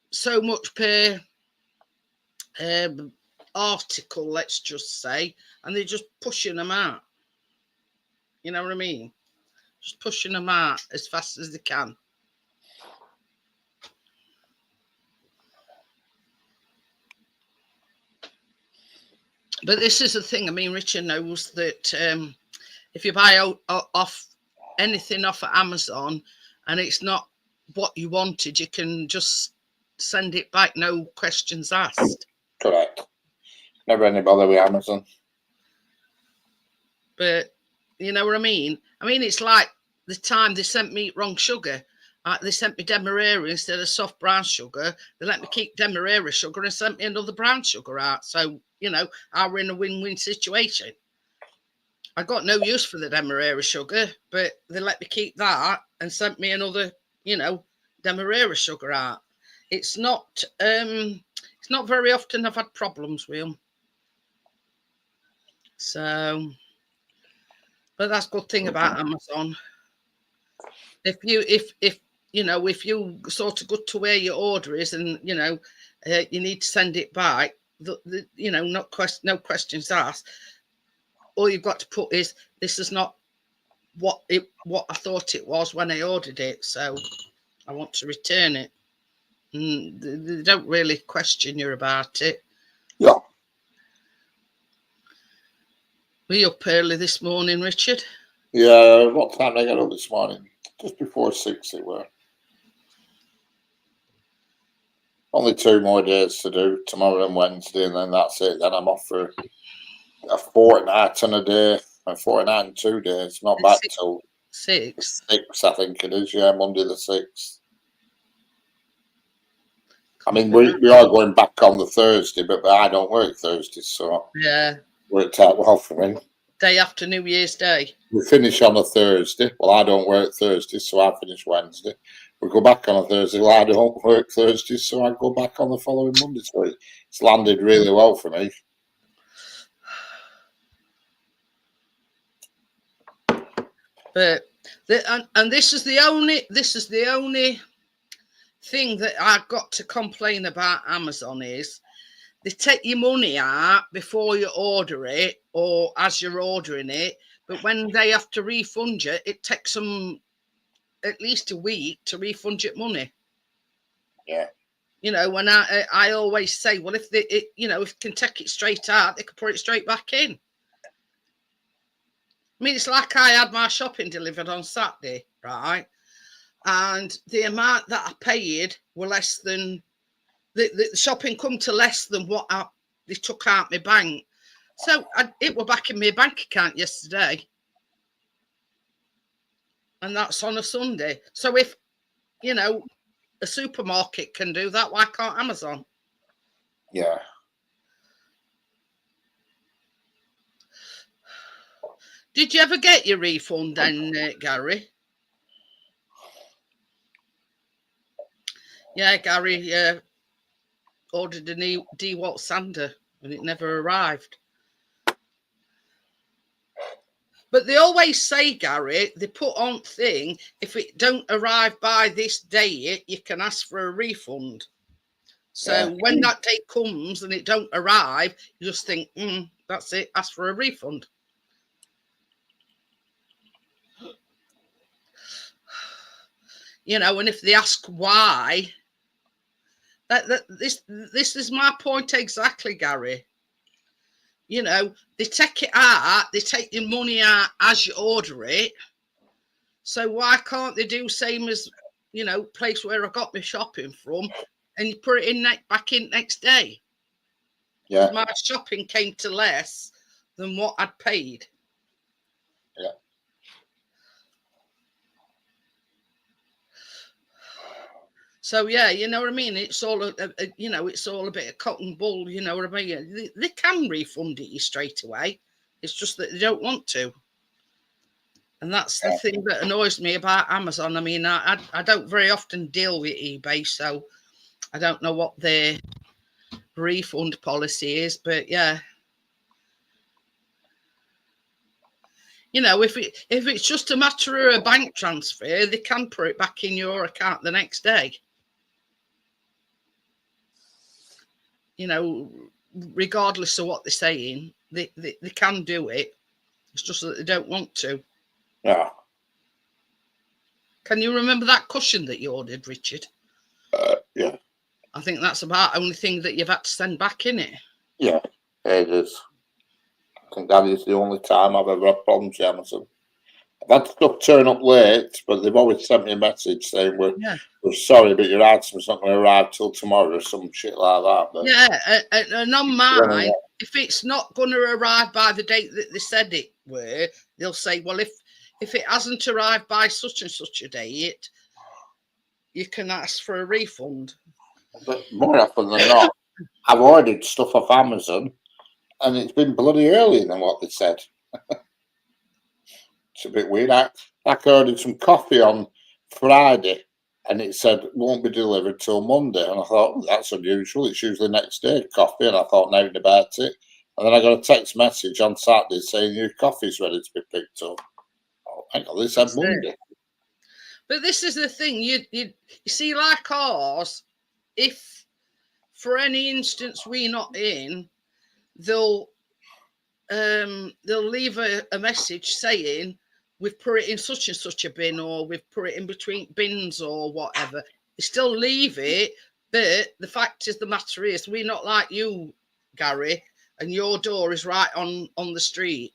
[SPEAKER 1] so much per article, let's just say, and they're just pushing them out. You know what I mean? Just pushing them out as fast as they can. But this is the thing. I mean, Richard knows that if you buy off anything off of Amazon and it's not what you wanted, you can just send it back, no questions asked.
[SPEAKER 3] Correct. Never any bother with Amazon.
[SPEAKER 1] But you know what I mean? I mean, it's like the time they sent me wrong sugar. They sent me Demerara instead of soft brown sugar. They let me keep Demerara sugar and sent me another brown sugar out. So, you know, I were in a win-win situation. I got no use for the Demerara sugar, but they let me keep that and sent me another, you know, Demerara sugar out. It's not very often I've had problems with them. So, but that's a good thing about Amazon. If you know, if you sort of go to where your order is and, you know, you need to send it back, you know, no questions asked. All you've got to put is, this is not what I thought it was when I ordered it, so I want to return it. And they don't really question you about it.
[SPEAKER 3] Yeah.
[SPEAKER 1] Were you up early this morning, Richard?
[SPEAKER 3] Yeah, what time did I get up this morning? Just before 6 it were. Only 2 more days to do, tomorrow and Wednesday, and then that's it. Then I'm off for a fortnight and a day, a fortnight and 2 days. Not back till
[SPEAKER 1] 6.
[SPEAKER 3] 6, I think it is. Yeah, Monday the 6th. I mean, we are going back on the Thursday, but I don't work Thursdays, so
[SPEAKER 1] yeah,
[SPEAKER 3] worked out well for me.
[SPEAKER 1] Day after New Year's Day.
[SPEAKER 3] We finish on a Thursday. Well, I don't work Thursday, so I finish Wednesday. We go back on a Thursday. Well, I don't work Thursday, so I go back on the following Monday. So it's landed really well for me.
[SPEAKER 1] But and this is the only thing that I've got to complain about Amazon is they take your money out before you order it or as you're ordering it, but when they have to refund you, it takes them at least a week to refund your money.
[SPEAKER 3] Yeah.
[SPEAKER 1] You know, when I always say, well, if you know, if they can take it straight out, they could put it straight back in. I mean, it's like I had my shopping delivered on Saturday, right? And the amount that I paid were less than the shopping come to less than what they took out my bank. So it were back in my bank account yesterday. And that's on a Sunday. So if, you know, a supermarket can do that, why can't Amazon?
[SPEAKER 3] Yeah.
[SPEAKER 1] Did you ever get your refund then, Gary? Yeah, Gary ordered a new DeWalt sander and it never arrived. But they always say, Gary, they put on thing, if it don't arrive by this date, you can ask for a refund. So when that date comes and it don't arrive, you just think, that's it, ask for a refund. You know, and if they ask why, This is my point exactly, Gary. You know, they take it out, they take your money out as you order it. So why can't they do same as, you know, place where I got my shopping from, and you put it in back in next day?
[SPEAKER 3] Yeah.
[SPEAKER 1] My shopping came to less than what I'd paid.
[SPEAKER 3] Yeah.
[SPEAKER 1] So yeah, you know what I mean. It's all you know. It's all a bit of cotton bull. You know what I mean. They can refund it you straight away. It's just that they don't want to, and that's the thing that annoys me about Amazon. I mean, I don't very often deal with eBay, so I don't know what their refund policy is. But yeah, you know, if it's just a matter of a bank transfer, they can put it back in your account the next day. You know, regardless of what they're saying, they can do it. It's just that they don't want to.
[SPEAKER 3] Yeah.
[SPEAKER 1] Can you remember that cushion that you ordered, Richard?
[SPEAKER 3] Yeah.
[SPEAKER 1] I think that's about the only thing that you've had to send back, in it.
[SPEAKER 3] Yeah, it is. I think that is the only time I've ever had problems with Amazon. I've had stuff turn up late, but they've always sent me a message saying we're sorry, but your item's not going to arrive till tomorrow or some shit like that. But
[SPEAKER 1] yeah, and on mine, if it's not going to arrive by the date that they said it were, they'll say, well, if it hasn't arrived by such and such a date, you can ask for a refund.
[SPEAKER 3] But more often than not, I've ordered stuff off Amazon and it's been bloody earlier than what they said. It's a bit weird. I ordered some coffee on Friday and it said won't be delivered till Monday. And I thought, that's unusual. It's usually next day coffee. And I thought nothing about it. And then I got a text message on Saturday saying your coffee's ready to be picked up. Oh, hang on, they said Monday.
[SPEAKER 1] But this is the thing. You see, like ours, if for any instance we're not in, they'll leave a message saying we've put it in such and such a bin, or we've put it in between bins or whatever. They still leave it, but the fact is, the matter is, we're not like you, Gary, and your door is right on the street.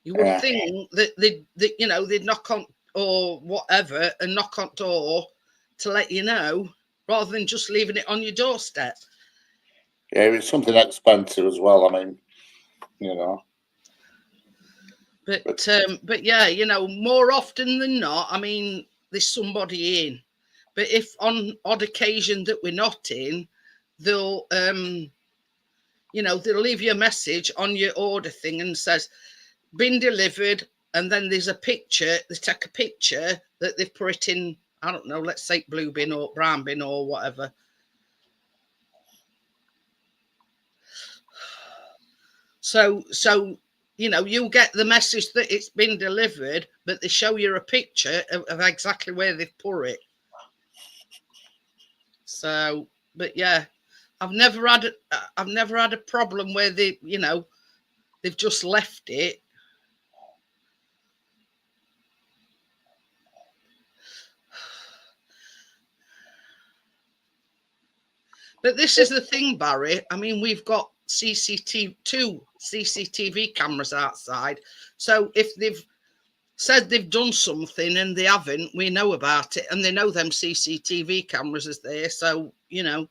[SPEAKER 1] You would think that they'd knock on or whatever and knock on door to let you know, rather than just leaving it on your doorstep.
[SPEAKER 3] Yeah, it's something expensive as well. I mean, you know.
[SPEAKER 1] But yeah, you know, more often than not, I mean, there's somebody in. But if on odd occasion that we're not in, they'll they'll leave you a message on your order thing and says, been delivered, and then there's a picture, they take a picture that they've put it in, I don't know, let's say blue bin or brown bin or whatever. So you know, you get the message that it's been delivered, but they show you a picture of exactly where they've put it. So, but yeah, I've never had a problem where they've just left it. But this is the thing, Barry. I mean, we've got two CCTV cameras outside. So if they've said they've done something and they haven't, we know about it, and they know them CCTV cameras is there. So, you know,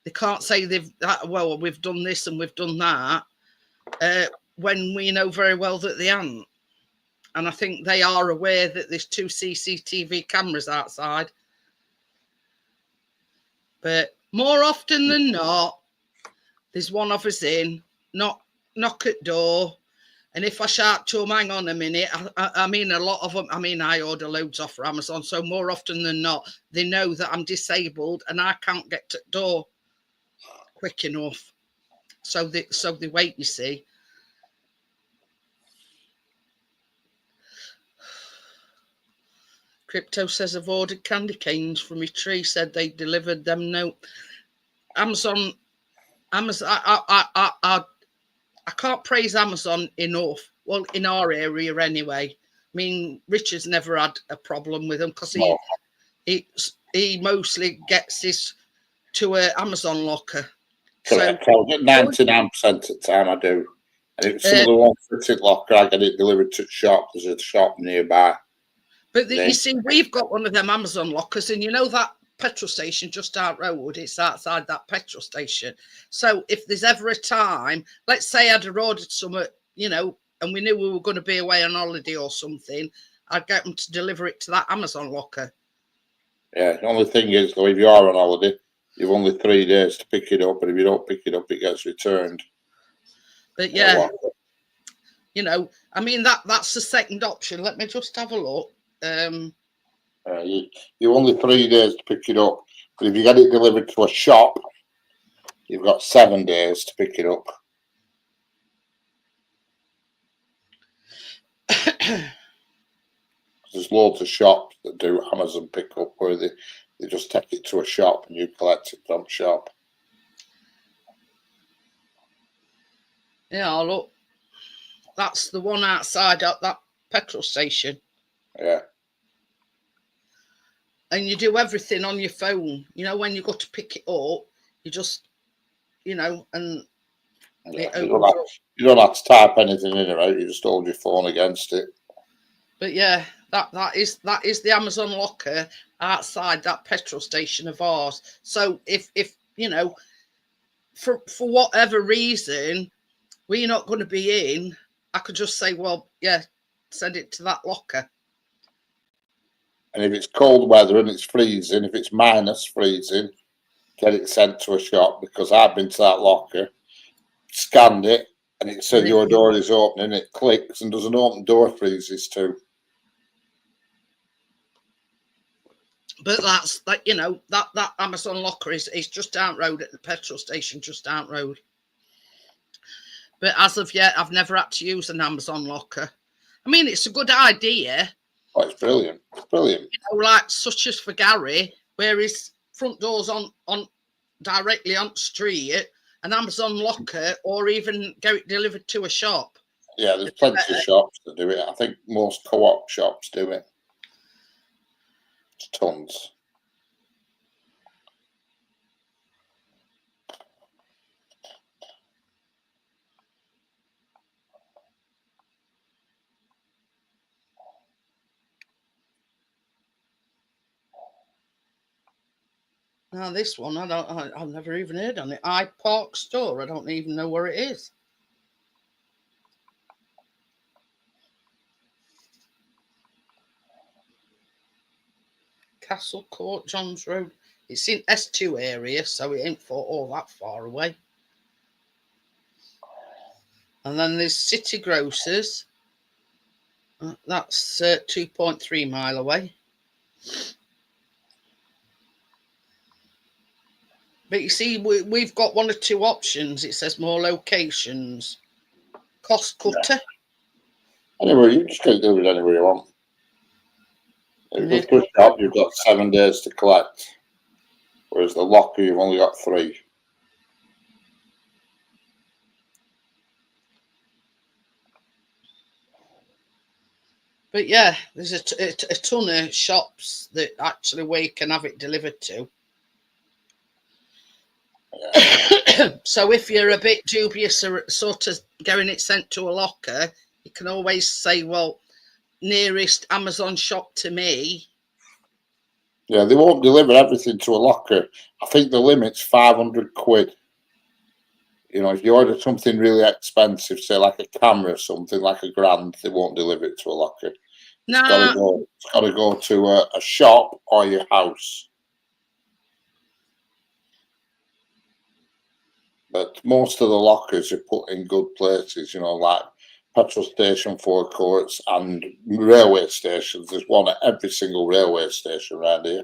[SPEAKER 1] they can't say we've done this and we've done that, when we know very well that they haven't. And I think they are aware that there's two CCTV cameras outside. But more often than not, there's one of us in, knock at door. And if I shout to them, hang on a minute, I mean, a lot of them, I mean, I order loads off Amazon. So more often than not, they know that I'm disabled and I can't get to the door quick enough. So they wait, you see. Crypto says I've ordered candy canes from your tree, said they delivered them. No, Amazon, I can't praise Amazon enough. Well, in our area anyway. I mean, Richard's never had a problem with them because he mostly gets his to a Amazon locker.
[SPEAKER 3] Correct.
[SPEAKER 1] So,
[SPEAKER 3] I'll get 99% of the time I do. And if some of the ones fitted locker, I get it delivered to the shop. There's a shop nearby.
[SPEAKER 1] but you see, we've got one of them Amazon lockers, and you know that petrol station just out road, it's outside that petrol station. So if there's ever a time, let's say I'd have ordered some, you know, and we knew we were going to be away on holiday or something, I'd get them to deliver it to that Amazon locker.
[SPEAKER 3] Yeah, the only thing is, though, if you are on holiday, you've only 3 days to pick it up, and if you don't pick it up, it gets returned.
[SPEAKER 1] But yeah, you know, I mean, that's the second option. Let me just have a look.
[SPEAKER 3] You've only 3 days to pick it up, but if you get it delivered to a shop, you've got 7 days to pick it up. There's loads of shops that do Amazon pickup where they just take it to a shop and you collect it from shop.
[SPEAKER 1] Yeah, look, that's the one outside at that petrol station.
[SPEAKER 3] Yeah.
[SPEAKER 1] And you do everything on your phone. You know, when you go to pick it up, you just, you know, and
[SPEAKER 3] yeah. You don't have to type anything in or out. You just hold your phone against it.
[SPEAKER 1] But yeah, that is the Amazon locker outside that petrol station of ours. So if you know, for whatever reason we're not going to be in, I could just say, well, yeah, send it to that locker.
[SPEAKER 3] And if it's cold weather and it's freezing, if it's minus freezing, get it sent to a shop, because I've been to that locker, scanned it, and it said your door is open, and it clicks and does an open door freezes too.
[SPEAKER 1] But that's like, you know, that Amazon locker is just down road at the petrol station, just down road. But as of yet, I've never had to use an Amazon locker. I mean, it's a good idea.
[SPEAKER 3] Oh, it's brilliant. It's brilliant.
[SPEAKER 1] You know, like such as for Gary, where his front door's on directly on the street, an Amazon locker, or even get it delivered to a shop.
[SPEAKER 3] Yeah, there's plenty of shops that do it. I think most co-op shops do it. Tons.
[SPEAKER 1] Now this one, I've never even heard on it. iPark store. I don't even know where it is. Castle Court, Johns Road. It's in S2 area, so it ain't all that far away. And then there's City Grocers. That's 2.3 mile away. But you see, we've got one or two options. It says more locations. Cost cutter.
[SPEAKER 3] Anywhere, you just can't do it anywhere you want. If you go to a shop, you've got 7 days to collect. Whereas the locker, you've only got 3.
[SPEAKER 1] But yeah, there's a ton of shops that actually where you can have it delivered to. Yeah. So if you're a bit dubious or sort of getting it sent to a locker, you can always say, well, nearest Amazon shop to me.
[SPEAKER 3] Yeah, they won't deliver everything to a locker. I think the limit's 500 quid. You know, if you order something really expensive, say like a camera or something, like £1,000, they won't deliver it to a locker.
[SPEAKER 1] No.
[SPEAKER 3] It's got to go to a shop or your house. But most of the lockers are put in good places, you know, like petrol station forecourts and railway stations. There's one at every single railway station around here.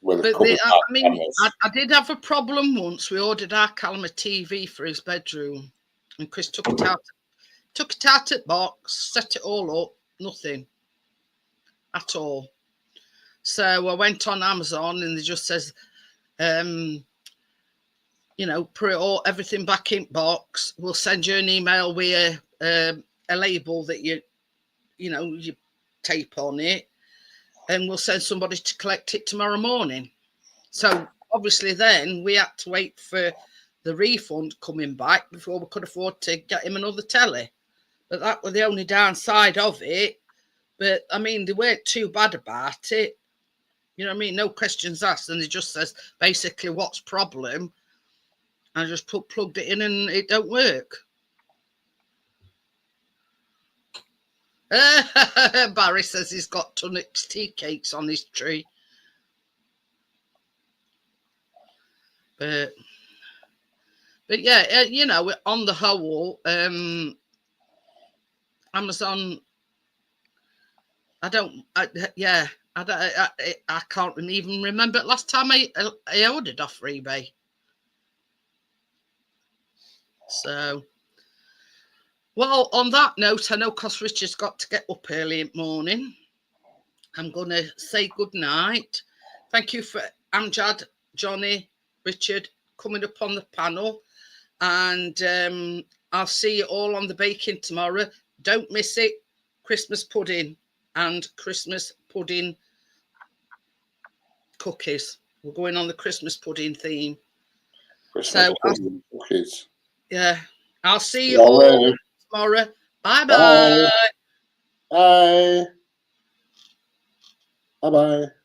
[SPEAKER 1] But I did have a problem once. We ordered our Calma TV for his bedroom, and Chris took it out of the box, set it all up, nothing at all. So I went on Amazon, and it just says, you know, put everything back in box. We'll send you an email with a label that you tape on it, and we'll send somebody to collect it tomorrow morning. So obviously then we had to wait for the refund coming back before we could afford to get him another telly. But that was the only downside of it. But I mean, they weren't too bad about it. You know what I mean? No questions asked. And it just says basically what's problem. I just plugged it in and it don't work. Barry says he's got Tunnock's tea cakes on his tree. But yeah, you know, on the whole, Amazon, I can't even remember last time I ordered off eBay. So, well, on that note, I know because Richard's got to get up early in the morning. I'm going to say good night. Thank you for Amjad, Johnny, Richard coming up on the panel. And I'll see you all on the baking tomorrow. Don't miss it. Christmas pudding and Christmas pudding cookies. We're going on the Christmas pudding theme.
[SPEAKER 3] Christmas pudding cookies.
[SPEAKER 1] Yeah. I'll see you all tomorrow. Bye-bye.
[SPEAKER 3] Bye. Bye. Bye-bye.